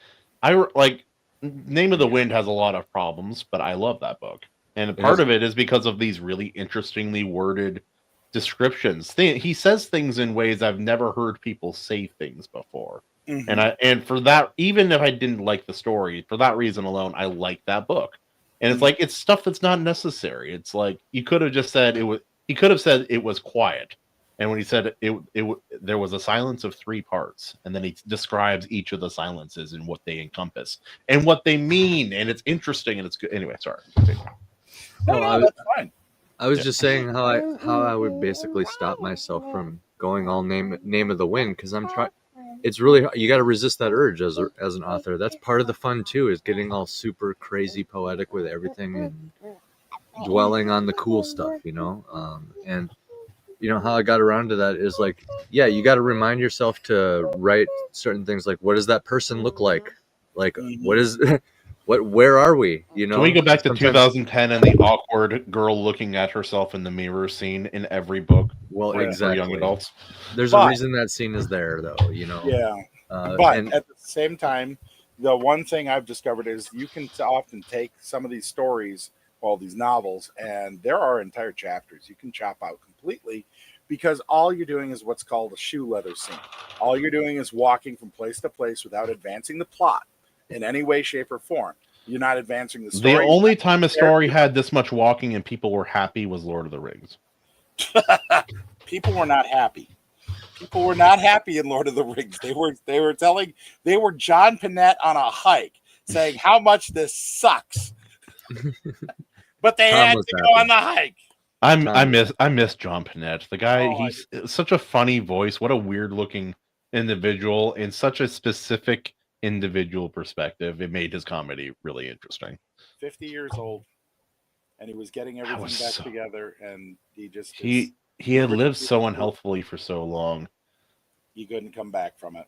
Name of the Wind has a lot of problems, but I love that book, and part of it is because of these really interestingly worded descriptions. He says things in ways I've never heard people say things before. And for that, even if I didn't like the story, for that reason alone, I like that book. And it's like it's stuff that's not necessary. It's like you could have just said it was. He could have said it was quiet, and when he said there was a silence of 3 parts, and then he describes each of the silences and what they encompass and what they mean, and it's interesting and it's good. Anyway, sorry. No, that's fine. I was just saying how I would basically stop myself from going all name of the wind, because I'm trying. It's really, you got to resist that urge as an author. That's part of the fun too, is getting all super crazy poetic with everything and dwelling on the cool stuff, and how I got around to that is like, yeah, you got to remind yourself to write certain things, like, what does that person look like what is where are we, Can we go back to 2010 and the awkward girl looking at herself in the mirror scene in every book? Well, for exactly. young adults. There's a reason that scene is there, though. Yeah. But at the same time, the one thing I've discovered is you can often take some of these stories, these novels, and there are entire chapters you can chop out completely, because all you're doing is what's called a shoe leather scene. All you're doing is walking from place to place without advancing the plot in any way, shape, or form. You're not advancing the story. The only time a story had this much walking and people were happy was Lord of the Rings. People were not happy. People were not happy in Lord of the Rings. They were John Pinette on a hike saying how much this sucks. But they had to go on the hike. I miss John Pinette. The guy, he's such a funny voice. What a weird looking individual in such a specific individual perspective. It made his comedy really interesting. 50 years old, and he was getting everything back together, and he had lived so unhealthily for so long. He couldn't come back from it.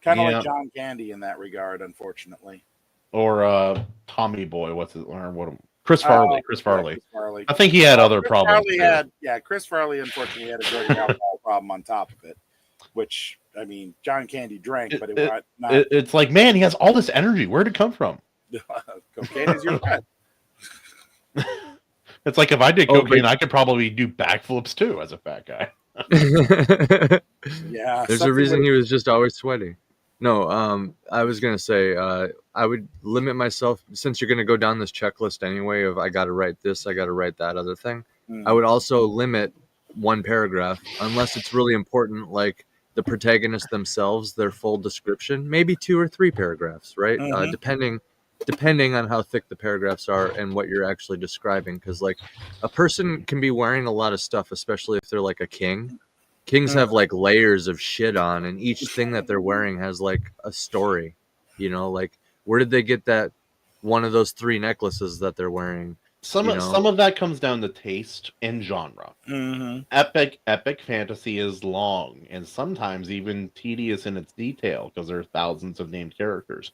Kind of like John Candy in that regard, unfortunately. Or Tommy Boy, Chris Farley. Chris Farley. I think he had other Chris problems. Chris Farley unfortunately had a drug and alcohol problem on top of it, which, I mean, John Candy drank, but it's like, man, he has all this energy. Where'd it come from? Cocaine is your friend. It's like, if I did cocaine, I could probably do backflips too as a fat guy. Yeah. There's a reason he was just always sweaty. No, I was going to say, I would limit myself, since you're going to go down this checklist anyway of I got to write this, I got to write that other thing. I would also limit one paragraph, unless it's really important, like the protagonists themselves, their full description, maybe 2 or 3 paragraphs, right? Depending on how thick the paragraphs are and what you're actually describing. Because, like, a person can be wearing a lot of stuff, especially if they're like a king. Kings have like layers of shit on, and each thing that they're wearing has like a story, like, where did they get that one of those 3 necklaces that they're wearing? Some of that comes down to taste and genre. Epic fantasy is long and sometimes even tedious in its detail, because there are thousands of named characters.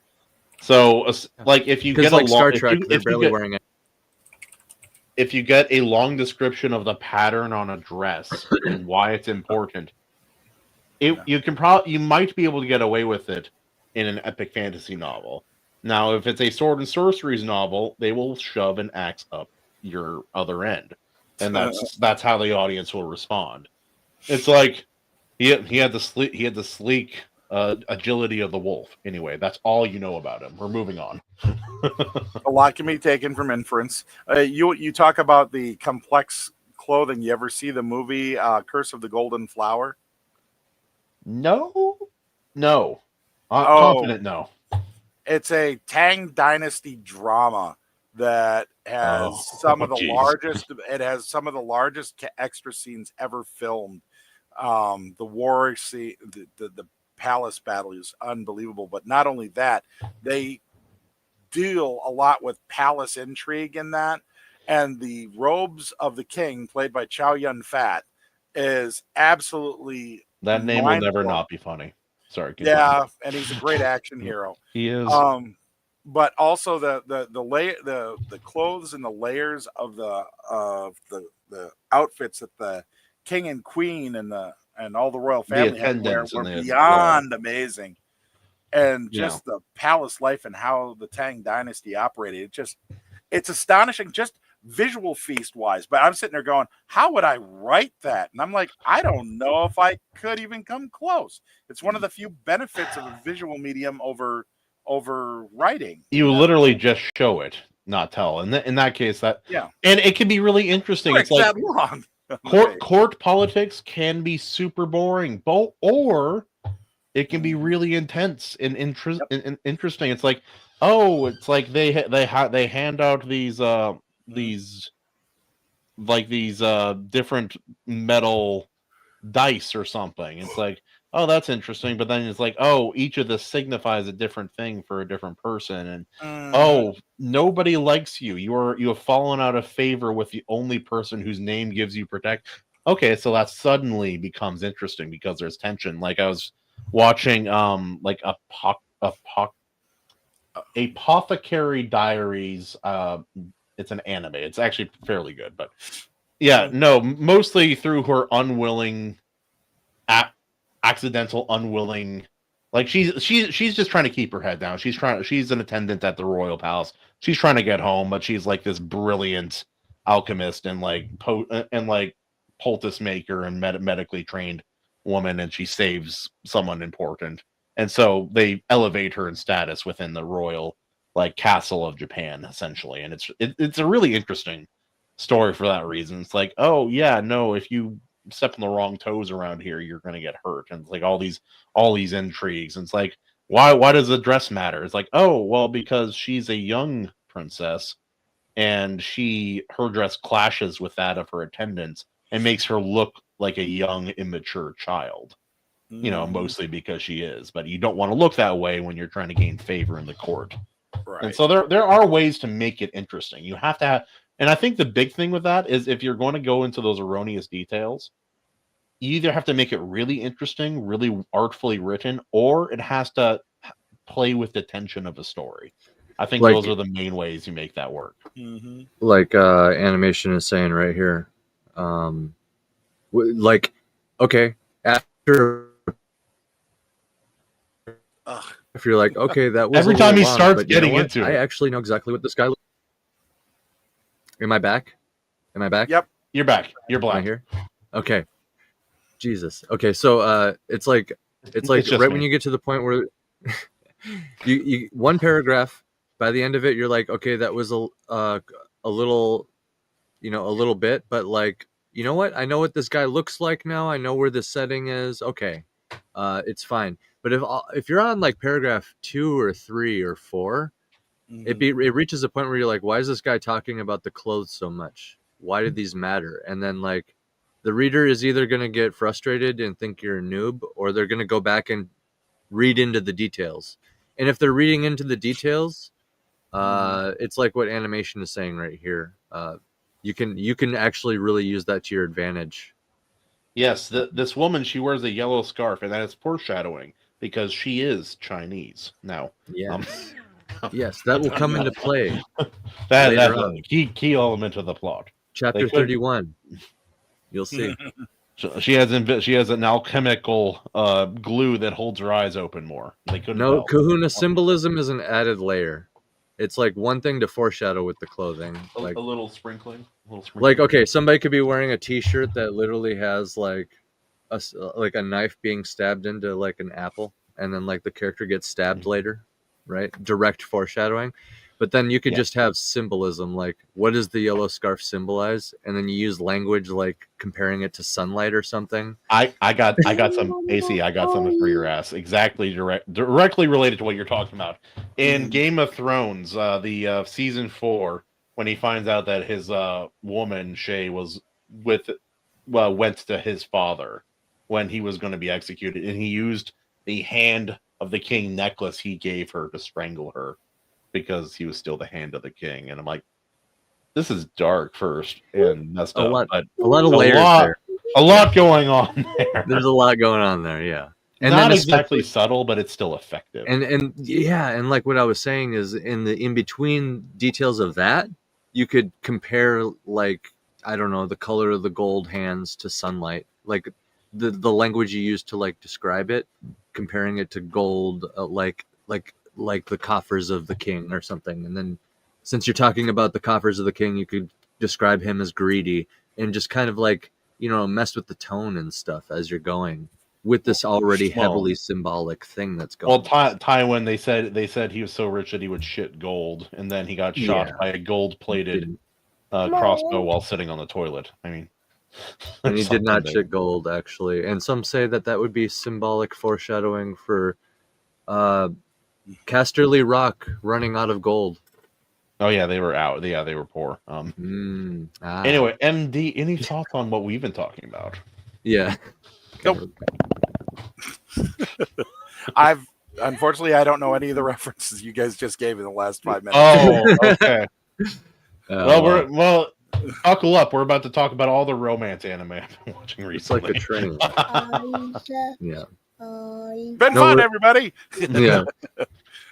So, like, if you get like Star Trek, they're barely wearing it. If you get a long description of the pattern on a dress and why it's important, you might be able to get away with it in an epic fantasy novel. Now, if it's a sword and sorceries novel, they will shove an axe up your other end, and that's how the audience will respond. It's like he had the sleek agility of the wolf. Anyway, that's all you know about him. We're moving on. A lot can be taken from inference. You talk about the complex clothing. You ever see the movie Curse of the Golden Flower? No. Confident no. It's a Tang Dynasty drama that has some of the largest. It has some of the largest extra scenes ever filmed. The war scene, the palace battle is unbelievable. But not only that, they deal a lot with palace intrigue in that. And the robes of the king, played by Chow Yun-fat, is absolutely that name will never not be funny. Sorry. Yeah, and he's a great action hero. He is. But also the clothes and the layers of the outfits that the king and queen and all the royal family had to wear were beyond amazing. And just the palace life and how the Tang Dynasty operated, it's astonishing, just visual feast wise. But I'm sitting there going, how would I write that? And I'm like, I don't know if I could even come close. It's one of the few benefits of a visual medium over writing. You literally just show it. not tell. And in that case, and it can be really interesting. It's It's like that long. court politics can be super boring, or it can be really intense and interesting. It's like, it's like they hand out these different metal dice or something. It's like, that's interesting, but then it's like, each of this signifies a different thing for a different person, and nobody likes you. You have fallen out of favor with the only person whose name gives you protect. Okay, so that suddenly becomes interesting because there's tension. Like I was watching like Apothecary Diaries. It's an anime. It's actually fairly good, but mostly through her accidental unwilling, like she's just trying to keep her head down. She's an attendant at the royal palace. She's trying to get home, but she's like this brilliant alchemist and like poultice maker and medically trained woman, and she saves someone important. And so they elevate her in status within the royal like castle of Japan, essentially. And it's a really interesting story for that reason. It's like, if you step on the wrong toes around here, you're gonna get hurt. And it's like all these intrigues. And it's like, why does the dress matter? It's like, because she's a young princess and her dress clashes with that of her attendants and makes her look like a young, immature child. Mostly because she is, but you don't want to look that way when you're trying to gain favor in the court. Right. And so there are ways to make it interesting. You have to have, and I think the big thing with that is if you're going to go into those erroneous details, you either have to make it really interesting, really artfully written, or it has to play with the tension of a story. I think those are the main ways you make that work. Mm-hmm. Like animation is saying right here. Okay, after if you're like, okay, that was every time he starts getting into it. I actually know exactly what this guy looks. Am I back? Yep. You're back. You're black. Here. Okay. Jesus. Okay, so it's like right when you get to the point where you one paragraph, by the end of it, you're like, okay, that was a little, a little bit, but like, you know what? I know what this guy looks like now. I know where the setting is. Okay, it's fine. But if you're on like paragraph 2 or 3 or 4, it reaches a point where you're like, why is this guy talking about the clothes so much? Why did these matter? And then like the reader is either going to get frustrated and think you're a noob, or they're going to go back and read into the details. And if they're reading into the details, it's like what animation is saying right here. You can actually really use that to your advantage. Yes, this woman, she wears a yellow scarf, and that is foreshadowing because she is Chinese. Now, yes, yes, that will come into play. That's a key element of the plot. Chapter 31. You'll see. She has an alchemical glue that holds her eyes open more. Kahuna symbolism is an added layer. It's like one thing to foreshadow with the clothing, like a little sprinkling. Like, okay, somebody could be wearing a T-shirt that literally has like a knife being stabbed into like an apple, and then like the character gets stabbed later, right? Direct foreshadowing. But then you could just have symbolism, like what does the yellow scarf symbolize, and then you use language like comparing it to sunlight or something. I got some AC. I got something for your ass. Exactly directly related to what you're talking about. In Game of Thrones, the season 4, when he finds out that his woman Shay went to his father when he was going to be executed, and he used the hand of the king necklace he gave her to strangle her, because he was still the hand of the king. And I'm like, this is dark first and messed up. But a lot of layers there. A lot going on there. There's a lot going on there, yeah. And not exactly subtle, but it's still effective. And like what I was saying is in between details of that, you could compare like, I don't know, the color of the gold hands to sunlight. Like the language you use to like describe it, comparing it to gold, like the coffers of the king or something. And then since you're talking about the coffers of the king, you could describe him as greedy and just kind of like, mess with the tone and stuff as you're going. with this already Well- heavily symbolic thing that's going. Well, on. Tywin, they said he was so rich that he would shit gold, and then he got shot Yeah. by a gold-plated Didn't- crossbow while sitting on the toilet. I mean, and he did something not there. shit gold actually, and some say that would be symbolic foreshadowing for Casterly Rock running out of gold. Oh yeah, they were out. Yeah, they were poor. Anyway, MD, any thoughts on what we've been talking about? Yeah. Nope. Unfortunately, I don't know any of the references you guys just gave in the last 5 minutes. Oh, okay. Uh, well, buckle up. We're about to talk about all the romance anime I've been watching it's like recently. a train. Yeah. Been fun, everybody. Yeah.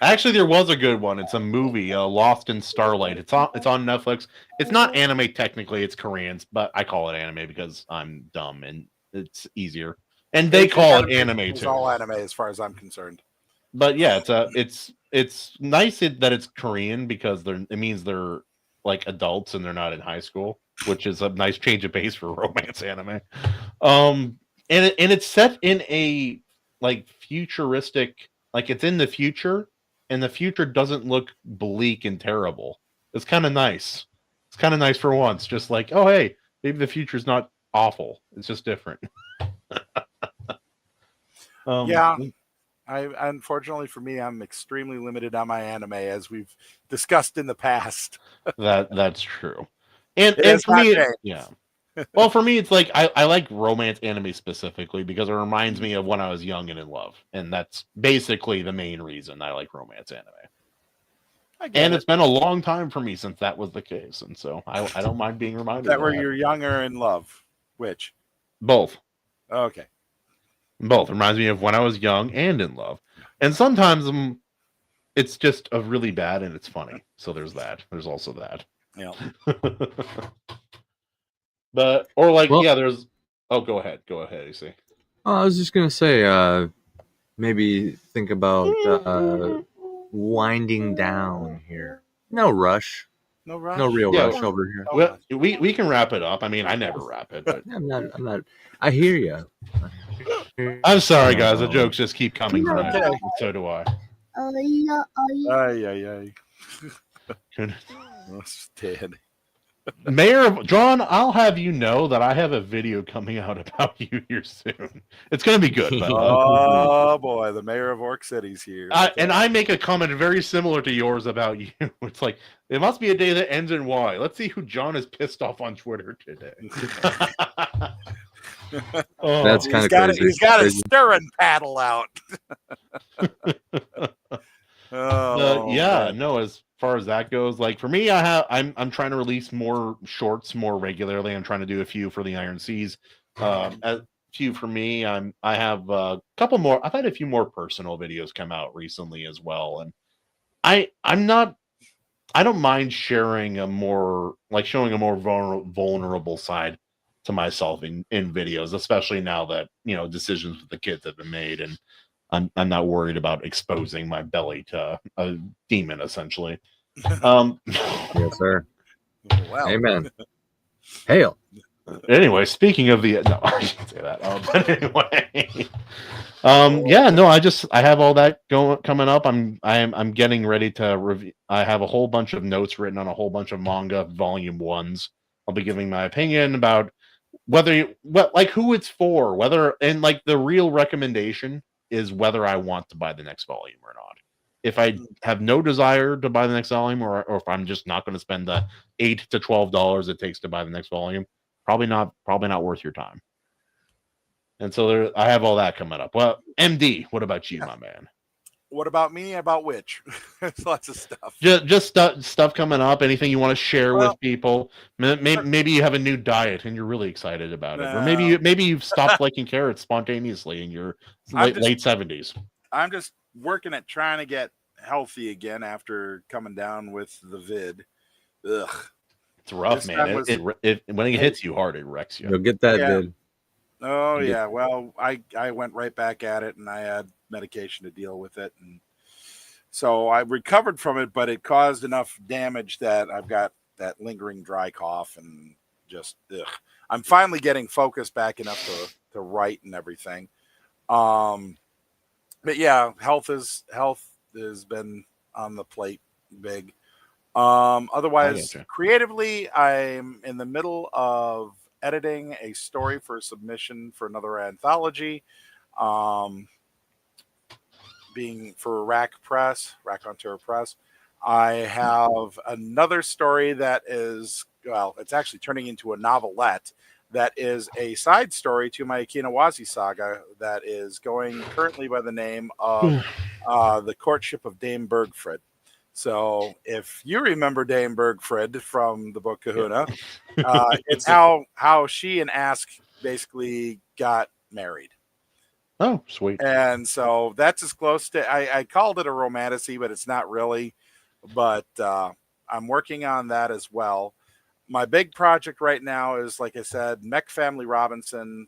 Actually, there was a good one. It's a movie, Lost in Starlight. It's on Netflix. It's not anime technically. It's Korean, but I call it anime because I'm dumb and it's easier. And they call it anime It's too. all anime as far as I'm concerned. But yeah, it's nice that it's Korean because it means they're like adults and they're not in high school, which is a nice change of pace for romance anime. And it's set in a like futuristic, like it's in the future, and the future doesn't look bleak and terrible. It's kind of nice. It's kind of nice for once. Just like, oh hey, maybe the future's not awful. It's just different. Yeah. Unfortunately for me, I'm extremely limited on my anime, as we've discussed in the past. That's true. And has for not me, changed. yeah. Well, for me, it's like I like romance anime specifically because it reminds me of when I was young and in love, and that's basically the main reason I like romance anime. And it's been a long time for me since that was the case, and so I don't mind being reminded. That where you're younger in love. Which? Both. Okay. Both reminds me of when I was young and in love, and sometimes it's just a really bad and it's funny. So there's that. There's also that. Yeah. But or like Well- yeah, there's. Oh, go ahead. You see. Oh, I was just gonna say, maybe think about winding down here. No rush. No rush. No real Yeah. rush over here. Well, we can wrap it up. I mean, I never wrap it, but I'm not. I hear you. I'm sorry, guys. The jokes just keep coming tonight. Okay. So do I. Ay. That's dead. Mayor of John, I'll have you know that I have a video coming out about you here soon. It's going to be good. But, Oh boy, the mayor of Orc City's here. and I make a comment very similar to yours about you. It's like, it must be a day that ends in Y. Let's see who John is pissed off on Twitter today. Oh, That's kind of crazy. He's got his stirring paddle out. yeah, no, as far as that goes, like for me, I'm trying to release more shorts more regularly. I'm trying to do a few for the Iron Seas. A few for me. I have a couple more. I've had a few more personal videos come out recently as well. And I don't mind sharing showing a more vulnerable side to myself in videos, especially now that, decisions with the kids have been made and I'm not worried about exposing my belly to a demon, essentially. Yes, sir. Well, Amen. Hail. Anyway, speaking of no, I shouldn't say that. But anyway, yeah, no, I have all that coming up. I'm getting ready to review. I have a whole bunch of notes written on a whole bunch of manga volume 1s. I'll be giving my opinion about who it's for, and the real recommendation is whether I want to buy the next volume or not. If I have no desire to buy the next volume, or if I'm just not going to spend the $8 to $12 it takes to buy the next volume, probably not worth your time. And so I have all that coming up. Well, MD, what about you, my man? what about me? About which? There's lots of stuff. Just stuff coming up. Anything you want to share with people? Maybe you have a new diet and you're really excited about it, or maybe you've stopped liking carrots spontaneously in your late 70s. I'm just working at trying to get healthy again after coming down with the vid. Ugh, it's rough, man. When it hits you hard, it wrecks you. You'll get that vid. Oh yeah. Well, I went right back at it, and I had medication to deal with it, and so I recovered from it, but it caused enough damage that I've got that lingering dry cough, and just I'm finally getting focused back enough to write and everything. But yeah, health has been on the plate big. I Otherwise, getcha. creatively, I'm in the middle of editing a story for submission for another anthology, um, being for Rack Ontario Press. I have another story that is, well, it's actually turning into a novelette that is a side story to my Kinawazi saga that is going currently by the name of The Courtship of Dame Bergfred. So if you remember Dame Bergfred from the book Kahuna, it's how she and Ask basically got married. Oh, sweet. And so that's as close to I called it a romantasy, but it's not really. But I'm working on that as well. My big project right now is, like I said, Mech Family Robinson.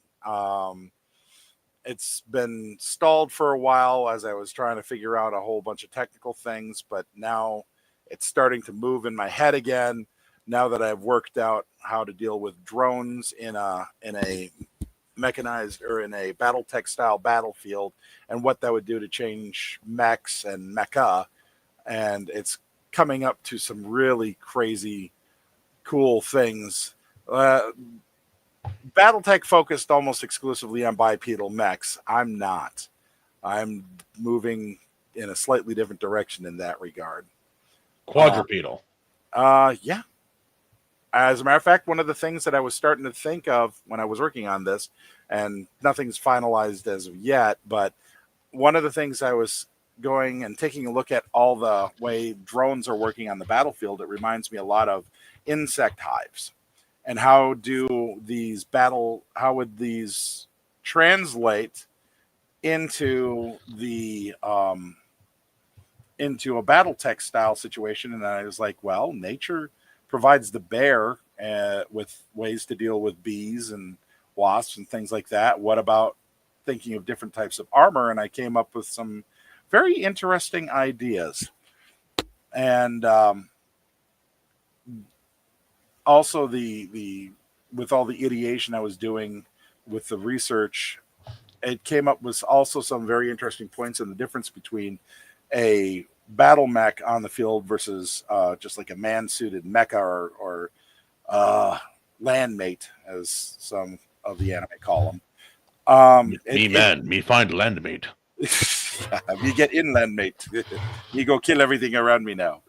It's been stalled for a while as I was trying to figure out a whole bunch of technical things, but now it's starting to move in my head again. Now that I've worked out how to deal with drones in a mechanized or in a BattleTech style battlefield, and what that would do to change mechs and mecha, and it's coming up to some really crazy, cool things. BattleTech focused almost exclusively on bipedal mechs. I'm not. I'm moving in a slightly different direction in that regard. Quadrupedal. Yeah. As a matter of fact, one of the things that I was starting to think of when I was working on this, and nothing's finalized as of yet, but one of the things I was going and taking a look at all the way drones are working on the battlefield, it reminds me a lot of insect hives. And how would these translate into into a BattleTech style situation? And I was like, well, nature provides the bear with ways to deal with bees and wasps and things like that. What about thinking of different types of armor? And I came up with some very interesting ideas. And also the with all the ideation I was doing with the research, it came up with also some very interesting points in the difference between a battle mech on the field versus just like a man-suited mecha or landmate, as some of the anime call them. Me find landmate. You get inland, mate. You go kill everything around me now.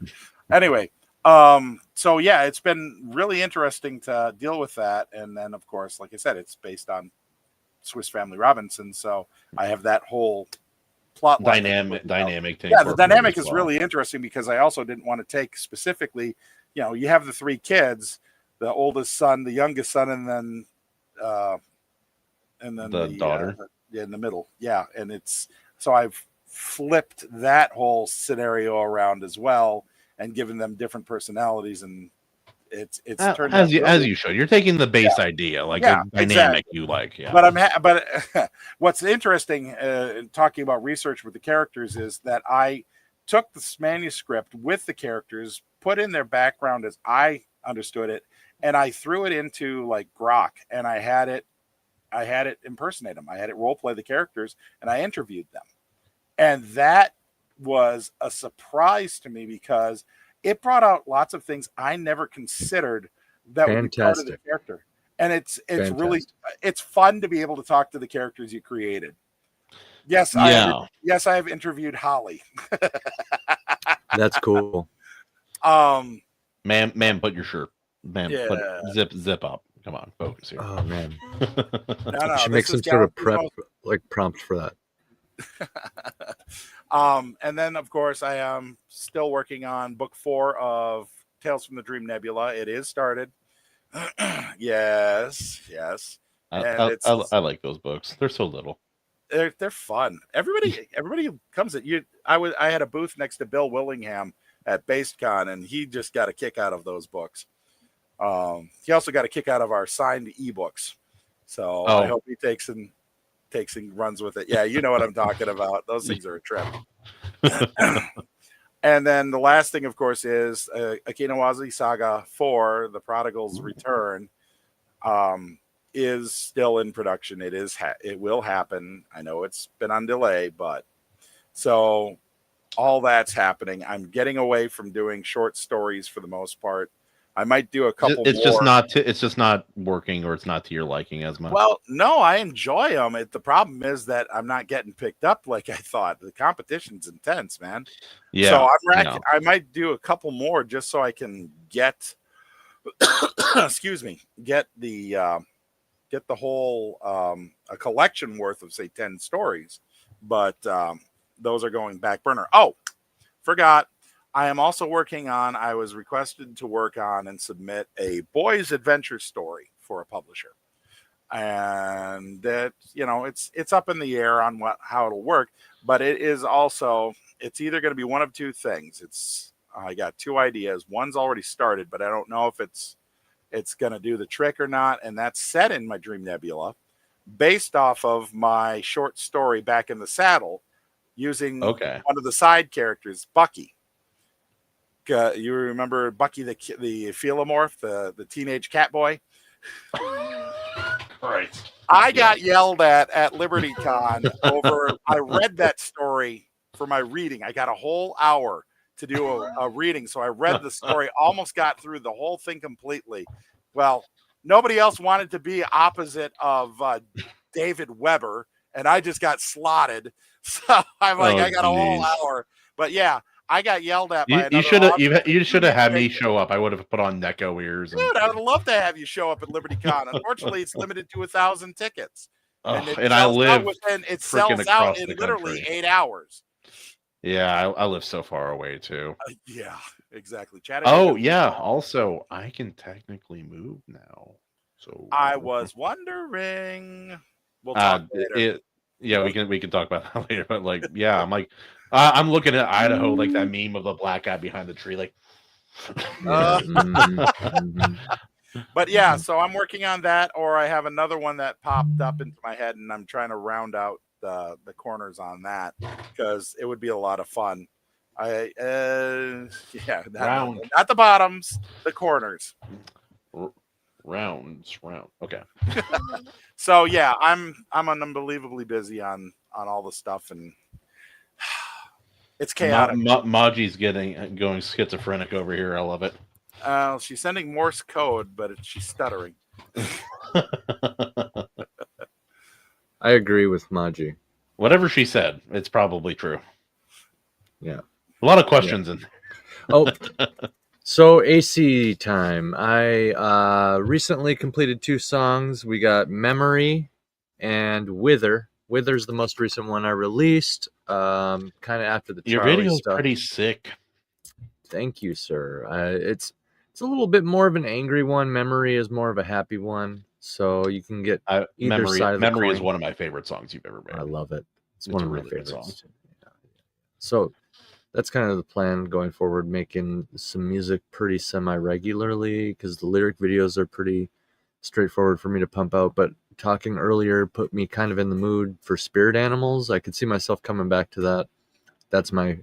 Anyway, so yeah, it's been really interesting to deal with that. And then, of course, like I said, it's based on Swiss Family Robinson, so I have that whole plot line dynamic thing. Yeah, the dynamic is really interesting because I also didn't want to take specifically, you have the three kids, the oldest son, the youngest son, and then the daughter in the middle. Yeah, and it's so I've flipped that whole scenario around as well and given them different personalities, and it's turned as out you should. You're taking the base idea, like a dynamic exactly. you like. Yeah, but what's interesting in talking about research with the characters is that I took this manuscript with the characters, put in their background as I understood it, and I threw it into like Grok, and I had it impersonate them. I had it role play the characters, and I interviewed them, and that was a surprise to me because it brought out lots of things I never considered that would be part of the character. And it's really, it's fun to be able to talk to the characters you created. Yes, I have interviewed Holly. That's cool. Man, put your shirt. Man, zip up. Come on, focus here. Oh man, no, you should make some sort of prompt for that. And then of course I am still working on book 4 of Tales from the Dream Nebula. It is started. yes. I like those books. They're so little. They're fun. Everybody comes at you. I had a booth next to Bill Willingham at BasedCon, and he just got a kick out of those books. He also got a kick out of our signed ebooks. So I hope he takes and runs with it. Yeah, you know what I'm talking about. Those things are a trip. And then the last thing, of course, is Akinawazi Saga 4, The Prodigal's Return. is still in production. It will happen. I know it's been on delay, but so all that's happening. I'm getting away from doing short stories for the most part. I might do a couple It's more. it's just not working, or it's not to your liking as much. Well, no, I enjoy them. The problem is that I'm not getting picked up like I thought. The competition's intense, man. So yeah. I might do a couple more just so I can get, excuse me, get the whole a collection worth of say 10 stories. But those are going back burner. Oh, forgot. I am also working on. I was requested to work on and submit a boys' adventure story for a publisher, and that it's up in the air on how it'll work. But it is also it's either going to be one of two things. I got two ideas. One's already started, but I don't know if it's going to do the trick or not. And that's set in my Dream Nebula, based off of my short story Back in the Saddle, using one of the side characters, Bucky. You remember Bucky the Philomorph, the teenage cat boy? Right. I got yelled at LibertyCon over. I read that story for my reading. I got a whole hour to do a reading, so I read the story. Almost got through the whole thing completely. Well, nobody else wanted to be opposite of David Weber, and I just got slotted. So I'm like, I got a whole hour. But yeah. I got yelled at by you should have had me show up. I would have put on Necco ears. Dude, I would love to have you show up at LibertyCon. Unfortunately, it's limited to 1,000 tickets. And it sells out in literally 8 hours. Yeah, I live so far away too. Yeah, exactly. Also, I can technically move now. So I was wondering. We'll talk later. We can talk about that later. But I'm I'm looking at Idaho like that meme of the black guy behind the tree, like. But yeah, so I'm working on that, or I have another one that popped up into my head, and I'm trying to round out the corners on that because it would be a lot of fun. Not the bottoms, the corners. Round. Okay. So yeah, I'm unbelievably busy on all the stuff, and it's chaotic. Maji's going schizophrenic over here. I love it. She's sending Morse code, but she's stuttering. I agree with Maji. Whatever she said, it's probably true. Yeah. A lot of questions in there. Oh, so AC time. I recently completed 2 songs. We got Memory and Wither. Wither's the most recent one I released. Kind of after the Your Charlie video's stuff. pretty sick. Thank you, sir. It's a little bit more of an angry one. Memory is more of a happy one. So you can get either side of the Memory coin. is one of my favorite songs you've ever made. I love it. It's one of my really favorite songs. Yeah. So that's kind of the plan going forward, making some music pretty semi-regularly because the lyric videos are pretty straightforward for me to pump out. But talking earlier put me kind of in the mood for spirit animals. I could see myself coming back to that. That's my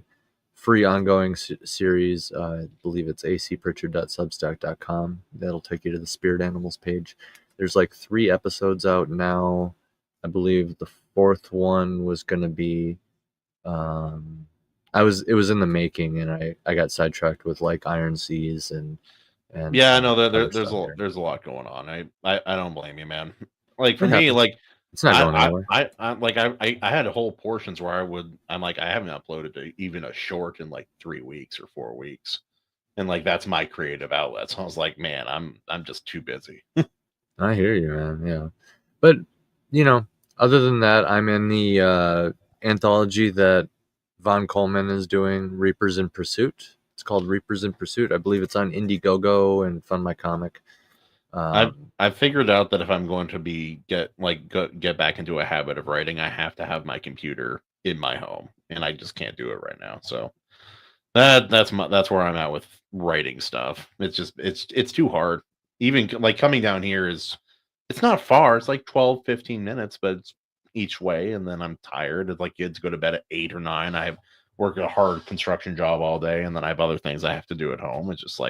free ongoing series. I believe it's acpritchard.substack.com. That'll take you to the spirit animals page. There's 3 episodes out now. I believe the 4th one was going to be it was in the making, and I got sidetracked with Iron Seas and yeah, no, there's a lot going on. I don't blame you, man. For me, it's not going anywhere. I had whole portions where I haven't uploaded even a short in 3 weeks or 4 weeks, and that's my creative outlet. So I was like, man, I'm just too busy. I hear you, man. Yeah, but other than that, I'm in the anthology that Von Coleman is doing, Reapers in Pursuit. It's called Reapers in Pursuit. I believe it's on Indiegogo and Fund My Comic. I figured out that if I'm going to get back into a habit of writing, I have to have my computer in my home, and I just can't do it right now. So that's where I'm at with writing stuff. It's just it's too hard. Even coming down here it's not far. It's 12-15 minutes, but it's each way, and then I'm tired. It's kids go to bed at 8 or 9. I work a hard construction job all day, and then I have other things I have to do at home. It's just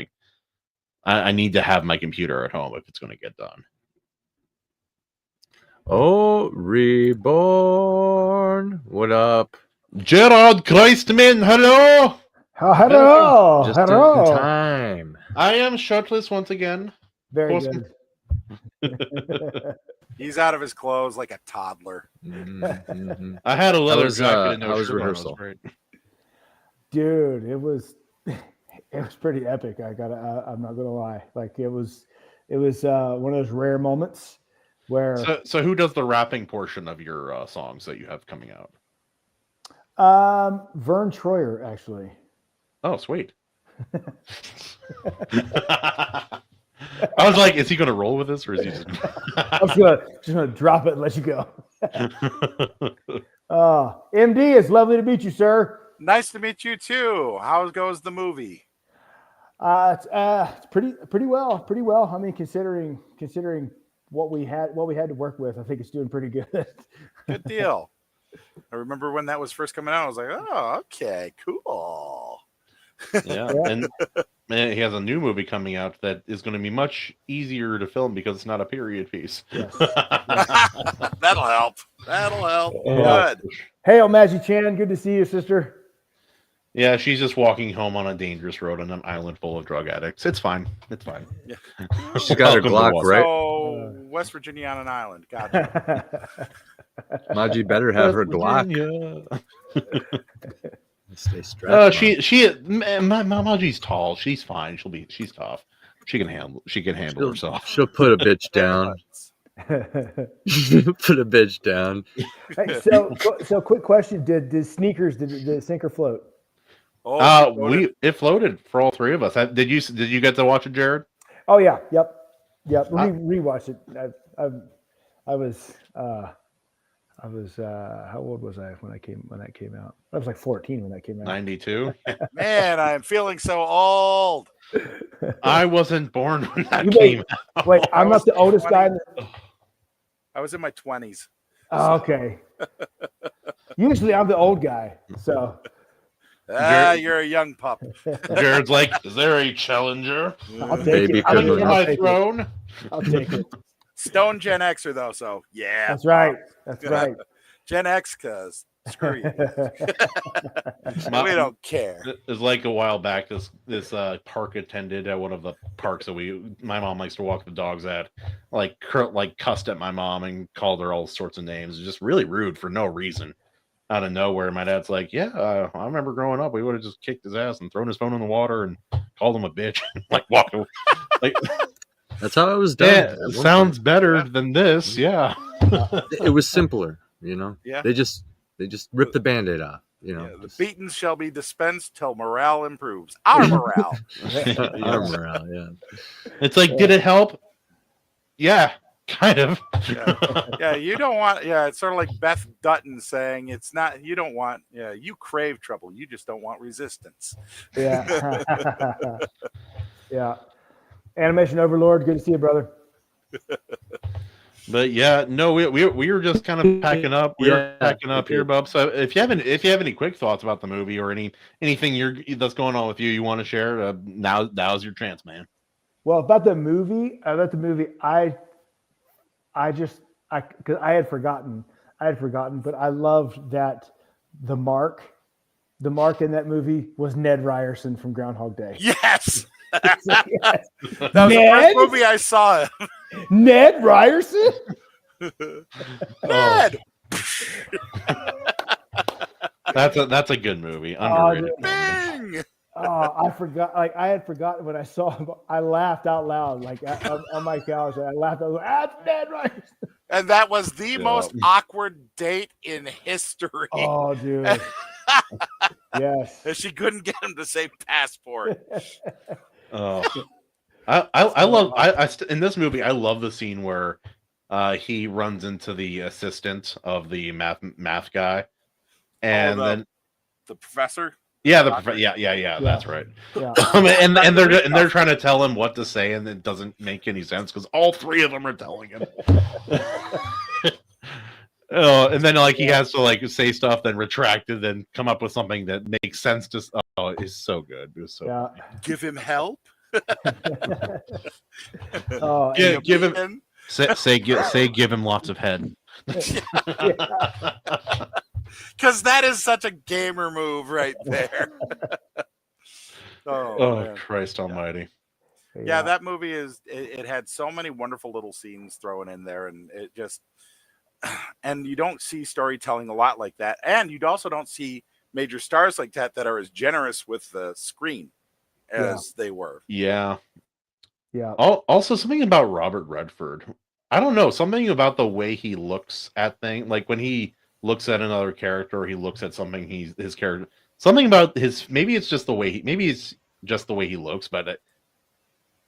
I need to have my computer at home if it's going to get done. Oh, reborn. What up? Gerard Christman, hello. Hello, Just in hello. time. I am shirtless once again. Very Awesome. good. He's out of his clothes like a toddler. Mhm. I had a leather was, jacket and no how was shirt on. It was rehearsal? great. Dude, it was pretty epic. I'm not gonna lie. Like it was one of those rare moments where So who does the rapping portion of your songs that you have coming out? Vern Troyer actually. Oh, sweet. I was like, is he going to roll with this, or is he just? I'm just gonna drop it and let you go. MD, it's lovely to meet you, sir. Nice to meet you too. How goes the movie? It's pretty well. I mean, considering what we had to work with, I think it's doing pretty good. Good deal. I remember when that was first coming out. I was like, oh, okay, cool. Yeah, and he has a new movie coming out that is going to be much easier to film because it's not a period piece. Yes. That'll help. Yeah. Good. Hey, Omaji Chan, good to see you, sister. Yeah, she's just walking home on a dangerous road on an island full of drug addicts. It's fine. It's fine. Yeah. She's got her Welcome to Glock, West. right? So West Virginia on an island. Gotcha. Maji better have her Glock. Stay strapped. My Maji's tall. She's fine. She's tough. She can handle herself. She'll put a bitch down. Put a bitch down. Hey, so quick question: Did sneakers did it sink or float? Oh, It floated for all three of us. Did you get to watch it, Jared? Oh yeah, yep. Rewatched it. I was how old was I when that came out? I was like 14 when that came out. 92. man, I'm feeling so old. I wasn't born when that You came wait, out. Wait, I'm not the oldest guy. I was in my 20s. Oh, okay. Usually I'm the old guy. So You're a young pup. Jared's like, is there a challenger? I'll take Baby it. I'm Good into one. my throne. I'll take it. Stone Gen Xer though, so yeah. That's right. That's right. Gen X, cause screw you. We don't care. It was like a while back. This park attendant at one of the parks that my mom likes to walk the dogs at, like cussed at my mom and called her all sorts of names. Just really rude for no reason, out of nowhere. My dad's like, "Yeah, I remember growing up, we would have just kicked his ass and thrown his phone in the water and called him a bitch, and, like walk away." Like, That's how it was done. yeah, at one sounds point. better than this. Yeah. It was simpler, you know. Yeah. They just ripped the Band-Aid off, you know. Yeah, the beatings shall be dispensed till morale improves. Our morale. Our morale, yeah. It's like, did it help? Yeah, kind of. Yeah, you don't want. Yeah, it's sort of like Beth Dutton saying, "It's not. You don't want. Yeah, you crave trouble. You just don't want resistance." Yeah. Yeah. Animation Overlord, good to see you, brother. But yeah, no, we were just kind of packing up. We were packing up here, Bub. So if you have any quick thoughts about the movie or anything that's going on with you want to share, now's your chance, man. Well, about the movie, because I had forgotten, but I loved that the mark in that movie was Ned Ryerson from Groundhog Day. Yes, Yes. that was the Ned? first movie I saw. Ned Ryerson? Ned, That's a good movie. Underrated. Bing. I forgot. Like I had forgotten when I saw him. I laughed out loud, like on my couch. I laughed. I was like, "That's Ned Ryerson." And that was the most awkward date in history. Oh, dude. Yes. And she couldn't get him to say passport. Oh, I love in this movie. I love the scene where he runs into the assistant of the math guy, and then the professor. Yeah, that's right. Yeah. And they're trying to tell him what to say, and it doesn't make any sense because all three of them are telling him. And then he has to say stuff, then retract it, then come up with something that makes sense. It's so good. It was so funny. Give him help. Oh, Give him Say give him lots of head. Because that is such a gamer move right there. Oh, man. Christ Almighty! Yeah, that movie it had so many wonderful little scenes thrown in there, and it just, and you don't see storytelling a lot like that, and you also don't see major stars like that are as generous with the screen as they were. Yeah. Yeah. Also, something about Robert Redford. I don't know, something about the way he looks at things, like when he looks at another character, or he looks at something his character. Something about his, maybe it's just the way he looks, but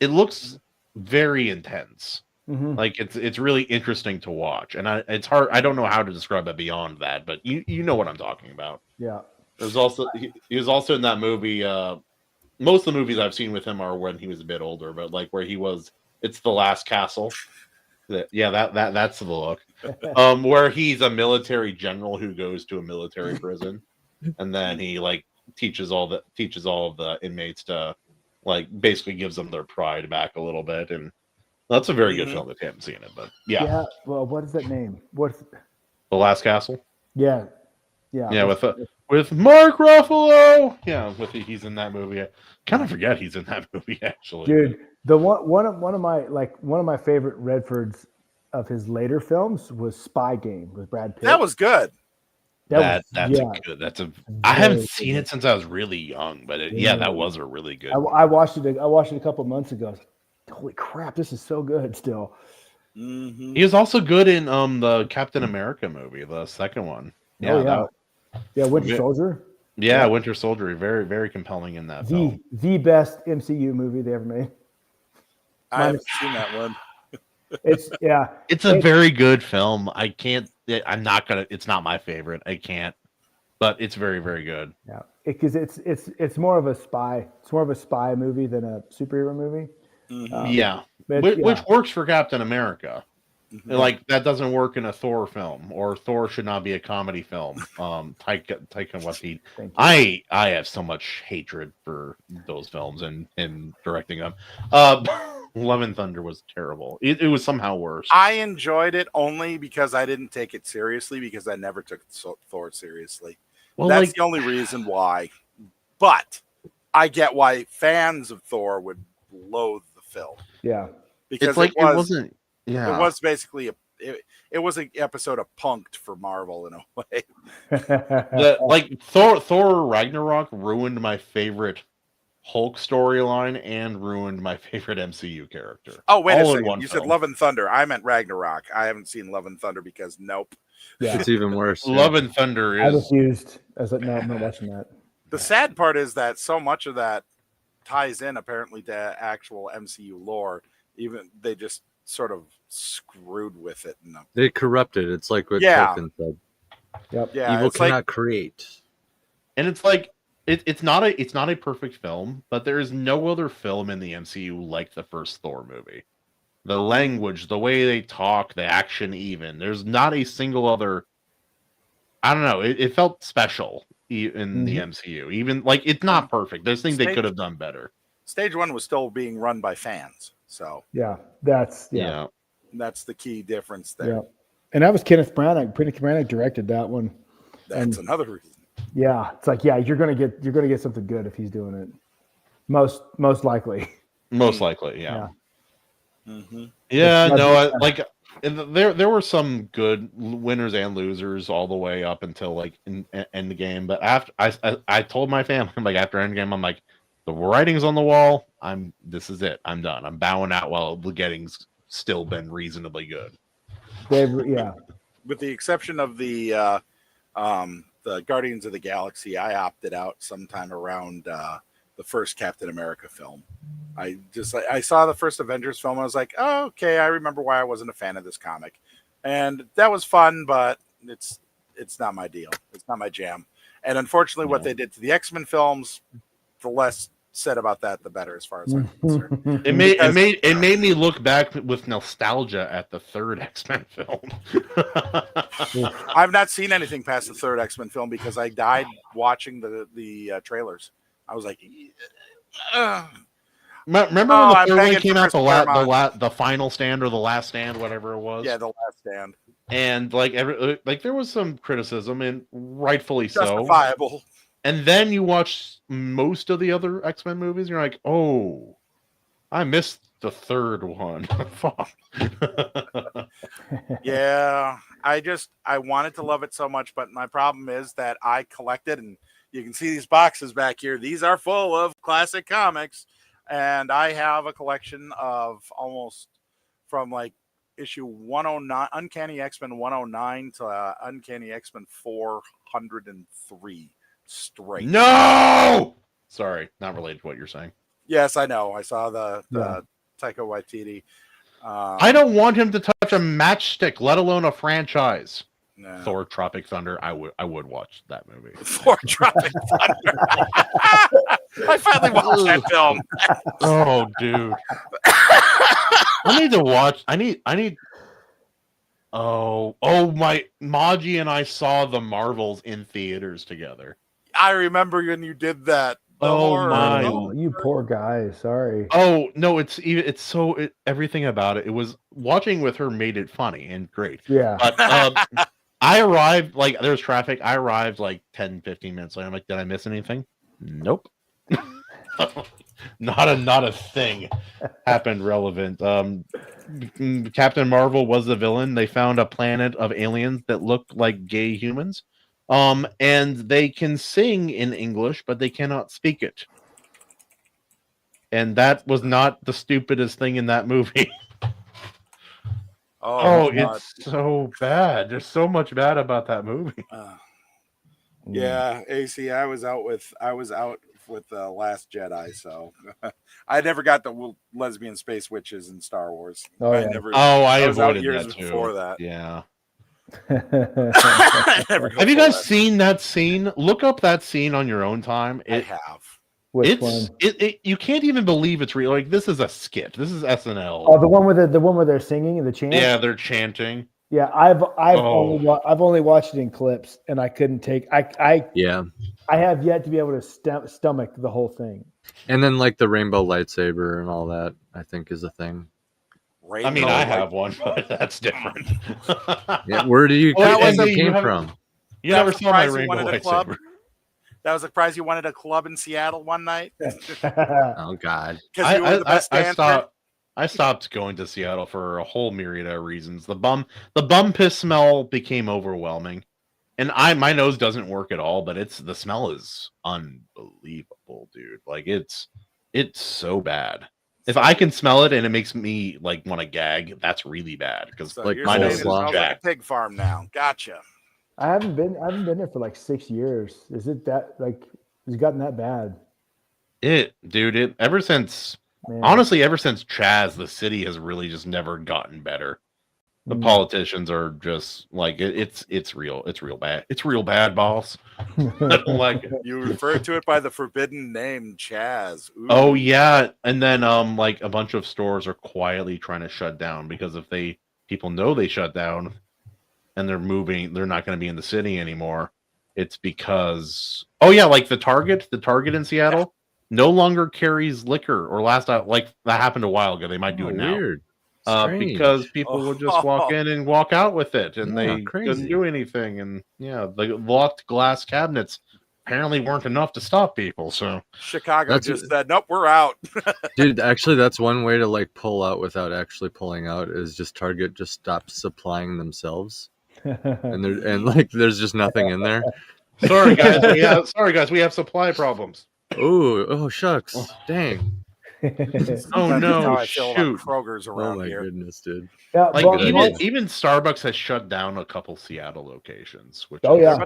it looks very intense. Mm-hmm. Like it's really interesting to watch, and it's hard. I don't know how to describe it beyond that, but you know what I'm talking about. Yeah. There's also he was also in that movie. Most of the movies I've seen with him are when he was a bit older, but like where he was, it's The Last Castle. That's the look. Where he's a military general who goes to a military prison, and then he like teaches all of the inmates to, like, basically gives them their pride back a little bit, and that's a very good film if you haven't seen it. But yeah. Well, what is that name? What's The Last Castle? Yeah. With Mark Ruffalo. Yeah, he's in that movie. I kind of forget he's in that movie actually. Dude, the one of my favorite Redfords of his later films was Spy Game with Brad Pitt. That was good. That's good. I haven't seen it since I was really young, but that was a really good. I watched it a couple of months ago. Holy crap, this is so good still. Mm-hmm. He was also good in the Captain America movie, the second one. Winter Soldier. Yeah, Winter Soldier, very, very compelling in that film. The best MCU movie they ever made. I haven't seen that one. It's a very good film. It's not my favorite. I can't, but it's very, very good. Yeah, because it's more of a spy. It's more of a spy movie than a superhero movie. Mm-hmm. Which works for Captain America. Mm-hmm. Like that doesn't work in a Thor film, or Thor should not be a comedy film. Taika Waititi. I have so much hatred for those films and directing them. Love and Thunder was terrible. It was somehow worse. I enjoyed it only because I didn't take it seriously, because I never took Thor seriously. Well, that's the only reason why. But I get why fans of Thor would loathe the film. Yeah, because it wasn't. Yeah, it was basically it was an episode of Punked for Marvel in a way. Like Thor Ragnarok ruined my favorite Hulk storyline and ruined my favorite MCU character. Oh, wait a second. You said Love and Thunder. I meant Ragnarok. I haven't seen Love and Thunder because nope. Yeah. It's even worse. Love and Thunder I is... refused. I was like, no, I'm not watching that. The sad part is that so much of that ties in apparently to actual MCU lore. Even they just sort of screwed with it. They corrupted. It's like what Tolkien said. Yep. Yeah, Evil cannot create. And it's like it's not a perfect film, but there is no other film in the MCU like the first Thor movie. The language, the way they talk, the action, even there's not a single other. I don't know. It felt special in the MCU. Even like it's not perfect. There's things they could have done better. Stage one was still being run by fans, so that's the key difference there. Yeah, and that was Kenneth Branagh. Kenneth Branagh directed that one. That's another reason. Yeah, it's like you're gonna get something good if he's doing it. Most likely. Most likely, yeah. Mm-hmm. Yeah, no, there were some good winners and losers all the way up until like in the game. But after I told my family, I'm like, after Endgame, I'm like, the writing's on the wall. This is it. I'm done. I'm bowing out while the getting's still been reasonably good. With the exception of the Guardians of the Galaxy, I opted out sometime around the first Captain America film. I saw the first Avengers film. I was like, oh, okay, I remember why I wasn't a fan of this comic, and that was fun, but it's not my deal. It's not my jam. And unfortunately, what they did to the X-Men films, the less said about that, the better, as far as I'm concerned. It made me look back with nostalgia at the third X-Men film. I've not seen anything past the third X-Men film because I died watching the trailers. I was like, Remember Oh, when the I'm third one begging came for out, Chris Claremont. the final stand or the last stand, whatever it was. Yeah, The Last Stand. And like there was some criticism, and rightfully so. Justifiable. And then you watch most of the other X-Men movies, and you're like, oh, I missed the third one. Fuck. Yeah, I wanted to love it so much, but my problem is that I collected, and you can see these boxes back here. These are full of classic comics, and I have a collection of almost from like issue 109, Uncanny X-Men 109 to Uncanny X-Men 403 straight. No! Sorry, not related to what you're saying. Yes, I know. I saw the Yeah. Taika Waititi. I don't want him to touch a matchstick, let alone a franchise. No. Thor: Tropic Thunder. I would watch that movie. Thor Tropic Thunder. I finally watched that film. Oh, dude. I need to watch. I need. Oh, my Maji and I saw the Marvels in theaters together. I remember when you did that. The Oh, horror. my. Oh, you poor guy. Sorry. Oh no, everything about it. It was watching with her made it funny and great. Yeah. But I arrived like there was traffic. I arrived like 10, 15 minutes later. I'm like, did I miss anything? Nope. not a thing happened relevant. Captain Marvel was the villain. They found a planet of aliens that looked like gay humans. And they can sing in English, but they cannot speak it. And that was not the stupidest thing in that movie. Oh, God. It's so bad. There's so much bad about that movie. Yeah, AC. I was out with the Last Jedi, so I never got the lesbian space witches in Star Wars. Oh, I yeah. never. I was out avoided years that too. before that. Yeah. I never go Have you for guys that. seen that scene? Look up that scene on your own time. I have. Which one? You can't even believe it's real. Like, this is a skit. This is SNL. Oh, the one where they're singing and the chant. Yeah, they're chanting. Yeah, I've Oh. only watched it in clips, and I couldn't take. Yeah. I have yet to be able to stomach the whole thing. And then like the rainbow lightsaber and all that, I think is a thing. I mean, I have one, but that's different. Yeah, where do you Well, think that it came you from? You That never was saw my surprised you rainbow wanted a club? lightsaber. That was a surprise. You wanted a club in Seattle one night Oh God. because you were the best dancer. I stopped going to Seattle for a whole myriad of reasons. The bum piss smell became overwhelming, and my nose doesn't work at all. But the smell is unbelievable, dude. Like it's so bad. If I can smell it and it makes me like want to gag, that's really bad because So like you're my saying nose it is smells like a jacked. pig farm now. Gotcha. I haven't been there for like 6 years. Is it that like has it gotten that bad? Ever since Man. honestly, ever since Chaz, the city has really just never gotten better. The politicians are just like it's real bad. It's real bad, boss. I don't like it. You refer to it by the forbidden name, Chaz. Ooh. Oh yeah, and then like a bunch of stores are quietly trying to shut down because if people know they shut down and they're moving, they're not going to be in the city anymore. It's because like the Target in Seattle no longer carries liquor, or like that happened a while ago. They might do it now. Weird. Because people would just walk in and walk out with it, and Yeah, they crazy. couldn't do anything. And the locked glass cabinets apparently weren't enough to stop people. So Chicago just said, "Nope, we're out." Dude, actually, that's one way to like pull out without actually pulling out is just Target just stops supplying themselves, and like there's just nothing in there. sorry guys, we have supply problems. Oh shucks, dang. Oh That's how no, I feel shoot! about Kroger's Oh around my here. goodness, dude. Yeah, Like but- even Starbucks has shut down a couple Seattle locations. Which Oh, yeah.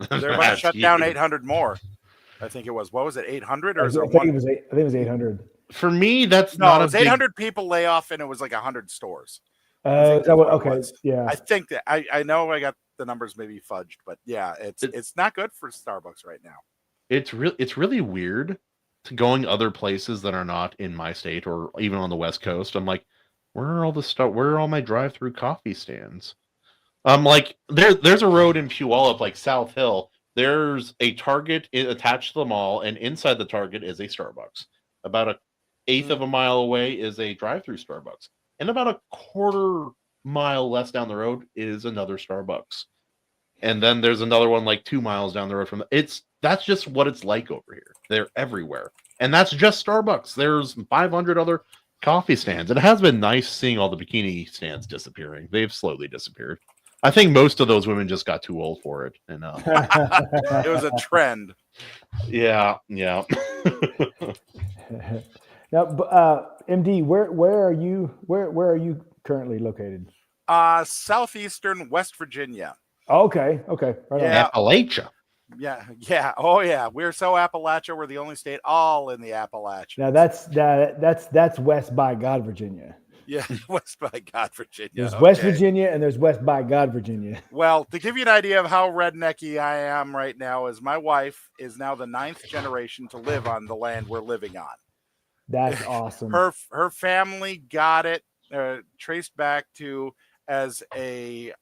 They're about to shut down 800 more. I think it was. What was it? 800 or I is it think one? it was 800. For me, that's No, not it a was big 800 people lay off, and it was like 100 stores. Is think that what? that's what it Okay, was. yeah. I think that I know I got the numbers maybe fudged, but yeah, it's not good for Starbucks right now. It's really weird to going other places that are not in my state or even on the West Coast. I'm like, where are all my drive-through coffee stands? Like there's a road in Puyallup, like South Hill. There's a Target attached to the mall, and inside the Target is a Starbucks. About a eighth of a mile away is a drive-through Starbucks, and about a quarter mile less down the road is another Starbucks, and then there's another one like 2 miles down the road from that's just what it's like over here. They're everywhere, and that's just Starbucks. There's 500 other coffee stands. It has been nice seeing all the bikini stands disappearing. They've slowly disappeared. I think most of those women just got too old for it, and It was a trend. yeah. Now, MD, where are you? Where are you currently located? Southeastern West Virginia. Okay, right on. Yeah. Appalachia. Yeah. Oh, yeah. We're so Appalachia. We're the only state all in the Appalachians. Now that's West by God, Virginia. Yeah, West by God, Virginia. There's West Virginia and there's West by God, Virginia. Well, to give you an idea of how rednecky I am right now, is my wife is now the 9th generation to live on the land we're living on. That's awesome. Her family got it traced back to as a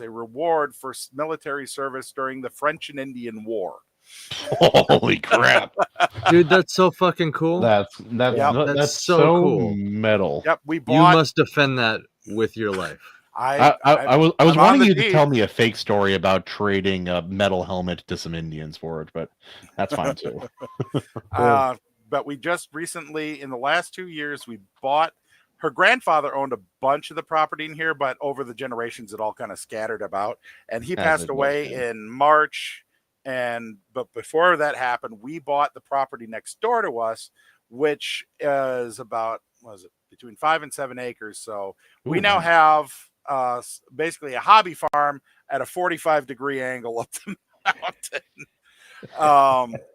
reward for military service during the French and Indian War. Holy crap. Dude, that's so fucking cool. That's so cool. Metal. Yep, we You bought. must defend that with your life. I was I'm on wanting the you to team. tell me a fake story about trading a metal helmet to some Indians for it, but that's fine too. But we just recently, in the last 2 years, we bought. Her grandfather owned a bunch of the property in here, but over the generations, it all kind of scattered about. And he As passed it away was, yeah. in March. But before that happened, we bought the property next door to us, which is about, between 5 and 7 acres. So we Ooh, now nice. have basically a hobby farm at a 45-degree angle up the mountain.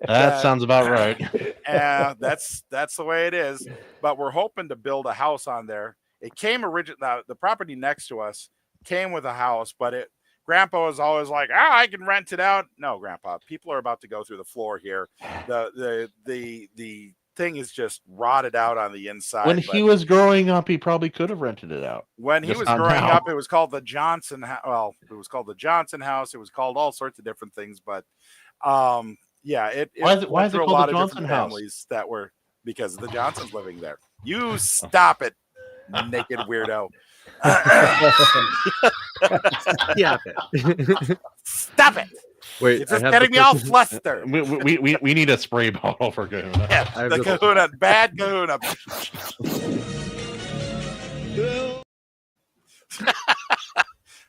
That sounds about right. That's the way it is. But we're hoping to build a house on there. It came the property next to us came with a house, but Grandpa was always like, I can rent it out. No, Grandpa, people are about to go through the floor here. The thing is just rotted out on the inside. When he was growing up, he probably could have rented it out. When he Just was not growing now. up, it was called the Johnson. Well, it was called the Johnson House. It was called all sorts of different things, but yeah, it Why is it went through a called lot the of Johnson different House? families that were because the Johnsons living there. You stop it, naked weirdo. Yeah. Stop it. Wait, It's just getting me all flustered. We need a spray bottle for Kahuna. Yeah, I have the to- Kahuna, bad Kahuna.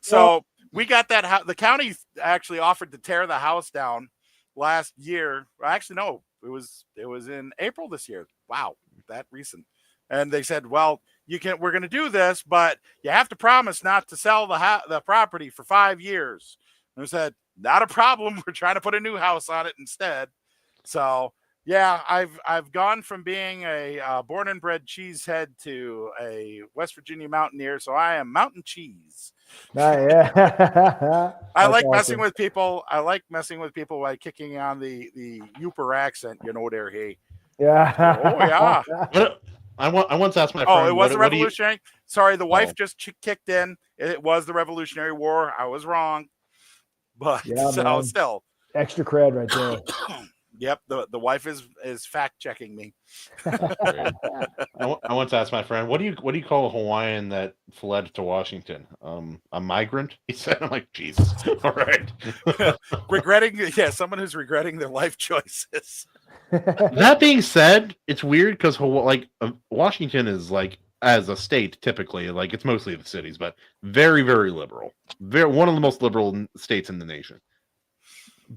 So we got that house. The county actually offered to tear the house down last year. Actually, no, it was in April this year. Wow, that recent. And they said, well, we're going to do this, but you have to promise not to sell the property for 5 years. And I said, not a problem. We're trying to put a new house on it instead. So yeah, I've gone from being a born and bred cheesehead to a West Virginia mountaineer. So I am mountain cheese. Yeah. I like messing with people. I like messing with people by kicking on the Yooper accent. You know, there, hey. Yeah. Oh yeah. I once asked my friend. Oh, it was the what do you- Revolutionary. Sorry, the wife Oh. just kicked in. It was the Revolutionary War. I was wrong, but Yeah, man. still, Extra cred right there. yep. The wife is fact checking me. I once asked my friend, what do you call a Hawaiian that fled to Washington? A migrant? He said. I'm like, Jesus. All right. Someone who's regretting their life choices. That being said, it's weird because Washington is like, as a state, typically, like it's mostly the cities, but very, very liberal. One of the most liberal states in the nation.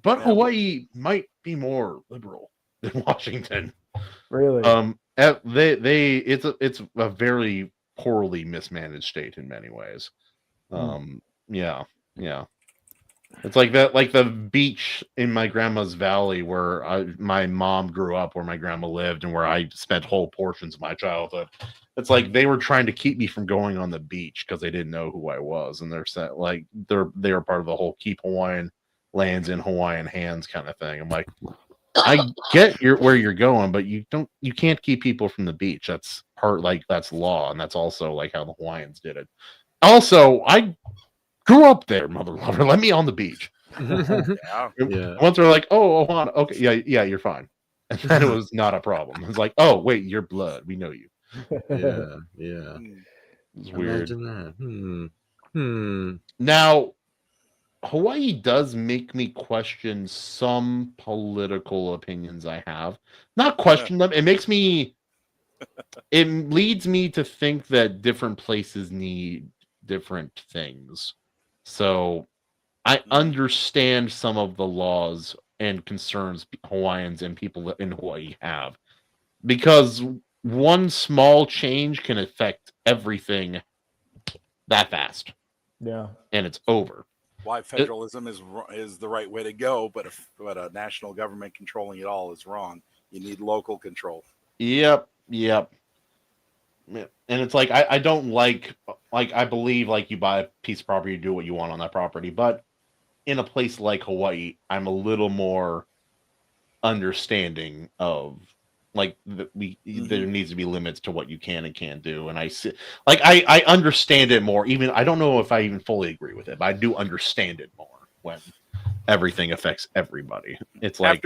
But Yeah. Hawaii might be more liberal than Washington. Really? It's a very poorly mismanaged state in many ways. Yeah. It's like that, like the beach in my grandma's valley where my mom grew up, where my grandma lived, and where I spent whole portions of my childhood. It's like they were trying to keep me from going on the beach because they didn't know who I was, and they are part of the whole keep Hawaiian lands in Hawaiian hands kind of thing. I'm like, I get where you're going, but you can't keep people from the beach. That's that's law, and that's also like how the Hawaiians did it. Also, I grew up there, mother lover. Let me on the beach. Yeah. Yeah. Once they're like, oh, Ohana, okay, yeah, you're fine. And then it was not a problem. It's like, oh wait, you're blood. We know you. Yeah. It's weird. Imagine that. Now, Hawaii does make me question some political opinions I have. Not question them. It makes me. It leads me to think that different places need different things. So I understand some of the laws and concerns Hawaiians and people in Hawaii have, because one small change can affect everything that fast, Yeah. and it's over. Why federalism is the right way to go, but a national government controlling it all is wrong. You need local control. Yep. And it's like I don't like I believe like you buy a piece of property, you do what you want on that property, but in a place like Hawaii, I'm a little more understanding of like there needs to be limits to what you can and can't do, and I understand it more. Even I don't know if I even fully agree with it, but I do understand it more when everything affects everybody. It's like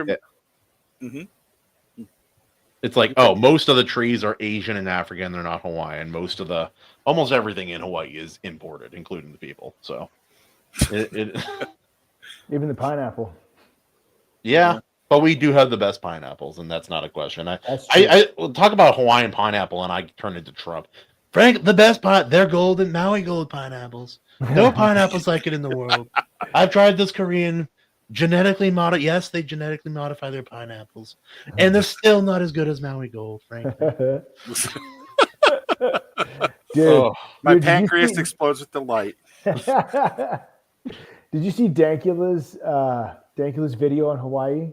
it's like, oh, most of the trees are Asian and African, they're not Hawaiian. Almost everything in Hawaii is imported, including the people. So Even the pineapple. Yeah, but we do have the best pineapples, and that's not a question. That's true. I talk about Hawaiian pineapple, and I turn into Trump. Frank, the best they're golden Maui gold pineapples. No pineapples like it in the world. I've tried this Korean genetically modified. Yes, they genetically modify their pineapples, and they're still not as good as Maui gold, frankly. Dude, My dude, pancreas explodes with delight. Did you see Dankula's video on Hawaii?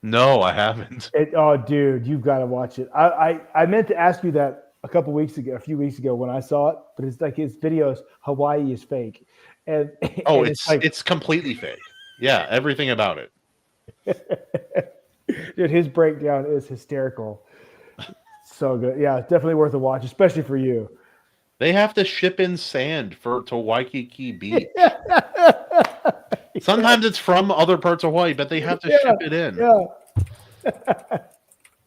No, I haven't. Oh, dude, you've got to watch it. I meant to ask you that a few weeks ago when I saw it, but it's like his videos, Hawaii is fake. And it's completely fake. Yeah, everything about it. Dude, his breakdown is hysterical. So good. Yeah, it's definitely worth a watch, especially for you. They have to ship in sand to Waikiki Beach. Sometimes it's from other parts of Hawaii, but they have to ship it in.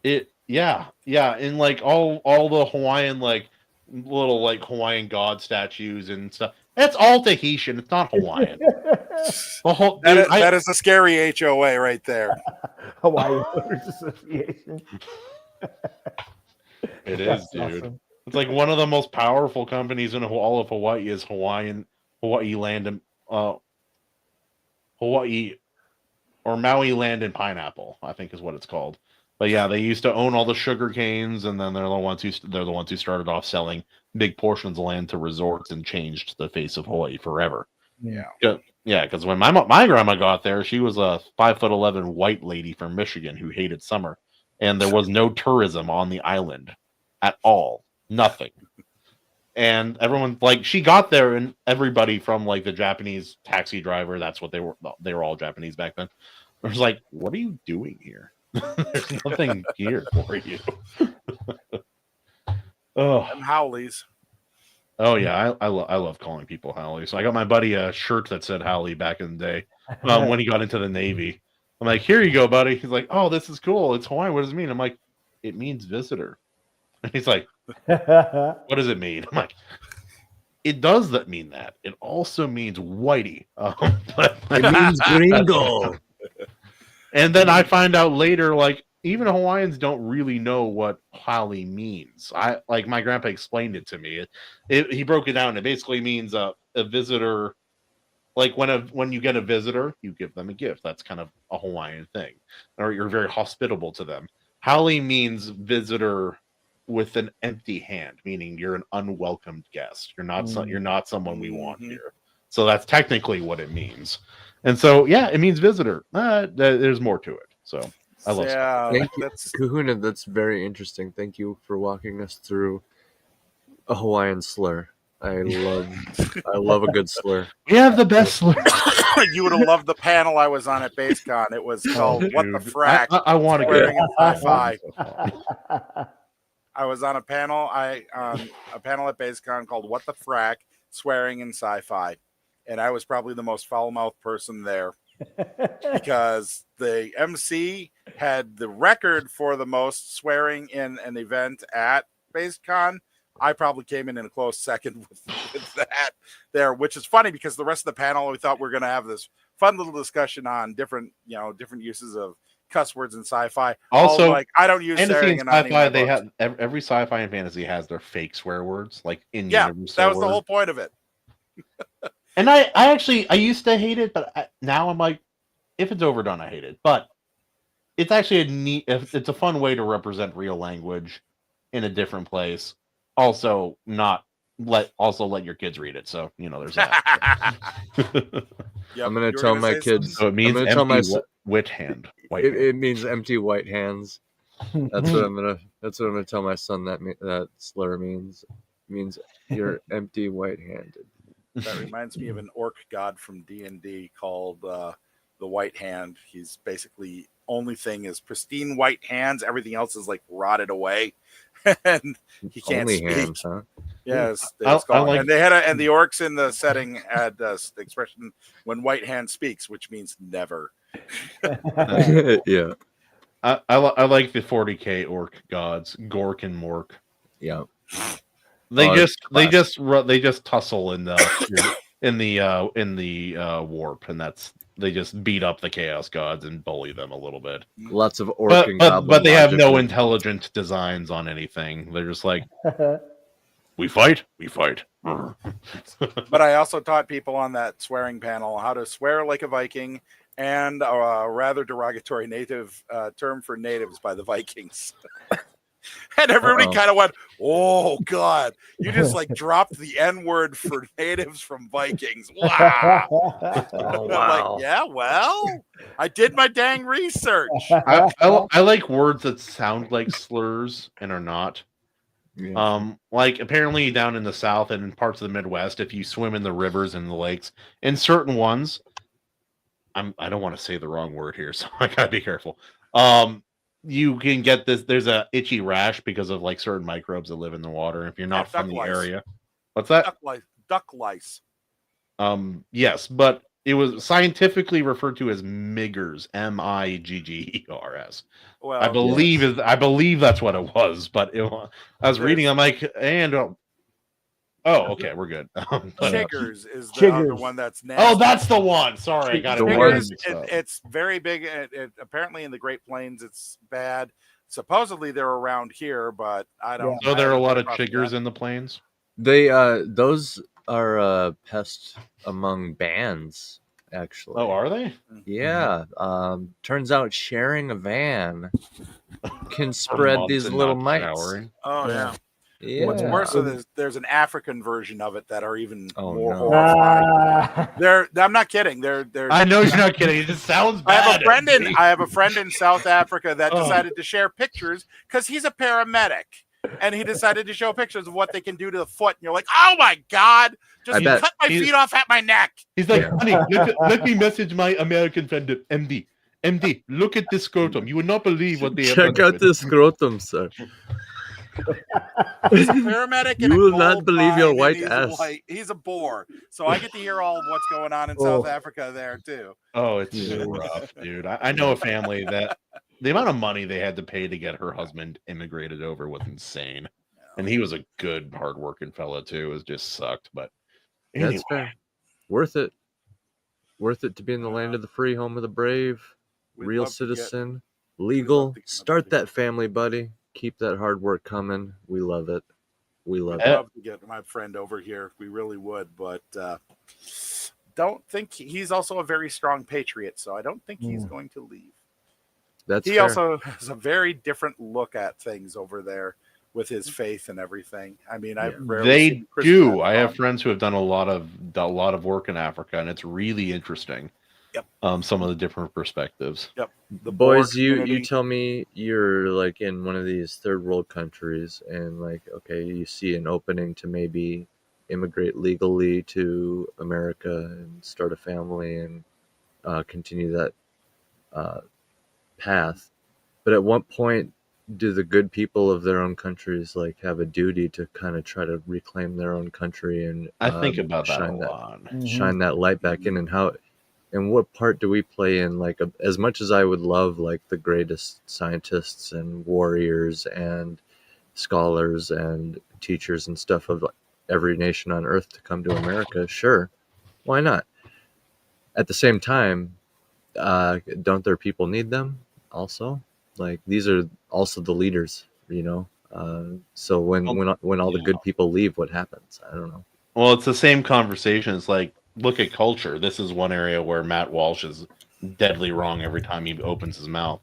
And like all the Hawaiian like little like Hawaiian god statues and stuff. That's all Tahitian. It's not Hawaiian. That is a scary HOA right there. Hawaii Owners Association. It is, dude. Awesome. It's like one of the most powerful companies in all of Hawaii is Hawaii Land and Hawaii or Maui Land and Pineapple, I think is what it's called. But yeah, they used to own all the sugar canes, and then they're the ones who started off selling big portions of land to resorts and changed the face of Hawaii forever. Yeah, because when my grandma got there, she was a 5'11" white lady from Michigan who hated summer, and there was no tourism on the island at all, nothing. And everyone like she got there, and everybody from like the Japanese taxi driver, that's what they were all Japanese back then. I was like, what are you doing here? There's nothing here for you. And Howleys. Oh yeah, I love calling people Howley. So I got my buddy a shirt that said Howley back in the day when he got into the Navy. I'm like, here you go, buddy. He's like, oh, this is cool. It's Hawaiian. What does it mean? I'm like, it means visitor. And he's like, what does it mean? I'm like, it does that mean that. It also means whitey. It means gringo. And then I find out later, like, even Hawaiians don't really know what Howley means. My grandpa explained it to me. He broke it down. It basically means a visitor. Like when you get a visitor, you give them a gift. That's kind of a Hawaiian thing, or you're very hospitable to them. Howley means visitor with an empty hand, meaning you're an unwelcomed guest. You're not someone we want here. So that's technically what it means. And so yeah, it means visitor. There's more to it. So I love Thank you, Kahuna. That's very interesting. Thank you for walking us through a Hawaiian slur. I love a good slur. We have the best slur. You would have loved the panel I was on at BaseCon. It was called "What the Frack." I want to get sci-fi. I was on a panel. A panel at BaseCon called "What the Frack: Swearing in Sci-Fi," and I was probably the most foul-mouthed person there. because the MC had the record for the most swearing in an event at BasedCon. I probably came in a close second with that there, which is funny because the rest of the panel, we thought we were going to have this fun little discussion on different uses of cuss words in sci-fi. Also, like I don't use fantasy swearing and in any of my sci-fi. They books. have every sci-fi and fantasy has their fake swear words, like in Yeah, universe. that was the whole point of it. And I used to hate it, but now I'm like, if it's overdone, I hate it. But it's actually it's a fun way to represent real language in a different place. Also, let your kids read it. So there's that. Yep, I'm gonna you were tell gonna my say kids. So it means I'm gonna tell empty my wit hand. White hand. it means empty white hands. That's what I'm gonna tell my son that slur means. It means you're empty white-handed. That reminds me of an orc god from D&D called the White Hand. He's basically only thing is pristine white hands. Everything else is like rotted away, and he can't Only speak. hands, huh? Yes, I like- and they had and the orcs in the setting had the expression "when White Hand speaks," which means never. Yeah. I like the 40k orc gods, Gork and Mork. Yeah. They Oh, just classic. they just tussle in the warp, and they just beat up the chaos gods and bully them a little bit. Lots of orc But and goblin they have logic no with- intelligent designs on anything. They're just like, we fight. But I also taught people on that swearing panel how to swear like a Viking and a rather derogatory native term for natives by the Vikings. And everybody kind of went, "Oh God, you just like dropped the N-word for natives from Vikings." Wow. Oh, I'm wow. like, yeah, well, I did my dang research. I like words that sound like slurs and are not. Yeah. Like apparently down in the South and in parts of the Midwest, if you swim in the rivers and the lakes, in certain ones, I don't want to say the wrong word here, so I gotta be careful. You can get this. There's a itchy rash because of like certain microbes that live in the water. If you're not from the lice. area, what's that? Duck lice. Yes, but it was scientifically referred to as miggers, miggers. Well, I believe that's what it was. But I was reading. I'm like, okay, we're good. chiggers is the other Chiggers. one that's nasty. Oh, that's the one. Sorry, I got it. The Chiggers, mixed up. it's very big. Apparently in the Great Plains, it's bad. Supposedly they're around here, but I don't. So there are a lot of I haven't chiggers yet. in the plains. They those are pests among bands, actually. Oh, are they? Yeah. Turns out sharing a van can spread months these and little not mites. showering. Oh yeah. Yeah. What's worse is there's an African version of it that are even Oh, more no. horrifying. I'm not kidding. They're I know you're not kidding. It just sounds I bad. have a friend in South Africa that decided to share pictures because he's a paramedic, and he decided to show pictures of what they can do to the foot. And you're like, oh my God, just bet. cut my feet off at my neck. He's like, honey, let me message my American friend, MD. MD, look at this scrotum. You would not believe what they have Check done out to it." this scrotum, sir. He's a paramedic. You in a will not gold believe your mine, white and ass. He's a bore, so I get to hear all of what's going on in South Africa there too. Oh, it's so rough, dude. I know a family that the amount of money they had to pay to get her husband immigrated over was insane. And he was a good, hardworking fella too. It just sucked, but anyway. That's fair. Worth it. Worth it to be in the land of the free, home of the brave, We'd real love to get- citizen, love legal. to get Start another that family, buddy. Keep that hard work coming. We love it. We love I'd it. love to get my friend over here. We really would, but don't think he's also a very strong patriot, so I don't think he's going to leave. That's He fair. also has a very different look at things over there with his faith and everything. I mean, I've rarely They seen Christian do. at I have all. friends who have done a lot of work in Africa, and it's really interesting. Yep. Some of the different perspectives. Yep. The Boys, Boer you community. tell me you're like in one of these third world countries, and like, okay, you see an opening to maybe immigrate legally to America and start a family and continue that path. But at what point do the good people of their own countries like have a duty to kind of try to reclaim their own country and I think about that a shine lot. shine that light back in, and how and what part do we play in? Like, as much as I would love like the greatest scientists and warriors and scholars and teachers and stuff of every nation on earth to come to America, sure, why not? At the same time, don't their people need them also? Like, these are also the leaders, you know. So when all the good people leave, what happens? I don't know. Well, it's the same conversation. It's like, look at culture. This is one area where Matt Walsh is deadly wrong every time he opens his mouth.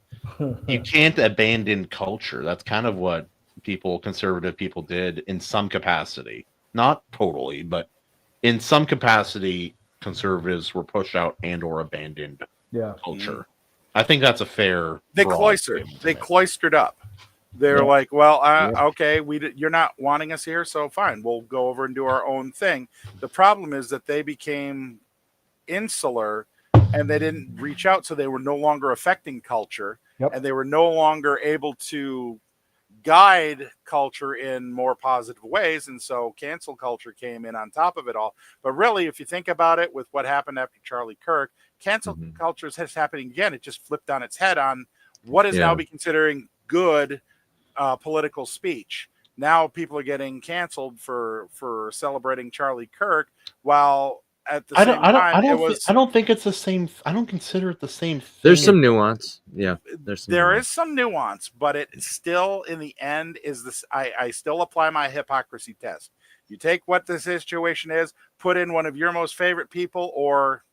You can't abandon culture. That's kind of what conservative people did in some capacity. Not totally, but in some capacity, conservatives were pushed out and or abandoned Yeah. culture. I think that's a fair. They broad cloistered. statement to They make. cloistered up. They're Yeah. like, well, Yeah. okay, you're not wanting us here, so fine, we'll go over and do our own thing. The problem is that they became insular and they didn't reach out, so they were no longer affecting culture, Yep. and they were no longer able to guide culture in more positive ways, and so cancel culture came in on top of it all. But really, if you think about it, with what happened after Charlie Kirk, cancel culture is happening again. It just flipped on its head on what is now be considering good political speech. Now people are getting canceled for celebrating Charlie Kirk, while at the same time I don't think it's the same. I don't consider it the same thing. There's some nuance. Yeah, there is some nuance, but it still, in the end, is this. I still apply my hypocrisy test. You take what the situation is, put in one of your most favorite people or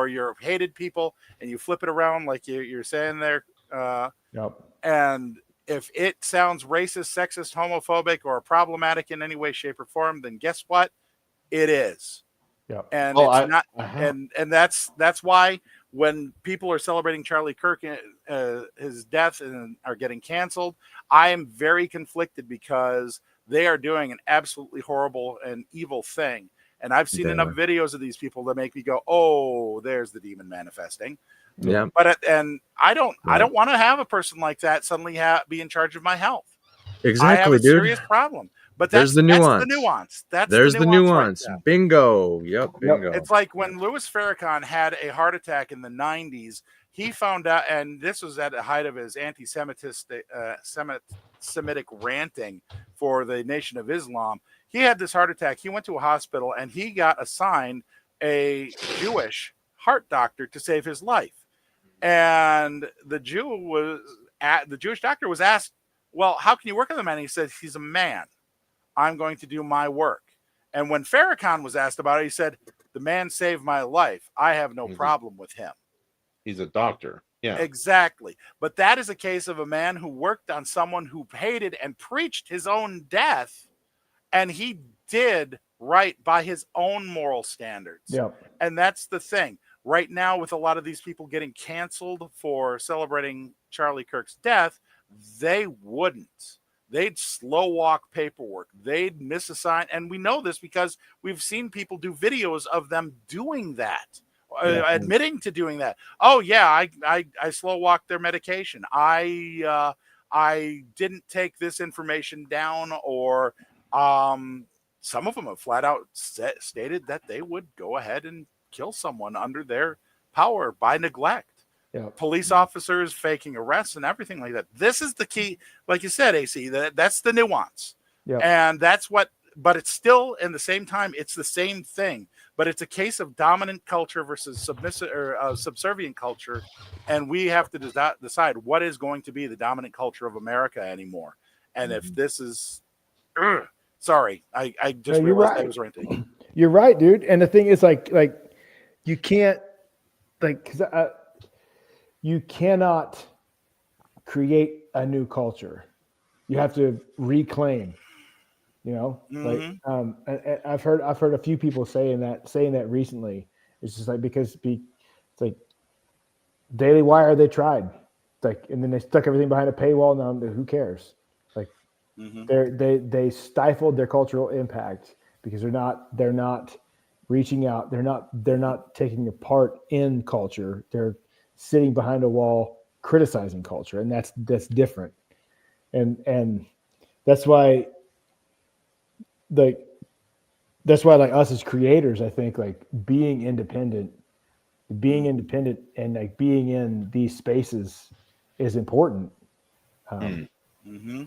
your hated people, and you flip it around like you're saying there. Yep. And if it sounds racist, sexist, homophobic, or problematic in any way, shape, or form, then guess what? It is. Yep. And it's not. And that's why when people are celebrating Charlie Kirk, his death, and are getting canceled, I am very conflicted, because they are doing an absolutely horrible and evil thing. And I've seen enough videos of these people that make me go, "Oh, there's the demon manifesting." Yeah. But I don't want to have a person like that suddenly be in charge of my health. Exactly, I have a dude. serious problem. But there's the nuance. There's the nuance. right. Bingo. Yep. Bingo. It's like when Louis Farrakhan had a heart attack in the 90s, he found out, and this was at the height of his anti-Semitic ranting for the Nation of Islam. He had this heart attack. He went to a hospital and he got assigned a Jewish heart doctor to save his life. And the Jewish doctor was asked, well, how can you work with him? And he said, he's a man. I'm going to do my work. And when Farrakhan was asked about it, he said, the man saved my life. I have no problem with him. He's a doctor. Yeah, exactly. But that is a case of a man who worked on someone who hated and preached his own death. And he did right by his own moral standards. Yep. And that's the thing. Right now, with a lot of these people getting canceled for celebrating Charlie Kirk's death, they wouldn't. They'd slow walk paperwork. They'd misassign. And we know this because we've seen people do videos of them doing that, admitting to doing that. Oh, yeah, I slow walked their medication. I didn't take this information down, or some of them have flat out stated that they would go ahead and kill someone under their power by neglect. Yeah. Police officers faking arrests and everything like that. This is the key, like you said, AC. That's the nuance, and that's what. But it's still, in the same time, it's the same thing. But it's a case of dominant culture versus submissive or subservient culture, and we have to decide what is going to be the dominant culture of America anymore. And if this is, sorry, I just realized I was ranting. You're right, dude. And the thing is, like you can't, you cannot create a new culture. You have to reclaim, and I've heard a few people saying that recently. It's just like, because it's like Daily Wire, they tried, and then they stuck everything behind a paywall. Now who cares? They stifled their cultural impact because they're not reaching out. They're not taking a part in culture. They're sitting behind a wall criticizing culture, and that's different. And that's why us as creators, I think, being independent being independent and like being in these spaces is important. Mm-hmm.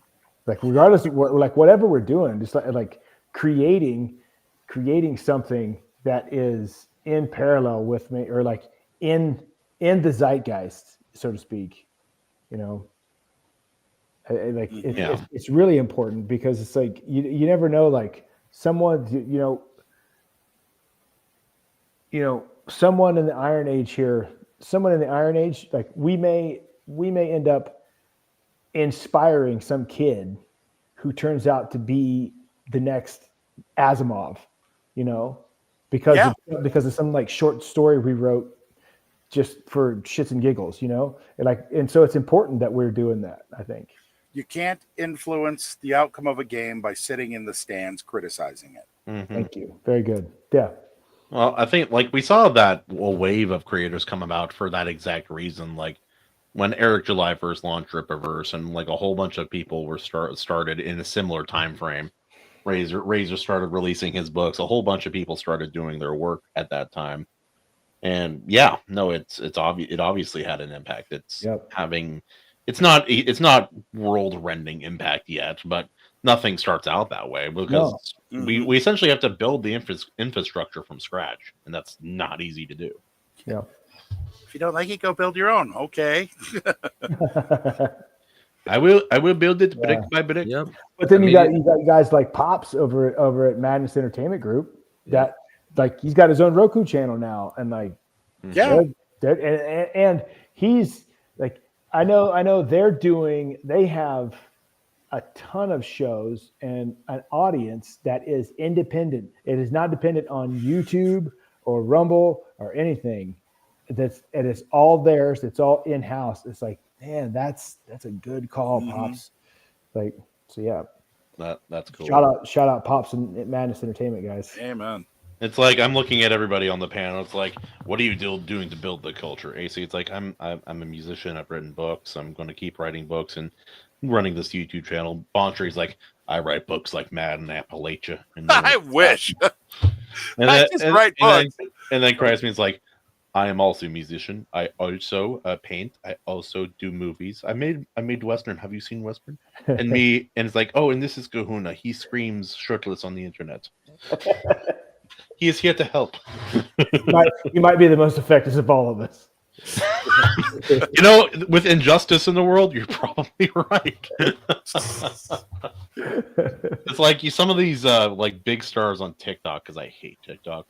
Like regardless of what, like whatever we're doing, just like creating something that is in parallel with me, or like in the zeitgeist, so to speak. You know, like Mhm. it's really important, because it's like you never know, like someone, someone in the Iron Age here, someone in the Iron Age, like we may end up inspiring some kid who turns out to be the next Asimov, because Yeah. of some like short story we wrote just for shits and giggles, and so it's important that we're doing that, I think. You can't influence the outcome of a game by sitting in the stands criticizing it. Mhm. Thank you. Very good. Yeah. Well, I think like we saw that a wave of creators come about for that exact reason. Like when Eric July first launched Rippaverse, and like a whole bunch of people were started in a similar time frame. Razor started releasing his books. A whole bunch of people started doing their work at that time. And yeah, no, it's obvious. It obviously had an impact. Yep. It's not world-rending impact yet, but nothing starts out that way, because No. we essentially have to build the infrastructure from scratch, and that's not easy to do. Yeah. If you don't like it, go build your own. Okay. I will build it brick Yeah. by brick. Yep. But then I you mean, got guys like Pops over at Madness Entertainment Group, that like he's got his own Roku channel now, and like Yeah. and he's like, I know they have a ton of shows and an audience that is independent. It is not dependent on YouTube or Rumble or anything. It is all theirs. It's all in house. It's like, man, that's a good call, Pops. Like, so yeah. That's cool. Shout out Pops and Madness Entertainment, guys. Amen. It's like I'm looking at everybody on the panel. It's like, what are you doing to build the culture, AC? It's like I'm a musician. I've written books. I'm going to keep writing books and running this YouTube channel. Boncher's like, I write books like mad in Appalachia. And I wish. And I then, just write books. And then Christman's like, I am also a musician. I also paint. I also do movies. I made Western. Have you seen Western? And it's like, oh, and this is Kahuna. He screams shirtless on the internet. He is here to help. You might be the most effective of all of us. With injustice in the world, you're probably right. It's like some of these like big stars on TikTok, because I hate TikTok.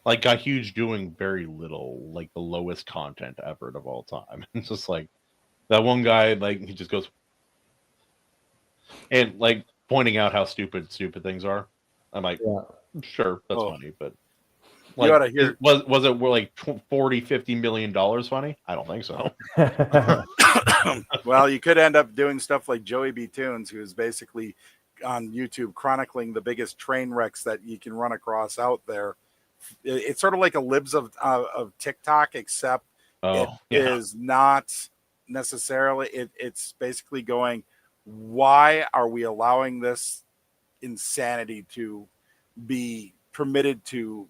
Like got huge doing very little, like the lowest content effort of all time. It's just like that one guy, like he just goes and like pointing out how stupid things are. I'm like, sure, that's funny, but like, you ought to hear. Was it like $40-50 million funny? I don't think so. Well, you could end up doing stuff like Joey B. Tunes, who's basically on YouTube chronicling the biggest train wrecks that you can run across out there. It's sort of like a libs of TikTok, except is not necessarily. It's basically going, why are we allowing this insanity to be permitted to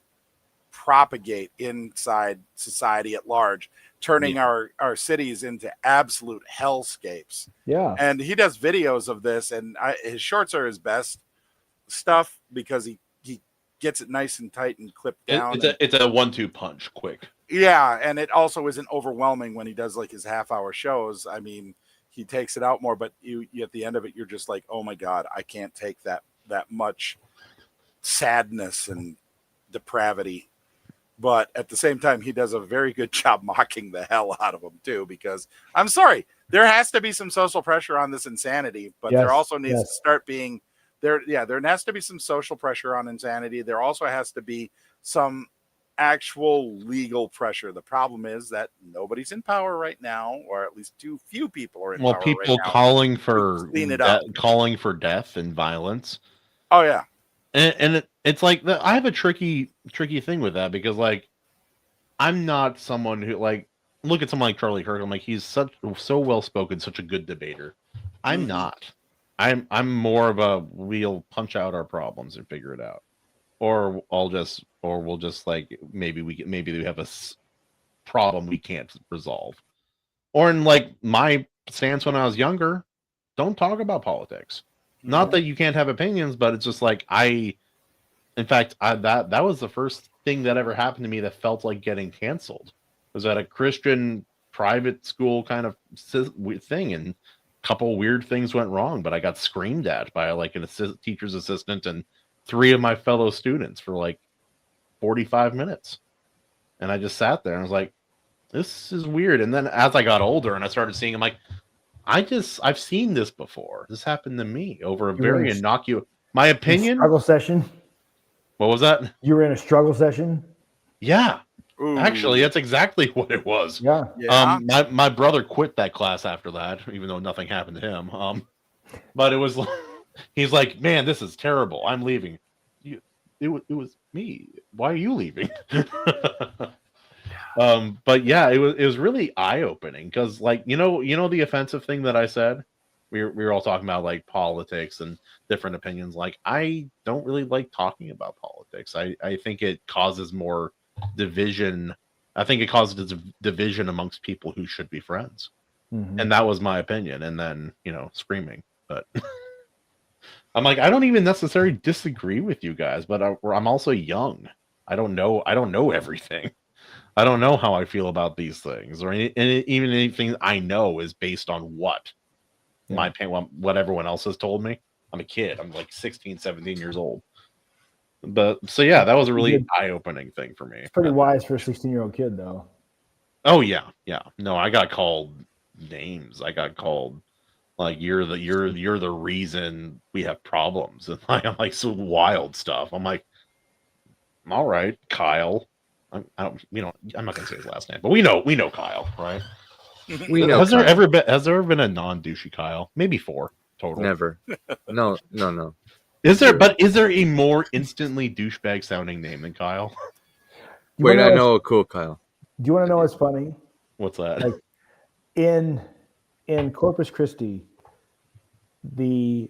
propagate inside society at large, turning our cities into absolute hellscapes? Yeah. And he does videos of this, and his shorts are his best stuff because he gets it nice and tight and clipped down. It's a 1-2 punch quick. Yeah, and it also isn't overwhelming when he does like his half-hour shows. I mean, he takes it out more, but you at the end of it, you're just like, oh my God, I can't take that much sadness and depravity. But at the same time, he does a very good job mocking the hell out of them too, because I'm sorry, there has to be some social pressure on this insanity, but there also needs to start being there has to be some social pressure on insanity. There also has to be some actual legal pressure. The problem is that nobody's in power right now, or at least too few people are in power people right now. calling for clean it up. Calling for death and violence. Oh yeah. And it's like I have a tricky thing with that, because like I'm not someone who like look at someone like Charlie Kirk. I'm like, he's so well spoken, such a good debater. I'm not. I'm more of a we'll punch out our problems and figure it out. or we'll just like maybe we have a problem we can't resolve. Or in like my stance when I was younger, don't talk about politics. Not that you can't have opinions, but it's just like in fact, that was the first thing that ever happened to me that felt like getting canceled. Was at a Christian private school kind of thing, and a couple weird things went wrong, but I got screamed at by like an teacher's assistant and 3 of my fellow students for like 45 minutes. And I just sat there and I was like, this is weird. And then as I got older and I started seeing, I'm like, I've seen this before. This happened to me over a very innocuous. My opinion. Struggle session. What was that? You were in a struggle session. Yeah, Ooh. actually, that's exactly what it was. Yeah. My brother quit that class after that, even though nothing happened to him. But it was he's like, man, this is terrible. I'm leaving. It was me. Why are you leaving? But yeah, it was really eye opening because like you know the offensive thing that I said. We were all talking about like politics and different opinions. Like I don't really like talking about politics. I think it causes more division. I think it causes division amongst people who should be friends. Mm-hmm. And that was my opinion. And then screaming. But I'm like, I don't even necessarily disagree with you guys, but I'm also young. I don't know everything. I don't know how I feel about these things, or even anything I know is based on what what everyone else has told me. I'm a kid. I'm like 16, 17 years old. But so yeah, that was a really eye-opening thing for me. It's pretty wise for a 16-year-old kid, though. Oh yeah. No, I got called names. I got called like you're the reason we have problems, and I'm like some wild stuff. I'm like, all right, Kyle. I'm not gonna say his last name, but we know Kyle, right? We know. Has there ever been a non-douchey Kyle? Maybe 4 total. Never. No. Is there a more instantly douchebag sounding name than Kyle? Wait, I know a cool Kyle. Do you want to know what's funny? What's that? Like in Corpus Christi, the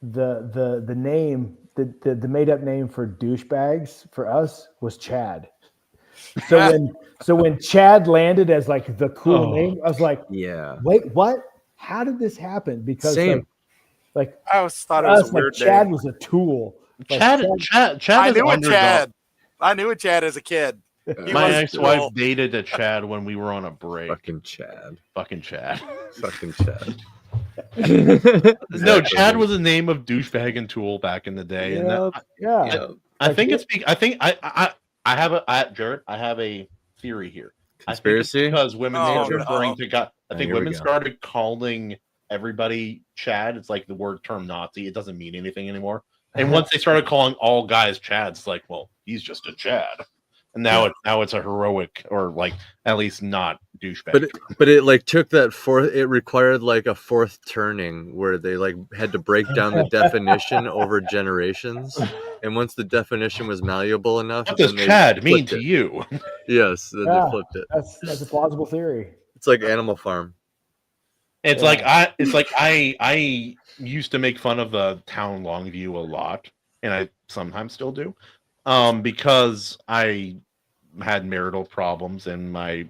name, the made up name for douchebags for us was Chad. So when Chad landed as like the cool name, I was like, yeah. Wait, what? How did this happen? Because like I always thought it was a weird Chad name. was a tool. Like, Chad I knew a Chad. I knew a Chad as a kid. My ex-wife dated a Chad when we were on a break. Fucking Chad. Fucking Chad. Fucking Chad. No, Chad was a name of douchebag and tool back in the day. I Jared, I have a theory here. Conspiracy? Because women women started calling everybody Chad. It's like the word term Nazi. It doesn't mean anything anymore. And once they started calling all guys Chads, it's like, well, he's just a Chad. And now it's a heroic, or like at least not douchebag. But it like took that fourth. It required like a fourth turning where they like had to break down the definition over generations. And once the definition was malleable enough, what does Chad mean to you? Yes, then they flipped it. That's a plausible theory. It's like Animal Farm. It's like I used to make fun of the town Longview a lot, and I sometimes still do, because I had marital problems, and my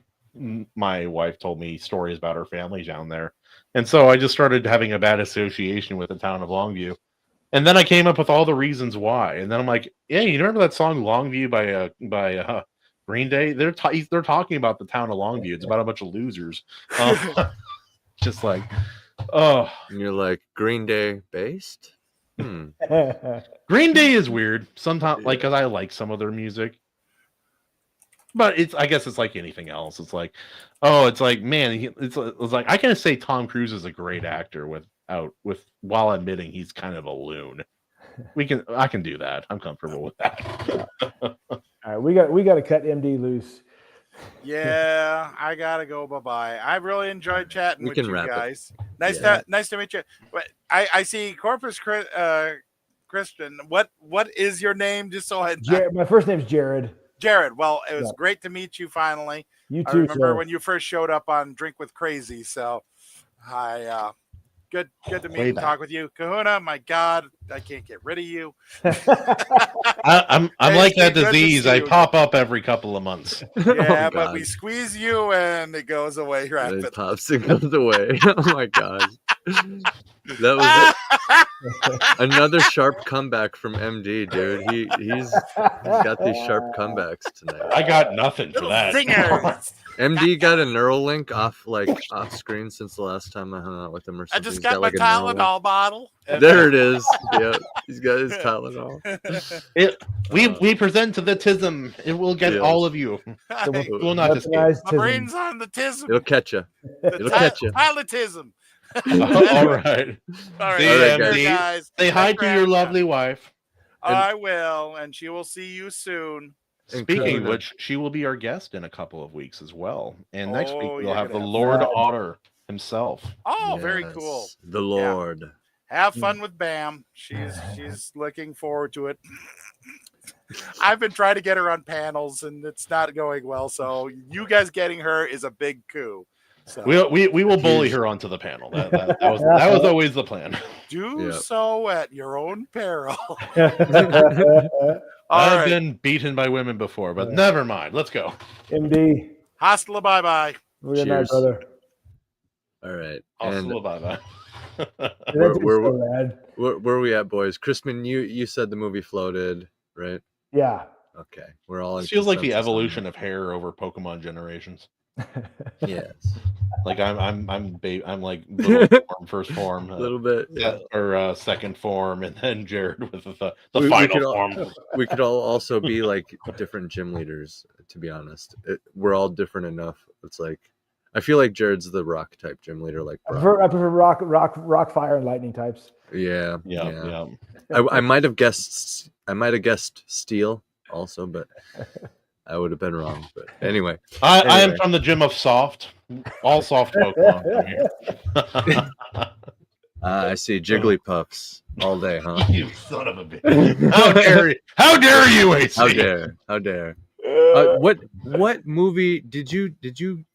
wife told me stories about her family down there, and so I just started having a bad association with the town of Longview, and then I came up with all the reasons why, and then I'm like, yeah, you remember that song Longview by Green Day? They're talking about the town of Longview. It's about a bunch of losers. Just like, oh, and you're like, Green Day based? Green Day is weird sometimes, like, because I like some of their music, but I guess it's like anything else. It's like, oh, it's like, man, it's like I can say Tom Cruise is a great actor while admitting he's kind of a loon. I can do that. I'm comfortable with that. All right, we got to cut MD loose. Yeah, I gotta go. Bye. I really enjoyed chatting with you guys. Nice to meet you. But I see Corpus Christian. What is your name? Just so my first name's Jared. Jared. Well, it was great to meet you finally. You too. I remember when you first showed up on Drink with Crazy. So I Good to meet Way and back. talk with you. Kahuna, my God, I can't get rid of you. I'm Hey, like it's that been good to disease. see I you pop up every couple of months. Yeah, Oh, but we God. squeeze you and it goes away rapidly. It pops and goes away. Oh my gosh. That was another sharp comeback from MD, dude. He's got these sharp comebacks tonight. I got nothing for Little that. zingers. MD got a Neuralink off screen since the last time I hung out with him or I something. just He's got my like a Neuralink. Tylenol bottle. There it is. Yep. He's got his Tylenol. We present to the tism. It will get Yes. all of you. Hey, You will not escape. Weaponized my tism. brain's on the tism. It'll catch you. It'll catch you. Pilotism. All right. All right, See All you, right, MD. guys. Say hi Thanks for to your having me on. lovely wife. I will, and she will see you soon. Speaking of Kahuna. which, she will be our guest in a couple of weeks as well. And next week Oh, we'll you're have the gonna have Lord fun. Otter himself. Oh, very cool. Yes, the Lord. Have fun with Bam. She's looking forward to it. I've been trying to get her on panels and it's not going well. So you guys getting her is a big coup. So We will bully Huge. her onto the panel. That was always the plan. do Yep. so at your own peril. All I've right. been beaten by women before, but never mind. Let's go. MD. Hasta bye bye. Good night, Cheers. brother. All right. Also, And bye-bye. That We're- dude's we're- so rad. where are we at, boys? Crispin, you said the movie floated, right? Yeah. Okay. We're all in This feels like the consensus on evolution of hair over Pokemon generations. that. Yes. Like I'm like little form, first form, A little bit. Yeah. or second form, and then Jared with the We final could all- form. We could all also be like different gym leaders, to be honest. We're all different enough. It's like I feel like Jared's the rock type gym leader, like I Brock. prefer rock, fire, and lightning types. Yeah. Yeah. I might have guessed steel also, but I would have been wrong. But anyway, I am Anyway. from the gym of soft, all soft Pokemon from here. I see Jigglypuffs all day, huh? You son of a bitch! How dare you? How dare you, AC? How dare? How dare? What movie did you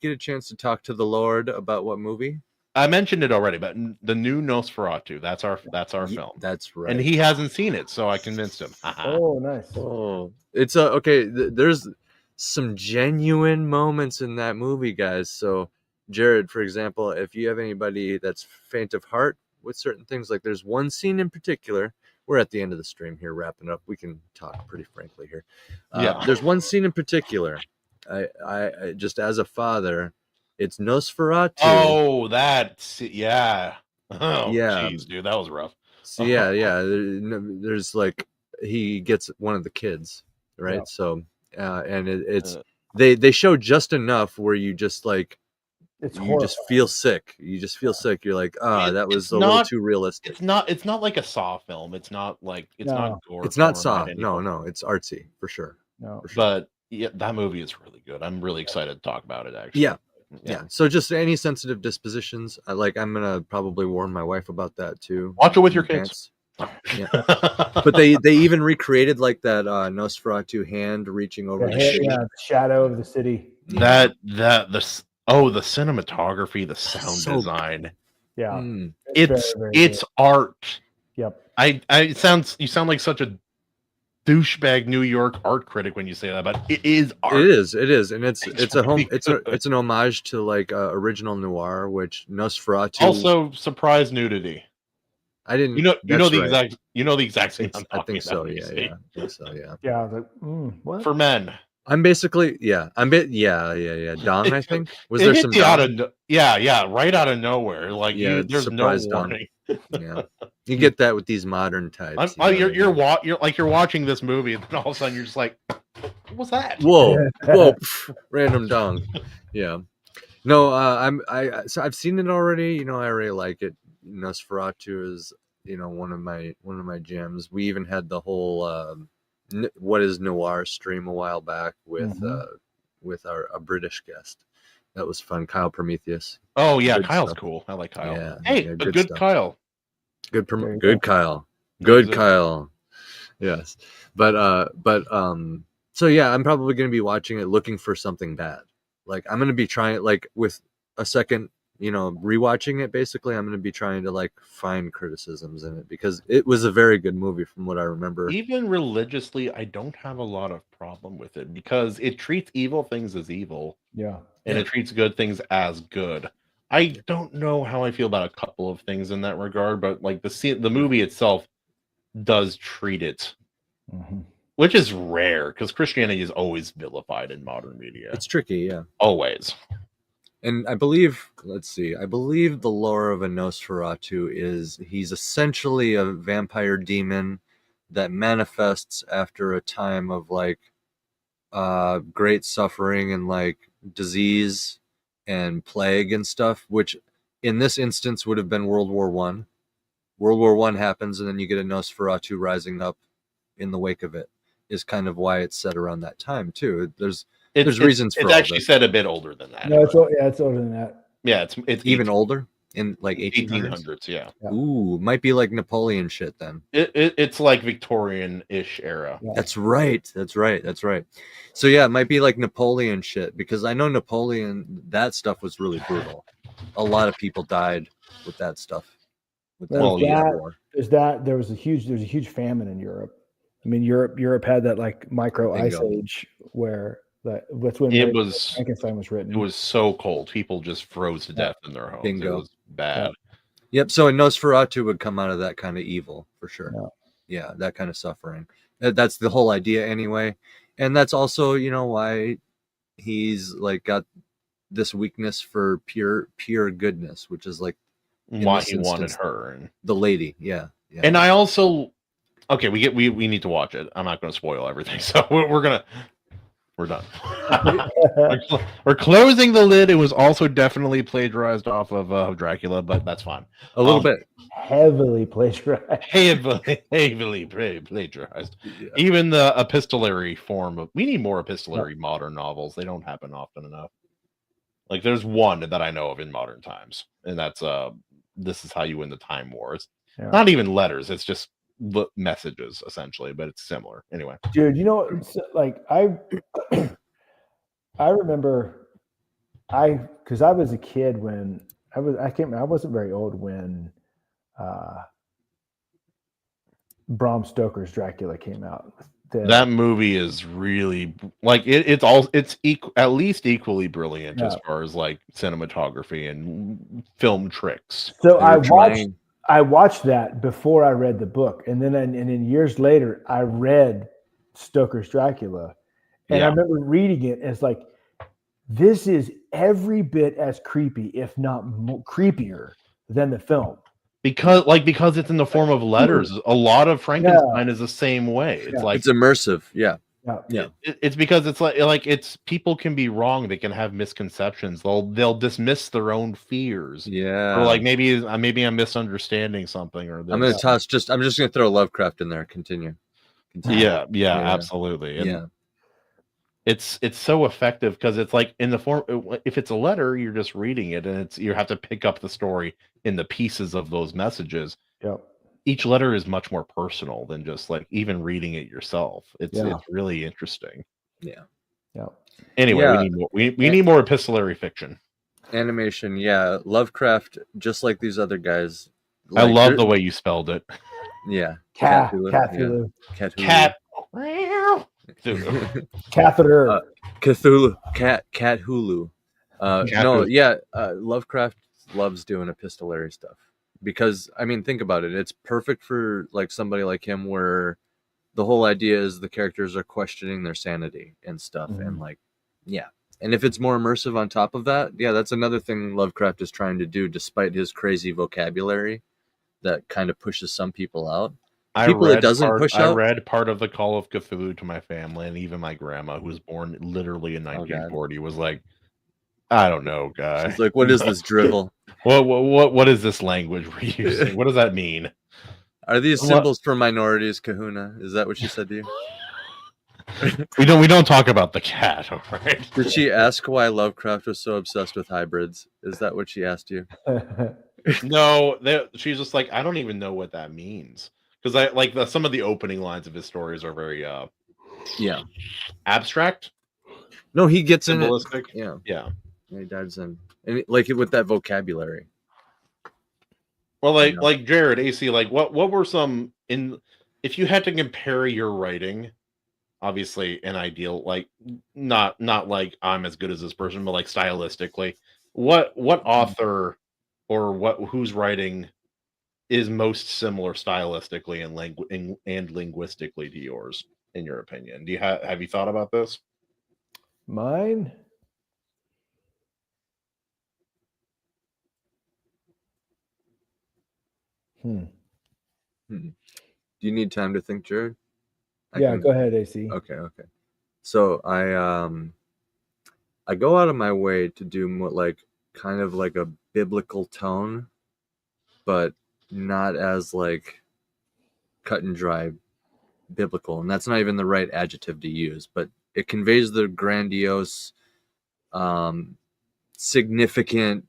get a chance to talk to the Lord about? What movie? I mentioned it already, but the new Nosferatu. That's our film, That's right. and he hasn't seen it, so I convinced him. Oh, nice. Oh, it's okay. There's some genuine moments in that movie, guys. So, Jared, for example, if you have anybody that's faint of heart with certain things, like there's one scene in particular. We're at the end of the stream here, wrapping up. We can talk pretty frankly here. Yeah. There's one scene in particular. I just as a father, it's Nosferatu. Oh, yeah. Oh, Yeah. jeez, dude, that was rough. So yeah. There's like he gets one of the kids, right? Yeah. So and it's they show just enough where you just like It's you horrible. just feel sick. You just feel sick. You're like, that was It's a little not- too realistic. It's not like a Saw film. It's not like No. not gore. It's not porn Saw. at any No, point. no, it's artsy for sure. No. But yeah, that movie is really good. I'm really excited to talk about it. Actually, Yeah. So just any sensitive dispositions. I'm gonna probably warn my wife about that too. Watch it with your in kids. advance. But they even recreated like that Nosferatu hand reaching over the city. The shadow of the city. the cinematography, the sound So- design. Yeah. Mm. It's very, very it's art. Yep. You sound like such a douchebag New York art critic when you say that, but it is art. It is, and it's a home. really good. It's an homage to like original noir, which Nosferatu. Also, surprise nudity. I didn't. You know that's the right. exact scene I'm I talking think so. about, Yeah, AC. yeah. I think so. Yeah. Yeah. I was like, what? For men. I'm basically. Yeah. Yeah. Dong. I think was It there hits some you out dong? of right out of nowhere. Like Yeah, there's no surprise dong. warning. Yeah. You get that with these modern types. You're watching this movie, and then all of a sudden you're just like, what was that? Whoa, pff, random dong. Yeah. No, so I've seen it already. I already like it. Nosferatu is, one of my gems. We even had the whole what is noir stream a while back with a British guest. That was fun. Kyle Prometheus. Oh yeah, Good Kyle's stuff. cool. I like Kyle. Yeah, Hey, yeah, a good good stuff. Kyle. Good There you good go. Kyle. Good Exactly. Kyle. Yes. But so yeah, I'm probably going to be watching it looking for something bad. Like I'm going to be trying like with a second rewatching it, basically, I'm going to be trying to like find criticisms in it because it was a very good movie from what I remember. Even religiously, I don't have a lot of problem with it because it treats evil things as evil Yeah. and Yeah. it treats good things as good. I don't know how I feel about a couple of things in that regard, but like the movie itself does treat it, Mm-hmm. which is rare because Christianity is always vilified in modern media. It's tricky, yeah. Always. And I believe the lore of a Nosferatu is he's essentially a vampire demon that manifests after a time of like great suffering and like disease and plague and stuff, which in this instance would have been World War One. World War One happens, and then you get a Nosferatu rising up in the wake of it. Is kind of why it's set around that time too. There's reasons for it's all actually this. said a bit older than that. No, it's older than that. Yeah, it's Even older in like 1800s. 1800s. Yeah, Yeah. Ooh, might be like Napoleon shit then. it's like Victorian-ish era. Yeah. That's right. So yeah, it might be like Napoleon shit because I know Napoleon, that stuff was really brutal. A lot of people died with that stuff. With that Well, yeah. war. There was a huge famine in Europe. I mean, Europe had that like micro ice Bingo. age where that's when It was Frankenstein was written. It was so cold. People just froze to death in their homes. Bingo. It was bad. Yep. So a Nosferatu would come out of that kind of evil for sure. Yeah. Yeah, that kind of suffering. That's the whole idea anyway, and that's also why he's like got this weakness for pure goodness, which is like Why this he wanted instance, her. And the lady. Yeah. And I also we need to watch it. I'm not going to spoil everything, so we're done. We're closing the lid. It was also definitely plagiarized off of Dracula, but that's fine. A little bit. Heavily plagiarized. Heavily plagiarized. Yeah. Even the epistolary form of we need more epistolary modern novels. They don't happen often enough. Like there's one that I know of in modern times, and that's This Is How You Win the Time Wars. Yeah. Not even letters. It's just messages essentially, but it's similar. Anyway, Dude, like I remember because I was a kid when I wasn't very old when Bram Stoker's Dracula came out. that movie is really like it's at least equally brilliant as far as like cinematography and film tricks. So I watched that before I read the book, and then years later I read Stoker's Dracula, and I remember reading it as like, this is every bit as creepy, if not creepier, than the film. Because it's in the form of letters. A lot of Frankenstein is the same way. It's like it's immersive. Yeah. Yeah. It's because it's like it's people can be wrong. They can have misconceptions. They'll dismiss their own fears. Yeah. Or like maybe I'm misunderstanding something. Or I'm gonna toss I'm just gonna throw Lovecraft in there. Continue. Yeah, absolutely. And it's so effective because it's like in the form. If it's a letter, you're just reading it, and you have to pick up the story in the pieces of those messages. Yep. Each letter is much more personal than just like even reading it yourself. It's really interesting. Yeah. Yeah. Anyway, we need more epistolary fiction. Animation, yeah. Lovecraft, just like these other guys. I love the way you spelled it. Yeah. Cthulhu. Cat. Catheter. Cthulhu. Cat Hulu. No, yeah. Lovecraft loves doing epistolary stuff. Because I mean, think about it. It's perfect for like somebody like him, where the whole idea is the characters are questioning their sanity and stuff, and like, and if it's more immersive on top of that, that's another thing Lovecraft is trying to do, despite his crazy vocabulary that kind of pushes some people out. I read part of the Call of Cthulhu to my family, and even my grandma, who was born literally in 1940, was like, I don't know, guys. She's like, what is this drivel? What is this language we're using? What does that mean? Are these symbols for minorities, Kahuna? Is that what she said to you? We don't talk about the cat, all right? Did she ask why Lovecraft was so obsessed with hybrids? Is that what she asked you? No, she's just like, I don't even know what that means. Because I like some of the opening lines of his stories are very abstract. No, he gets symbolistic. In it. Yeah. Yeah. He dives in. and like with that vocabulary. Well, You know? like Jared, AC, like what were some if you had to compare your writing, obviously an ideal, like not like I'm as good as this person, but like stylistically, what author or whose writing is most similar stylistically and linguistically to yours, in your opinion? Do you have you thought about this? Mine. Do you need time to think, Jared? Yeah, go ahead, AC. Okay. So I go out of my way to do more like kind of like a biblical tone, but not as like cut and dry biblical, and that's not even the right adjective to use, but it conveys the grandiose, significant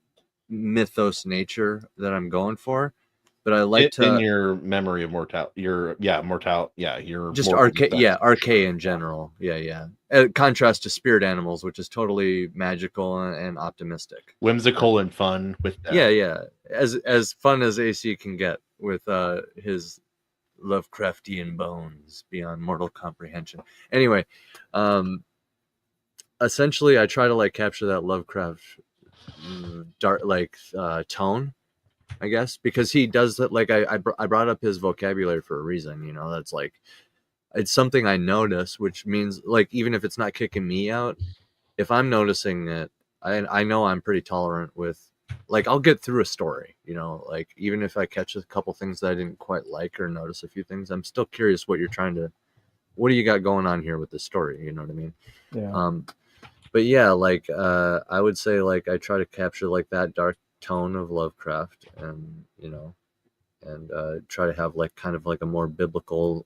mythos nature that I'm going for. But I like In to your memory of mortal, your just mortal arcade in general. Yeah. Contrast to spirit animals, which is totally magical and optimistic. whimsical and fun with that. Yeah. As fun as AC can get with his Lovecraftian bones beyond mortal comprehension. Anyway, essentially, I try to like capture that Lovecraft dark tone, I guess, because he does that. Like I brought up his vocabulary for a reason. You know, that's like it's something I notice, which means like even if it's not kicking me out, if I'm noticing it, I know I'm pretty tolerant with. Like I'll get through a story, you know, like even if I catch a couple things that I didn't quite like or notice a few things, I'm still curious what do you got going on here with this story? You know what I mean? Yeah. But yeah, like I would say like I try to capture like that dark tone of Lovecraft, and you know, and try to have like kind of like a more biblical,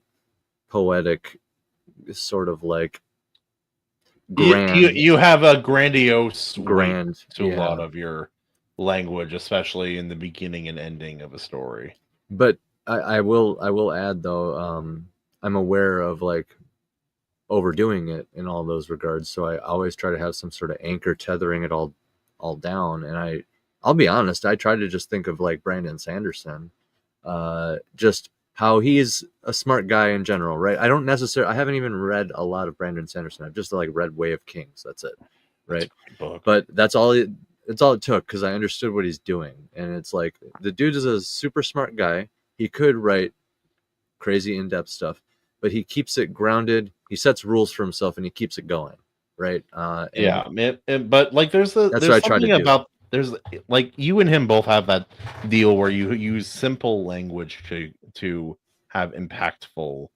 poetic sort of like grand, You have a grandiose grand weight to a yeah. lot of your language, especially in the beginning and ending of a story. But I will add though, I'm aware of like overdoing it in all those regards, so I always try to have some sort of anchor tethering it all down. And I'll be honest, I try to just think of like Brandon Sanderson, just how he's a smart guy in general, right? I haven't even read a lot of Brandon Sanderson. I've just like read Way of Kings. That's it, right? Book. But that's all it took, because I understood what he's doing. And it's like the dude is a super smart guy. He could write crazy in-depth stuff, but he keeps it grounded. He sets rules for himself and he keeps it going, right? Yeah, man. But like there's what I try to something do. about there's like you and him both have that deal where you use simple language to have impactful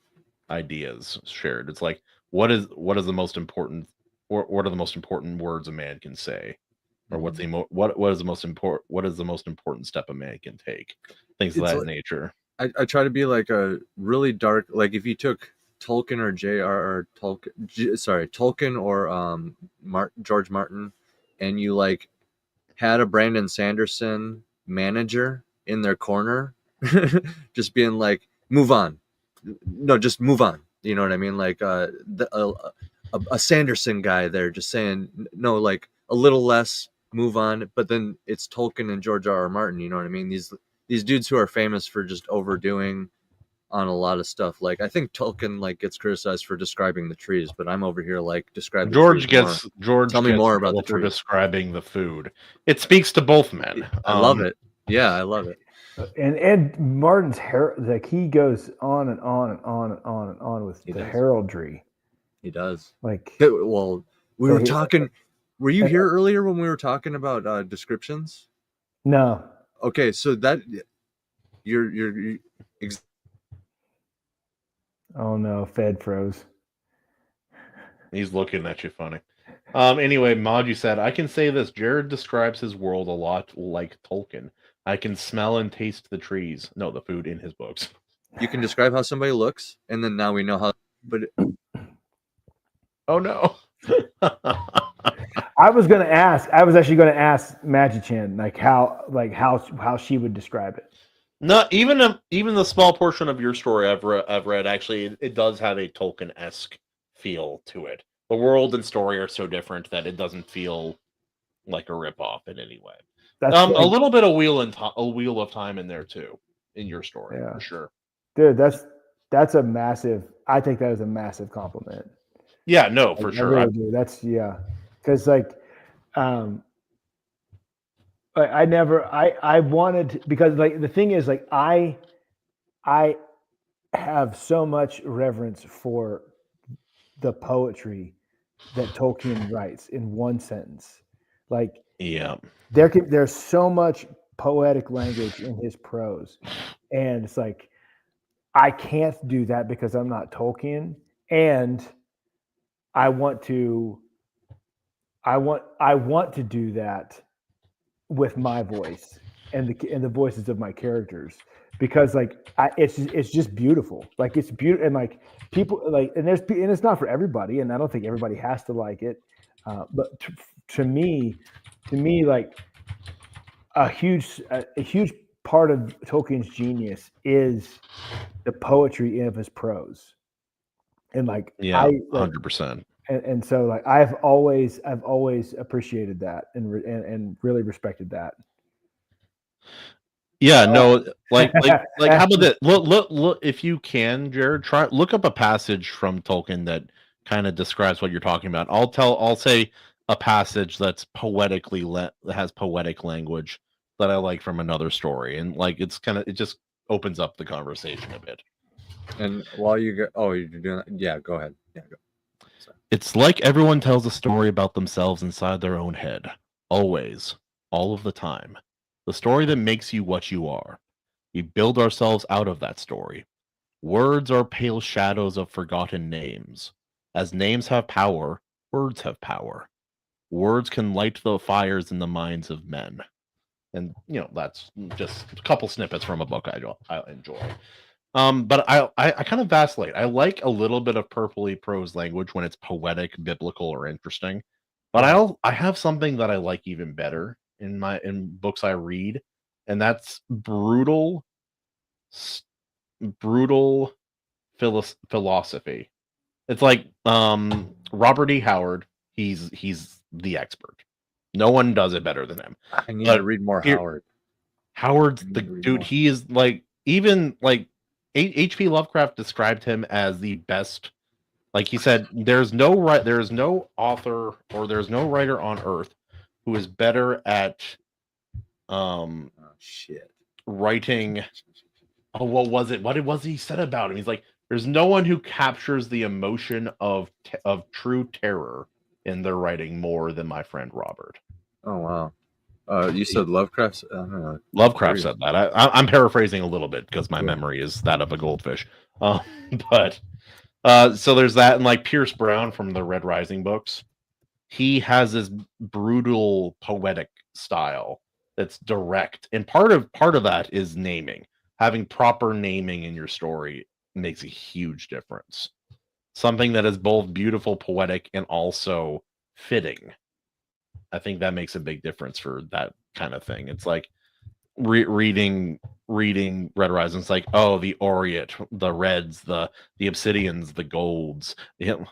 ideas shared. It's like what is the most important, or what are the most important words a man can say, or what is the most important step a man can take, things of that nature. I try to be like a really dark, like if you took Tolkien or J.R.R. Tolkien or George Martin, and you like had a Brandon Sanderson manager in their corner, just being like, move on. No, just move on. You know what I mean? Like a Sanderson guy there just saying, no, like a little less, move on. But then it's Tolkien and George R.R. Martin. You know what I mean? These dudes who are famous for just overdoing on a lot of stuff. Like I think Tolkien like gets criticized for describing the trees, but I'm over here like describing George gets more. Tell me more about the for trees. describing the food. It speaks to both men. I love it. Yeah, I love it. And Martin's like he goes on and on and on and on and on with the heraldry. He does. Like, well, we were talking. Were you here earlier when we were talking about descriptions? No. Okay, so that you're oh no, Fed froze. He's looking at you funny. Anyway, Maju said, I can say this. Jared describes his world a lot like Tolkien. I can smell and taste the trees. No, the food in his books. You can describe how somebody looks, and then now we know how. But oh no. I was actually going to ask Magichan like how she would describe it. No, even the small portion of your story I've read actually it does have a Tolkien-esque feel to it. The world and story are so different that it doesn't feel like a ripoff in any way. That's A like, little bit of Wheel of Time in there too, in your story Yeah. for sure. dude, that's a massive. I think that is a massive compliment. Yeah, no, for I sure. really do. That's because like, I never, I wanted because like the thing is like I have so much reverence for the poetry that Tolkien writes in one sentence. Like Yeah. there's so much poetic language in his prose, and it's like I can't do that because I'm not Tolkien, and I want to do that with my voice and the voices of my characters because like it's just beautiful. Like it's beautiful, and like people like and it's not for everybody, and I don't think everybody has to like it. But to me like a huge part of Tolkien's genius is the poetry of his prose, and like Yeah, 100%. and so like I've always appreciated that and really respected that. Yeah, no, like how about that? Look, if you can, Jared, look up a passage from Tolkien that kind of describes what you're talking about. I'll say a passage that's that has poetic language that I like from another story, and like it just opens up the conversation a bit. And while you go, you're doing that? Yeah, go ahead. Yeah, go. Sorry. It's like everyone tells a story about themselves inside their own head, always, all of the time. The story that makes you what you are. We build ourselves out of that story. Words are pale shadows of forgotten names. As names have power, words have power. Words can light the fires in the minds of men. And that's just a couple snippets from a book I enjoy. But I kind of vacillate. I like a little bit of purpley prose language when it's poetic, biblical, or interesting. But I have something that I like even better in books I read, and that's brutal philosophy. It's like Robert E. Howard. He's the expert. No one does it better than him. I need to read more Howard. Howard's the dude. He is like even like H.P. Lovecraft described him as the best. Like he said, there's no author or there's no writer on earth who is better at writing. Oh, what was it? What was he said about him? He's like, there's no one who captures the emotion of true terror in their writing more than my friend Robert. Oh wow. You said Lovecraft? Lovecraft said that. I'm paraphrasing a little bit because my memory is that of a goldfish. But so there's that, and like Pierce Brown from the Red Rising books, he has this brutal poetic style that's direct, and part of that is naming. Having proper naming in your story makes a huge difference. Something that is both beautiful, poetic, and also fitting. I think that makes a big difference for that kind of thing. It's like reading Red Rising. It's like, oh, the Orient, the reds, the obsidians, the golds. The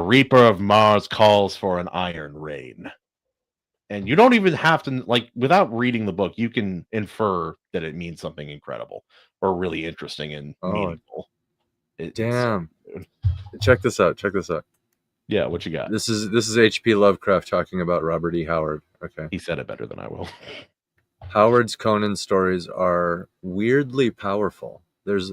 Reaper of Mars calls for an iron rain. And you don't even have to, like, without reading the book, you can infer that it means something incredible or really interesting and meaningful. Damn. Check this out. Yeah, what you got? This is H.P. Lovecraft talking about Robert E. Howard. Okay. He said it better than I will. Howard's Conan stories are weirdly powerful. There's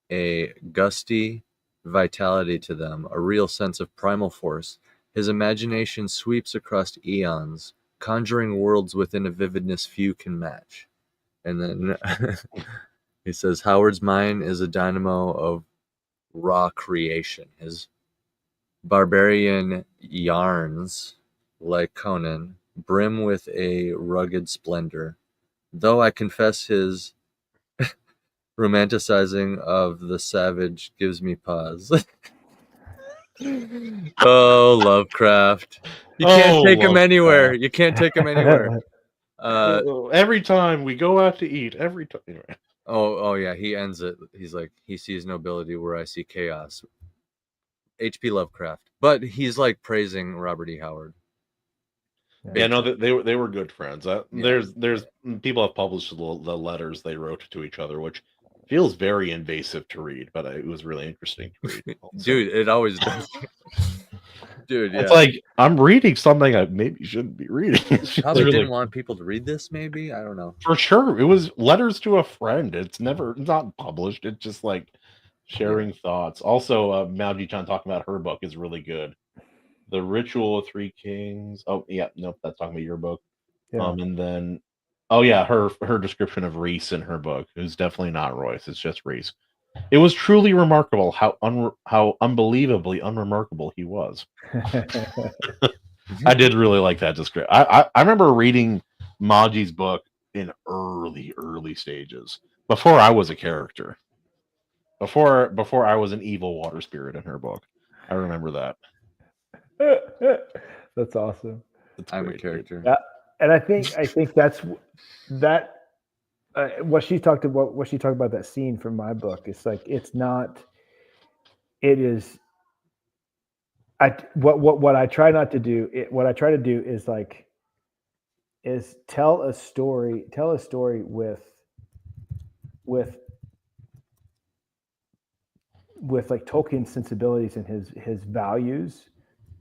a gusty vitality to them, a real sense of primal force. His imagination sweeps across eons, conjuring worlds within a vividness few can match. And then he says, Howard's mind is a dynamo of raw creation. His barbarian yarns, like Conan, brim with a rugged splendor, though I confess his romanticizing of the savage gives me pause. Oh, Lovecraft. You can't take him anywhere. You can't take him anywhere. Every time we go out to eat, every time. Anyway. Oh yeah, he ends it. He's like, he sees nobility where I see chaos. H.P. Lovecraft. But he's like praising Robert E. Howard. Yeah, no, they were good friends. Yeah. There's people have published the letters they wrote to each other, which feels very invasive to read, but it was really interesting to read. Also. Dude, it always does. Dude, yeah. It's like I'm reading something I maybe shouldn't be reading. It's just Probably really- didn't want people to read this, maybe? I don't know. For sure, it was letters to a friend. It's not published. It's just like sharing thoughts. Also, Maoji-chan talking about her book is really good. The Ritual of Three Kings. Oh yeah, nope, that's talking about your book. Yeah. And then, oh yeah, her description of Reese in her book is definitely not Royce. It's just Reese. It was truly remarkable how unbelievably unremarkable he was. I did really like that description. I remember reading Maji's book in early stages before I was a character. Before I was an evil water spirit in her book. I remember that. That's awesome. It's I'm a great. character. Yeah. And I think that's that what she talked about that scene from my book. It's like it's not. It is. What I try not to do. What I try to do is tell a story with like Tolkien's sensibilities and his values,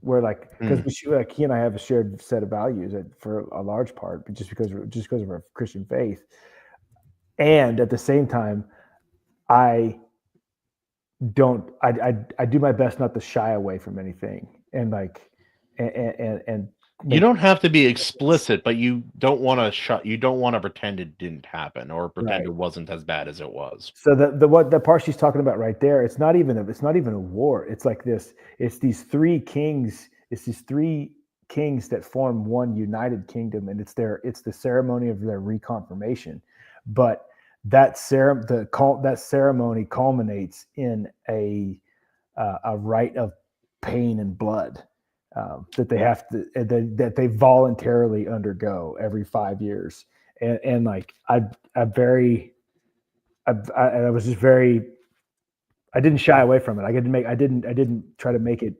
where like because he and I have a shared set of values for a large part, but just because of our Christian faith, and at the same time, I do my best not to shy away from anything, and like and You don't have to be explicit, but you don't want to pretend it didn't happen or pretend it wasn't as bad as it was. So the part she's talking about right there, it's not even a war. It's like this. It's these three kings. It's these three kings that form one united kingdom, and it's the ceremony of their reconfirmation. But that ceremony culminates in a rite of pain and blood. That they have to that they voluntarily undergo every 5 years, and like I was just very. I didn't shy away from it. I didn't try to make it.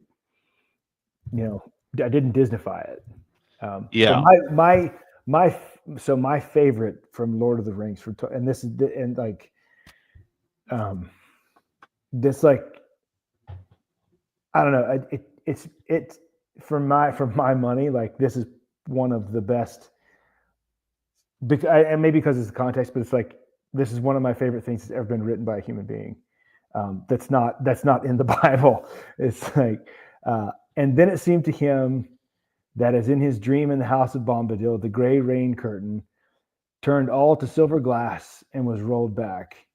I didn't Disneyfy it. Yeah. My favorite from Lord of the Rings this like I don't know. It's for my money, like this is one of the best, and maybe because it's the context, but it's like this is one of my favorite things that's ever been written by a human being. That's not in the Bible. It's like, and then it seemed to him that as in his dream in the house of Bombadil, the gray rain curtain turned all to silver glass and was rolled back,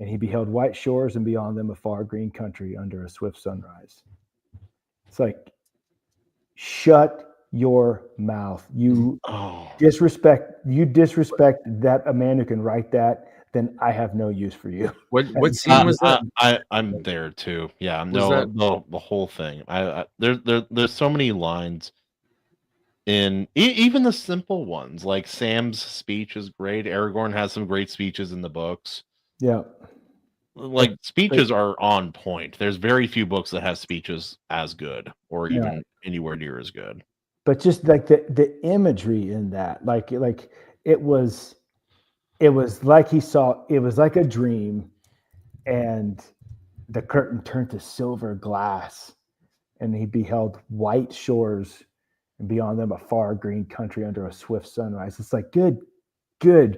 and he beheld white shores and beyond them a far green country under a swift sunrise. It's like, shut your mouth. You disrespect that a man who can write that, then I have no use for you. What scene was that? I'm there too. Yeah, Was the whole thing. There's so many lines in even the simple ones, like Sam's speech is great. Aragorn has some great speeches in the books. Yeah. Like speeches are on point. There's very few books that have speeches as good or even anywhere near as good. But just like the imagery in that, like it was like it was like a dream, and the curtain turned to silver glass, and he beheld white shores, and beyond them a far green country under a swift sunrise. It's like good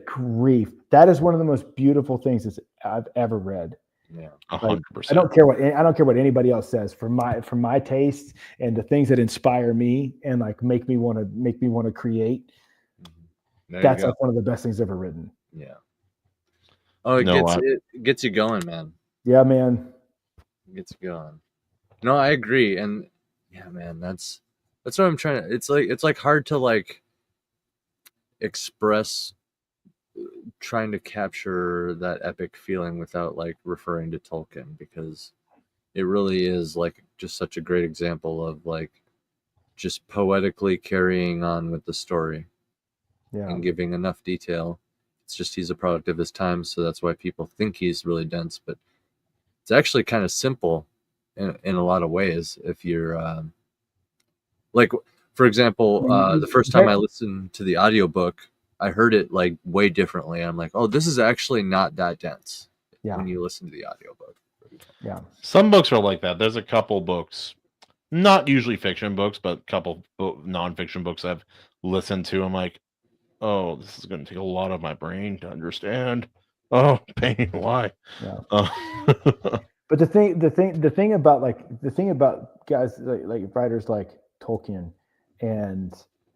grief. That is one of the most beautiful things that I've ever read. Yeah, 100%. I don't care what anybody else says. For my taste and the things that inspire me and like make me want to create. That's like one of the best things ever written. Yeah. Oh, it gets you going, man. Yeah, man. It gets you going. No, I agree, and yeah, man, that's what I'm trying to. It's like hard to like express trying to capture that epic feeling without like referring to Tolkien, because it really is like just such a great example of like just poetically carrying on with the story and giving enough detail. It's just he's a product of his time, so that's why people think he's really dense, but it's actually kind of simple in a lot of ways if you're like for example, You- the first time I listened to the audiobook, I heard it like way differently. I'm like, oh, this is actually not that dense Yeah. when you listen to the audiobook. Yeah. Some books are like that. There's a couple books, not usually fiction books, but a couple nonfiction books I've listened to. I'm like, oh, this is going to take a lot of my brain to understand. Oh, pain. Why? Yeah. Uh, But the thing about guys like writers like Tolkien and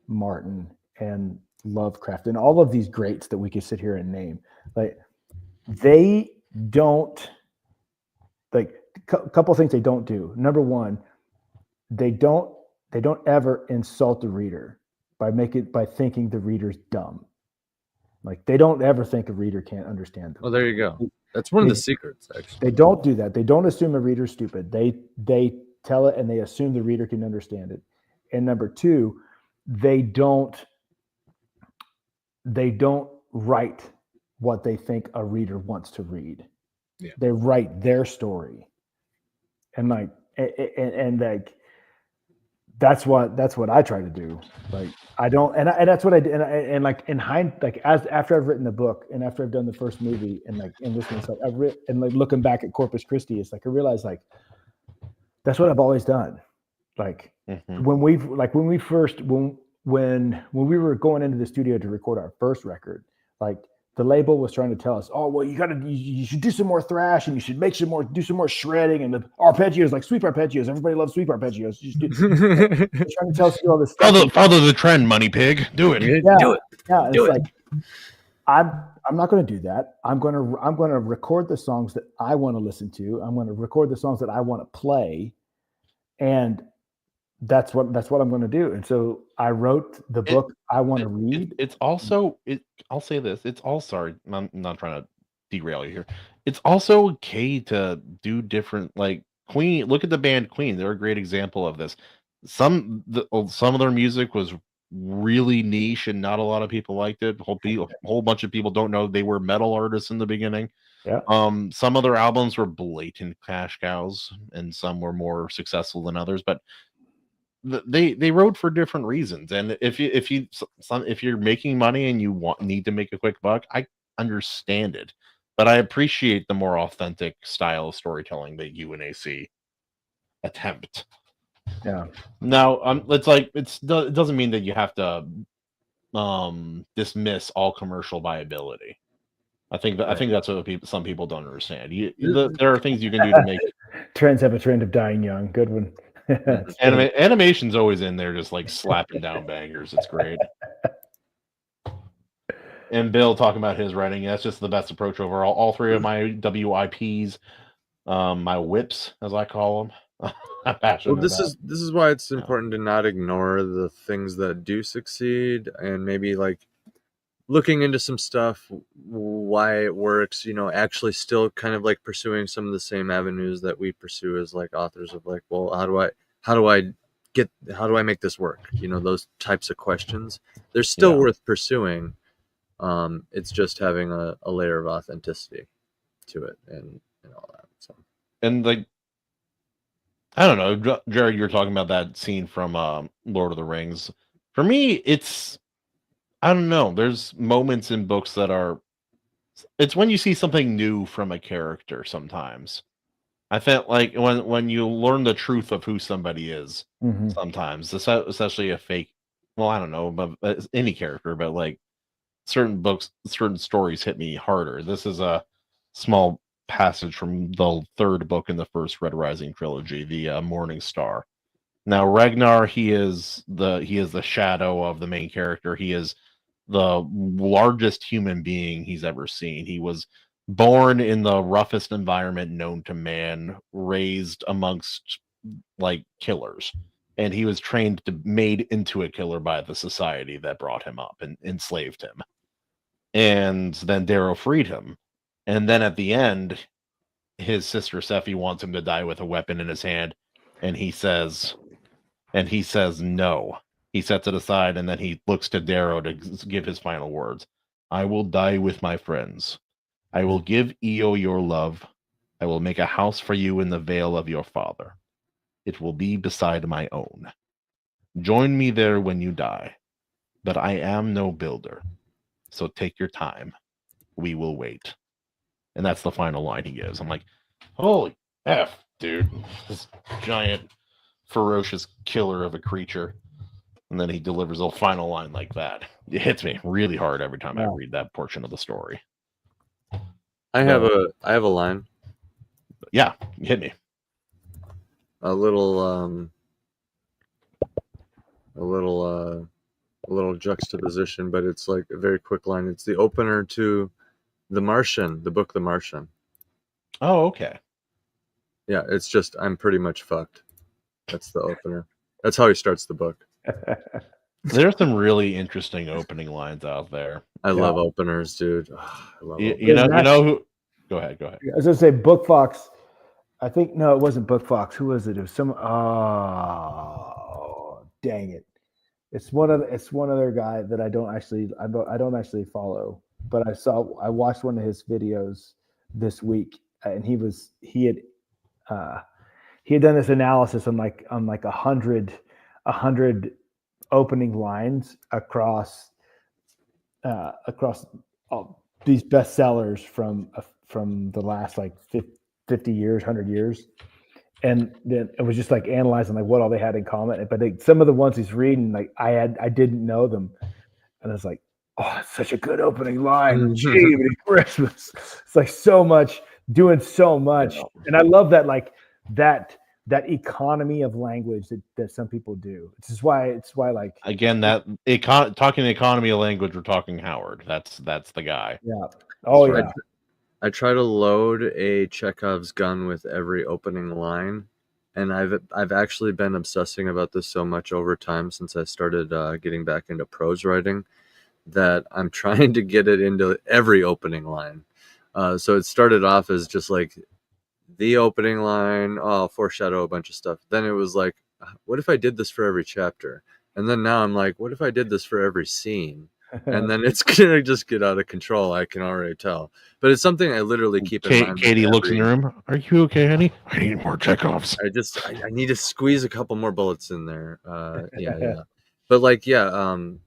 Martin and Lovecraft and all of these greats that we could sit here and name, like they don't like a couple of things they don't do. Number one, they don't ever insult the reader by thinking the reader's dumb. Like they don't ever think a reader can't understand them. Well, there you go. That's one of the secrets, actually. They don't do that. They don't assume a reader's stupid. They tell it and they assume the reader can understand it. And number two, they don't write what they think a reader wants to read. Yeah. They write their story. And like that's what I try to do. Like I don't, and that's what I did. And like in hindsight, like after I've written the book and after I've done the first movie and like in this one, it's like and like looking back at Corpus Christi, it's like I realized like that's what I've always done. Like when we were going into the studio to record our first record, like the label was trying to tell us, oh well, you should do some more thrash and you should do some more shredding and the arpeggios, like sweep arpeggios. Everybody loves sweep arpeggios. They're trying to tell us to do all this stuff. follow the trend, money pig. Do it. Yeah, Do it. yeah. Do It's it. like I'm not going to do that. I'm going to record the songs that I want to listen to. I'm going to record the songs that I want to play, and that's what I'm going to do. And so I wrote the book I want to read. It's also I'll say this. It's all sorry. I'm not trying to derail you here. It's also okay to do different, like Queen. Look at the band Queen. They're a great example of this. Some of their music was really niche and not a lot of people liked it. A whole bunch of people don't know they were metal artists in the beginning. Yeah. Some of their albums were blatant cash cows and some were more successful than others, but they wrote for different reasons. And if you're making money and you need to make a quick buck, I understand it, but I appreciate the more authentic style of storytelling that UNAC attempt. Yeah. Now, it's like it doesn't mean that you have to dismiss all commercial viability. I think that's what some people don't understand. There are things you can do to make Trends have a trend of dying young. Good one. animation's always in there, just like slapping down bangers. It's great. And Bill talking about his writing, that's just the best approach overall. All three of my WIPs, my whips, as I call them. I'm passionate Well, this about. is why it's important to not ignore the things that do succeed, and maybe like looking into some stuff, why it works. Actually, still kind of like pursuing some of the same avenues that we pursue as like authors of like, well, how do I make this work? Those types of questions. They're still worth pursuing. It's just having a layer of authenticity to it and all that. So. And like, I don't know, Jared, you were talking about that scene from Lord of the Rings. For me, it's, I don't know. There's moments in books that it's when you see something new from a character sometimes. I felt like when you learn the truth of who somebody is, sometimes, especially a fake, well, I don't know, but any character, but like certain books, certain stories hit me harder. This is a small passage from the third book in the first Red Rising trilogy, the Morning Star. Now, Ragnar, he is the shadow of the main character. He is the largest human being he's ever seen. He was born in the roughest environment known to man, raised amongst like killers, and he was made into a killer by the society that brought him up and enslaved him. And then Darrow freed him. And then at the end, his sister Sephi wants him to die with a weapon in his hand, and he says no. He sets it aside, and then he looks to Darrow to give his final words. I will die with my friends. I will give Io your love. I will make a house for you in the vale of your father. It will be beside my own. Join me there when you die. But I am no builder. So take your time. We will wait. And that's the final line he gives. I'm like, holy F, dude. This giant, ferocious killer of a creature. And then he delivers a final line like that. It hits me really hard every time I read that portion of the story. I have a line. Yeah, hit me. A little juxtaposition, but it's like a very quick line. It's the opener to The Martian, the book The Martian. Oh, okay. Yeah, it's just I'm pretty much fucked. That's the opener. That's how he starts the book. There's some really interesting opening lines out there. I love openers, dude. I love You know who? Go ahead. I was gonna say Book Fox. I think no, it wasn't Book Fox. Who was it? It was some. Oh, dang it! It's one other guy that I don't actually follow, but I watched one of his videos this week, and he had done this analysis on like 100 opening lines across all these bestsellers from the last like 50 years, 100 years. And then it was just like analyzing like what all they had in common. But some of the ones he's reading, like I didn't know them. And I was like, oh, it's such a good opening line. Gee, Merry Christmas. It's like so much, doing so much. And I love that, like that economy of language that some people do. It's why like again, that talking the economy of language, we're talking Howard. That's the guy. Yeah. Oh That's yeah. right. I try to load a Chekhov's gun with every opening line, and I've actually been obsessing about this so much over time since I started getting back into prose writing that I'm trying to get it into every opening line. So it started off as just like the opening line, foreshadow a bunch of stuff. Then it was like, what if I did this for every chapter? And then now I'm like, what if I did this for every scene? And then it's gonna just get out of control. I can already tell. But it's something I literally keep in mind. Katie looks in the room. Are you okay, honey? I need more Chekhovs. I need to squeeze a couple more bullets in there. Yeah. But like, another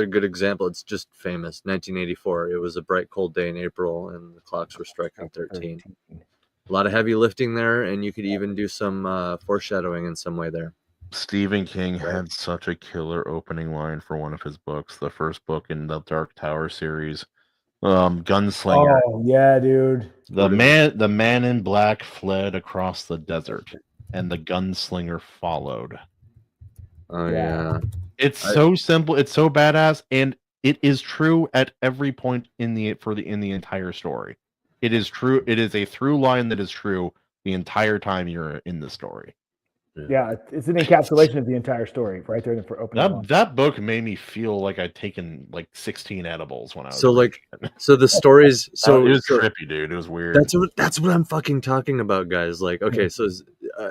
good example. It's just famous. 1984. It was a bright, cold day in April, and the clocks were striking 13. A lot of heavy lifting there, and you could even do some foreshadowing in some way there. Stephen King had such a killer opening line for one of his books, the first book in the Dark Tower series, Gunslinger. Oh yeah, dude. The man in black fled across the desert, and the gunslinger followed. Oh yeah. It's so simple. It's so badass, and it is true at every point in the entire story. It is true. It is a through line that is true the entire time you're in the story. Yeah, it's an encapsulation of the entire story right there for opening. That book made me feel like I'd taken like 16 edibles when I was so the stories. So it was trippy, dude. It was weird. That's what I'm fucking talking about, guys. Like, okay, so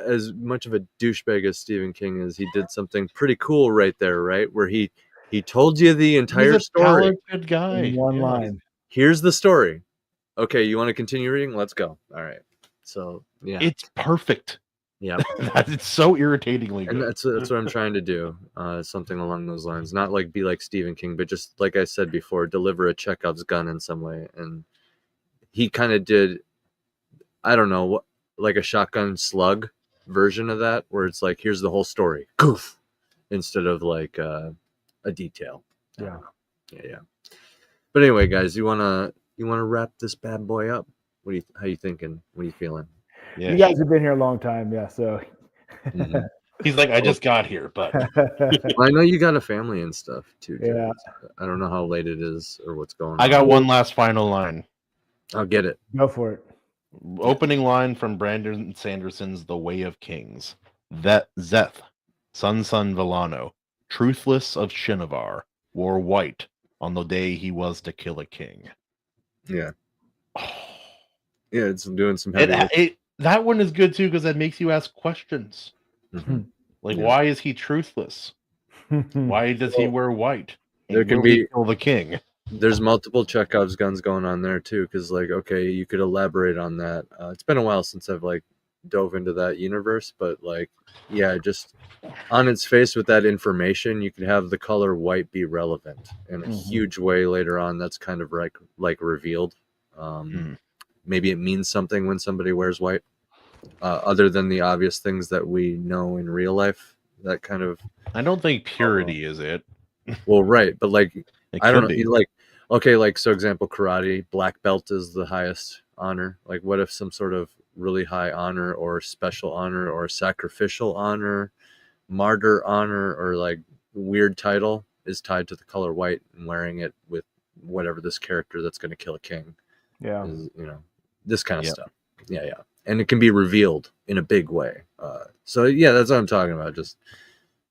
as much of a douchebag as Stephen King is, he did something pretty cool right there, right? Where he told you the entire story. Good guy. In one line. Here's the story. Okay, you want to continue reading? Let's go. All right. So yeah, it's perfect. Yeah, it's so irritatingly good. And that's what I'm trying to do. Something along those lines. Not like be like Stephen King, but just like I said before, deliver a Chekhov's gun in some way. And he kind of did, I don't know, like a shotgun slug version of that, where it's like, here's the whole story, goof, instead of like a detail. Yeah. But anyway, guys, you wanna wrap this bad boy up? How you thinking? What are you feeling? Yeah, you guys have been here a long time, yeah. So he's like, I just got here, but well, I know you got a family and stuff too. Yeah. I don't know how late it is or what's going on. I got one last final line. I'll get it. Go for it. Opening line from Brandon Sanderson's The Way of Kings. That Zeth, Sun Villano, truthless of Shinovar, wore white on the day he was to kill a king. Yeah. Yeah, it's doing some heavy. That one is good too because that makes you ask questions. Mm-hmm. Like, why is he truthless? Why does he wear white? There can be kill the king. There's multiple Chekhov's guns going on there too, because like, okay, you could elaborate on that. It's been a while since I've like dove into that universe, but like, yeah, just on its face with that information, you could have the color white be relevant in a huge way later on. That's kind of like revealed. Maybe it means something when somebody wears white, other than the obvious things that we know in real life. That kind of, I don't think purity is it. well, right, but like, It I don't could know, be. like, okay, like, so example, karate, black belt is the highest honor. Like, what if some sort of really high honor or special honor or sacrificial honor, martyr honor, or like weird title is tied to the color white, and wearing it with whatever this character that's going to kill a king Yeah. is, you know, this kind of Yep. stuff. Yeah. And it can be revealed in a big way. So yeah, that's what I'm talking about. Just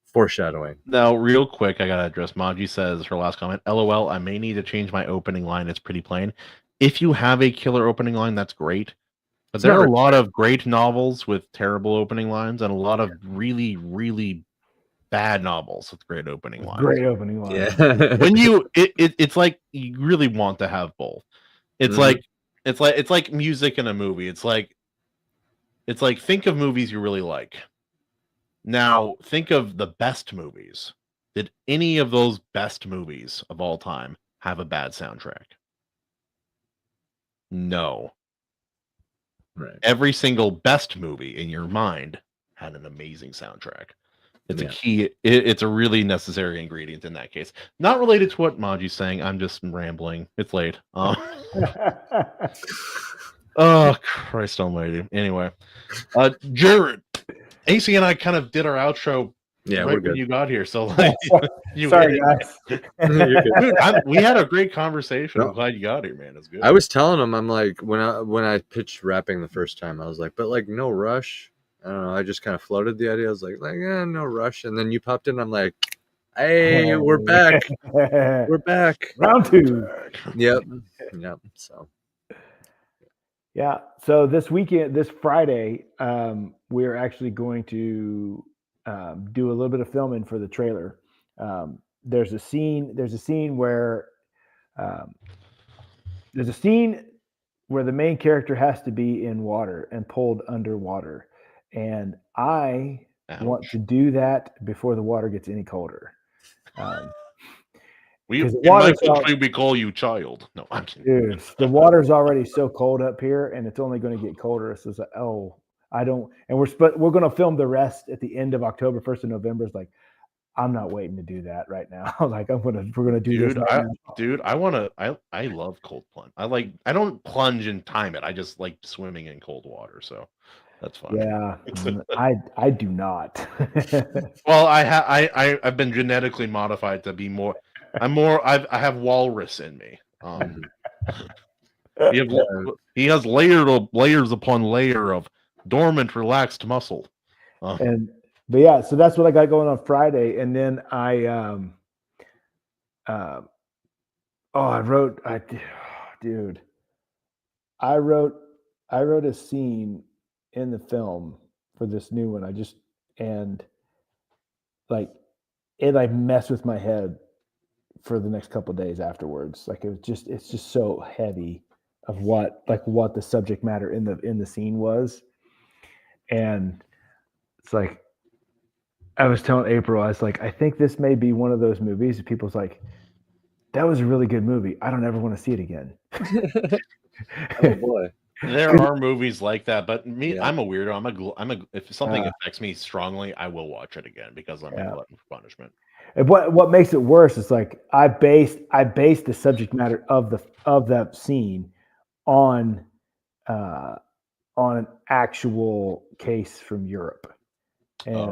foreshadowing. Now, real quick, I gotta address Maji says her last comment. LOL, I may need to change my opening line. It's pretty plain. If you have a killer opening line, that's great. But It's there not are a lot of great novels with terrible opening lines and a lot of really, really bad novels with great opening lines. Great opening line. Yeah. When you it's like you really want to have both. It's Mhm. it's like music in a movie. It's like think of movies you really like. Now think of the best movies. Did any of those best movies of all time have a bad soundtrack? No. Right. Every single best movie in your mind had an amazing soundtrack. It's a Yeah. key. It's a really necessary ingredient in that case. Not related to what Maji's saying. I'm just rambling. It's late. Oh, Christ almighty. Anyway, Jared, AC and I kind of did our outro Yeah, right we're when good. you got here. So like, you Sorry, hit guys. You're good. Dude, we had a great conversation. No. I'm glad you got here, man. It's good. I was telling him, I'm like, when I pitched rapping the first time, I was like, but like no rush. I don't know. I just kind of floated the idea. I was like, no rush. And then you popped in. I'm like, hey, we're back. We're back. Round 2. Yep. So Yeah. So this weekend, this Friday, we're actually going to do a little bit of filming for the trailer. There's a scene where the main character has to be in water and pulled underwater, and I want Ouch. to do that before the water gets any colder. We 'cause the in my water's out- country we call you child. No, I'm kidding. Dude, the water's already so cold up here, and it's only going to get colder. So it's like, I don't. And we're going to film the rest at the end of October, 1st of November. It's like, I'm not waiting to do that right now. Like we're gonna do this right now. Dude, I love cold plunge. I don't plunge and time it. I just like swimming in cold water, so that's fine. Yeah, I do not. Well, I've been genetically modified to be more. I have walrus in me. He has layers upon layer of dormant, relaxed muscle. But yeah, so that's what I got going on Friday, and then I wrote a scene in the film for this new one. It messed with my head for the next couple of days afterwards. Like it's just so heavy of what the subject matter in the scene was, and it's like. I was telling April, I was like, I think this may be one of those movies that people's like, that was a really good movie. I don't ever want to see it again. oh boy. There are movies like that, but me, Yeah. I'm a weirdo. If something affects me strongly, I will watch it again because I'm a glutton for punishment. And what makes it worse is like I based the subject matter of that scene on an actual case from Europe. And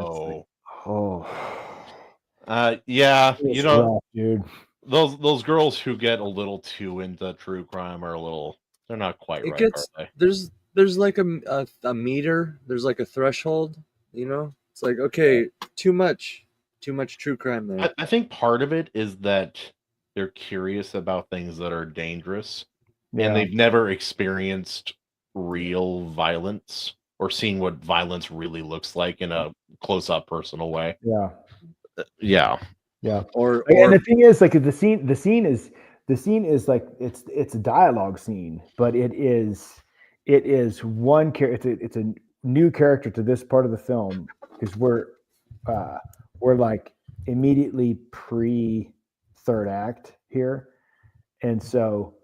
yeah, it's rough, dude. Those girls who get a little too into true crime are they're not quite right, are they? There's like a meter, there's like a threshold, it's like, okay, too much true crime there. I think part of it is that they're curious about things that are dangerous, and they've never experienced real violence or seen what violence really looks like in a close-up personal way. Yeah. Or and the thing is, like, the scene is like it's a dialogue scene, but it is one character. It's a new character to this part of the film because we're like immediately pre third act here, and so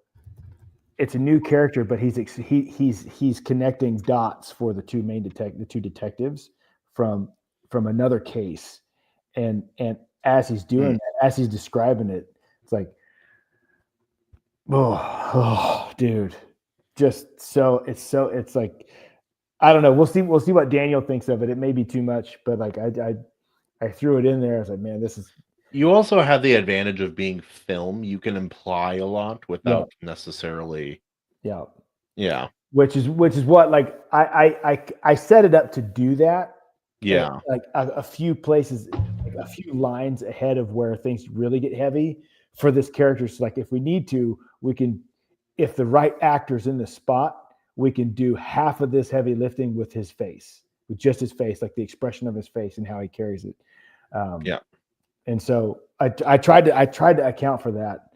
it's a new character, but he's connecting dots for the two detectives from another case, and as he's doing that, as he's describing it, it's like, oh dude, just so it's like, I don't know. We'll see what Daniel thinks of it. It may be too much, but like I threw it in there. I was like, man, this is. You also have the advantage of being film. You can imply a lot without necessarily. Yeah. Yeah. Which is what, like, I set it up to do that. Yeah. Like a few places, like a few lines ahead of where things really get heavy for this character. So like, if we need to, we can, if the right actor's in the spot, we can do half of this heavy lifting with his face, with just his face, like the expression of his face and how he carries it. Yeah. And so I tried to account for that,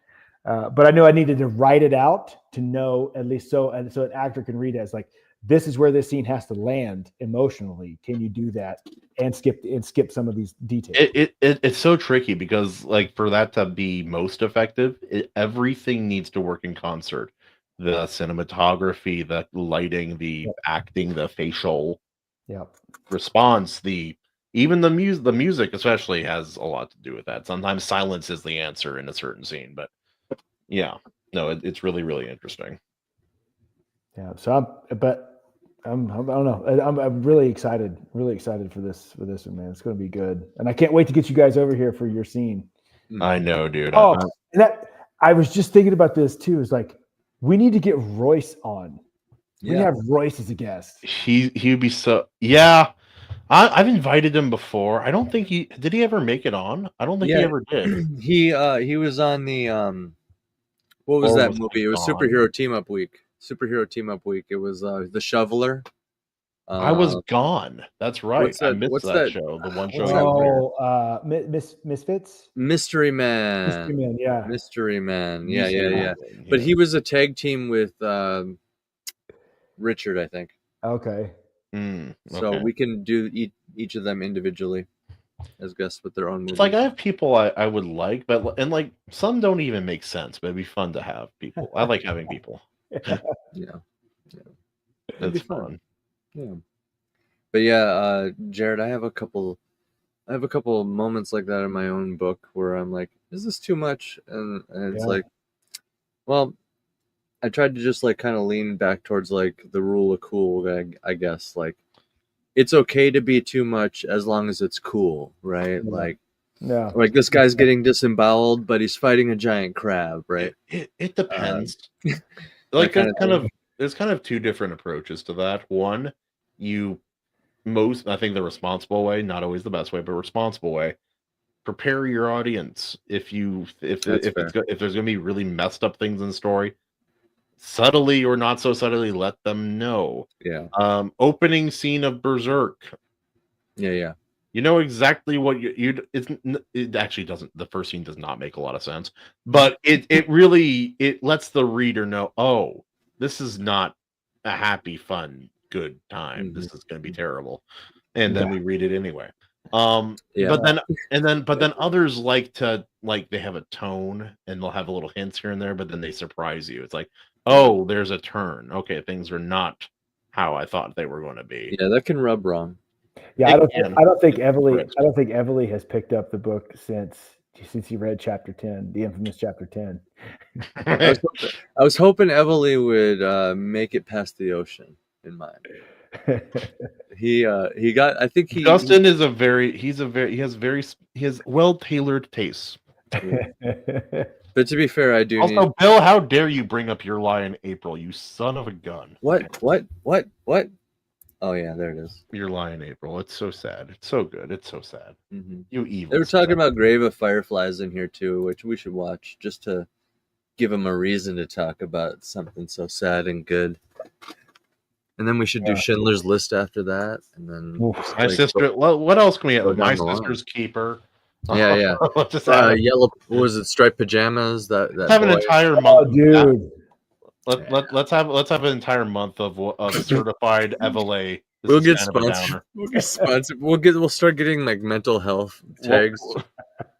but I knew I needed to write it out to know at least so an actor can read it as like, this is where this scene has to land emotionally. Can you do that and skip some of these details? It's so tricky because like for that to be most effective, everything needs to work in concert. The cinematography, the lighting, the acting, the facial response, even the music especially has a lot to do with that. Sometimes silence is the answer in a certain scene, but yeah, no, it's really, really interesting. Yeah. So I don't know. I'm really excited for this one, man. It's going to be good, and I can't wait to get you guys over here for your scene. I know, dude. Oh, I was just thinking about this too. It's like, we need to get Royce on. We have Royce as a guest. He'd be so. Yeah, I've invited him before. I don't think did he ever make it on. I don't think he ever did. He was on the what was that movie? It was Superhero Team Up Week. It was The Shoveler. I was gone. That's right. I missed that show. The one show. Misfits. Mystery Man. Yeah. Mystery Man. Yeah. But he was a tag team with Richard, I think. Okay. So we can do each of them individually as guests with their own movies. It's like I have people I would like, but like some don't even make sense, but it'd be fun to have people. I like having people. Yeah. That's fun. Yeah. But yeah, Jared, I have a couple moments like that in my own book where I'm like, is this too much? And it's like, well, I tried to just like kind of lean back towards like the rule of cool, I guess. Like, it's okay to be too much as long as it's cool, right? Yeah. Like this guy's getting disemboweled, but he's fighting a giant crab, right? It depends. Like there's kind of two different approaches to that. One, I think the responsible way, not always the best way, but responsible way, prepare your audience. If there's going to be really messed up things in the story, subtly or not so subtly, let them know. Yeah. Opening scene of Berserk. Yeah. You know exactly what it actually doesn't. The first scene does not make a lot of sense, but it really lets the reader know, oh, this is not a happy, fun, good time. This is going to be terrible, and then we read it anyway. But then others like they have a tone and they'll have a little hints here and there, but then they surprise you. It's like, oh, there's a turn. Okay, things are not how I thought they were going to be. Yeah, that can rub wrong. Yeah, I don't think Everly has picked up the book since he read chapter 10, the infamous chapter 10. I was hoping Everly would make it past the ocean in mine. He Justin has well-tailored tastes. But to be fair, I do. Also, Bill, how dare you bring up Your Lie in April, you son of a gun. What? Oh yeah, there it is. Your Lie in April. It's so sad. It's so good. It's so sad. Mm-hmm. You evil. They were talking about Grave of Fireflies in here too, which we should watch just to give them a reason to talk about something so sad and good. And then we should do Schindler's List after that, and then My sister. What else can we have? My Sister's Keeper. Yeah. Just yellow. What was it? Striped pajamas. That have an entire month. Oh, dude. Let's have an entire month of certified Everly We'll is get kind of a sponsored. downer. We'll get sponsored. We'll start getting like mental health tags.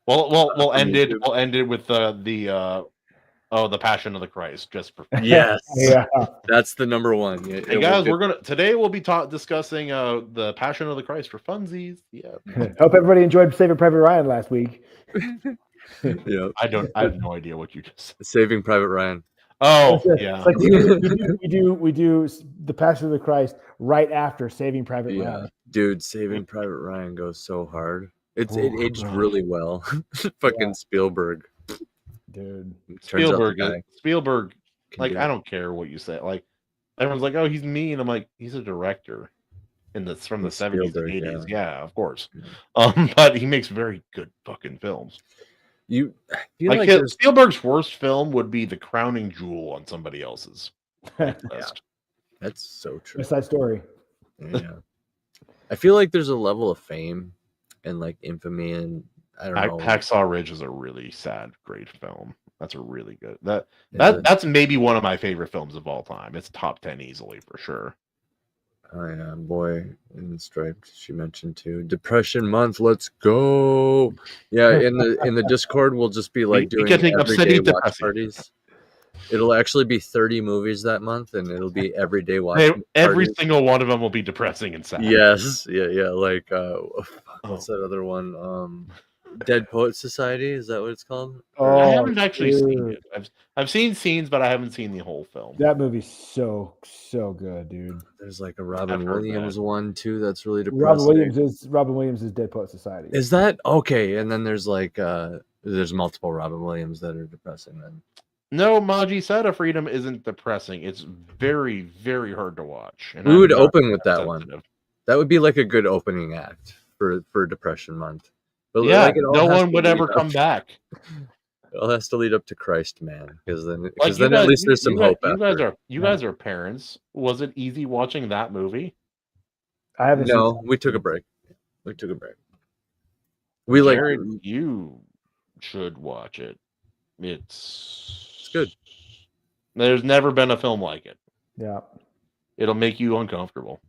We'll on end it. YouTube. We'll end it with the Passion of the Christ, just for. Yes, Yeah. that's the number one. Hey guys, today we'll be discussing the Passion of the Christ for funsies. Yeah, Hope everybody enjoyed Saving Private Ryan last week. Yeah, I have no idea what you just said. Saving Private Ryan. Oh It's yeah, like we do the Passion of the Christ right after Saving Private Yeah, Ryan. dude, Saving Private Ryan goes so hard. It Oh, aged God. really well. Fucking Spielberg. Dude. Turns out the guy Spielberg. can Like do I it. don't care what you say. Like everyone's like, oh, he's mean. I'm like, he's a director. From the He's 70s and Spielberg, 80s. Yeah, of course. Yeah. But he makes very good fucking films. You feel Like like there's Spielberg's worst film would be the crowning jewel on somebody else's list. that's so true. West Side Story. Yeah. I feel like there's a level of fame and like infamy and I don't know. Hacksaw Ridge is a really sad, great film. That's a really good. Is it? That's maybe one of my favorite films of all time. It's top 10 easily for sure. Oh yeah, Boy in Striped. She mentioned too. Depression month. Let's go. Yeah, in the Discord, we'll just be like We doing can think of everyday city watch depressing. parties. It'll actually be 30 movies that month, and it'll be everyday watch. Every parties. single one of them will be depressing and sad. Yes, yeah. Like what's that other one? Dead Poet Society. Is that what it's called? I Oh, haven't actually seen dude. it. I've seen scenes, but I haven't seen the whole film. That movie's so good, dude. There's like a Robin I've heard Williams that. one too. That's really Robin depressing. Williams is Dead Poet Society. Is that okay? And then there's like there's multiple Robin Williams that are depressing. Then No, Maji Sada Freedom isn't depressing. It's very, very hard to watch. And we I'm would not open with that one. sensitive. That would be like a good opening act for Depression Month. But Yeah, like, it all no has one to would lead ever up- come back. It all has to lead up to Christ, man. Because then, Like at least there's some hope. You guys are parents. Was it easy watching that movie? I haven't seen No, we took a break. We like Jared, you should watch it. It's good. There's never been a film like it. Yeah. It'll make you uncomfortable.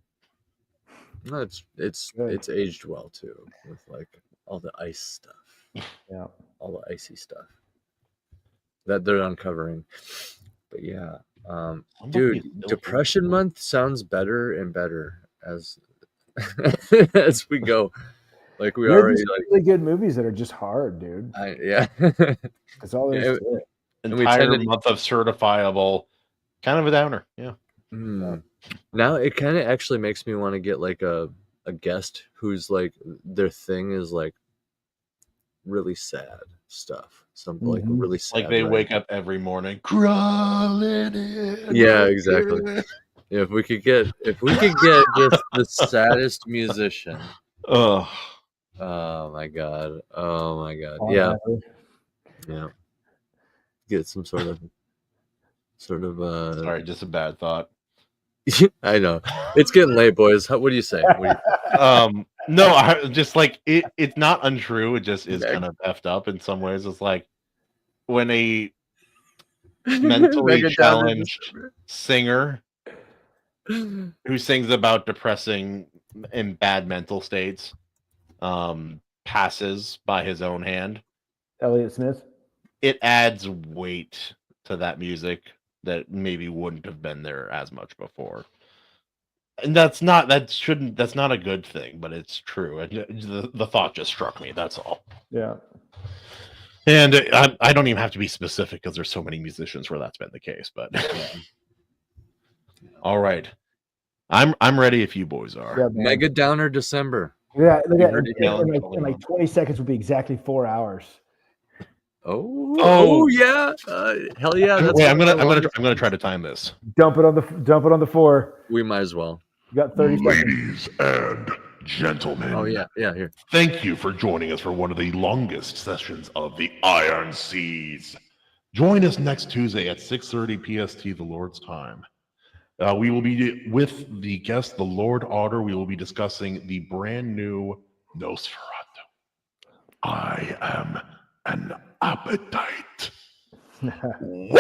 no, it's Good. aged well too with like all the ice stuff, Yeah. all the icy stuff that they're uncovering. But yeah, dude, Depression Month sounds better and better as as we go. Like we There are already these like really good movies that are just hard, dude. yeah. That's all there is to it. and we Entire tend to- month of certifiable, kind of a downer. Yeah. Now it kind of actually makes me want to get like a guest who's like their thing is like really sad stuff. Something like Mhm. really sad. Like they right? wake up every morning crawling in. Yeah, exactly. Yeah, if we could get just the saddest musician. Oh, Oh my god. All Yeah, that. yeah. Get some sort of sorry, just a bad thought. I know. It's getting late, boys. What do you say? No, I just like it. It's not untrue. It just is Okay. kind of effed up in some ways. It's like when a mentally Mega down in challenged December. singer who sings about depressing and bad mental states passes by his own hand. Elliott Smith. It adds weight to that music that maybe wouldn't have been there as much before. And that's not a good thing, but it's true. And the thought just struck me. That's all. Yeah. And I don't even have to be specific because there's so many musicians where that's been the case. But all right, I'm ready if you boys are. Yeah, man. Mega Downer December. Yeah, look You at heard it, Alan. in like 20 seconds will be exactly 4 hours. Oh yeah. Hell yeah. That's Wait, I'm one of the longest- gonna try to time this. Dump it on the floor. We might as well. You got 30 seconds. Ladies and gentlemen. Oh yeah, here. Thank you for joining us for one of the longest sessions of the Iron Seas. Join us next Tuesday at 6:30 PST, the Lord's time. We will be with the guest, the Lord Otter. We will be discussing the brand new Nosferatu. I am an appetite. Woo!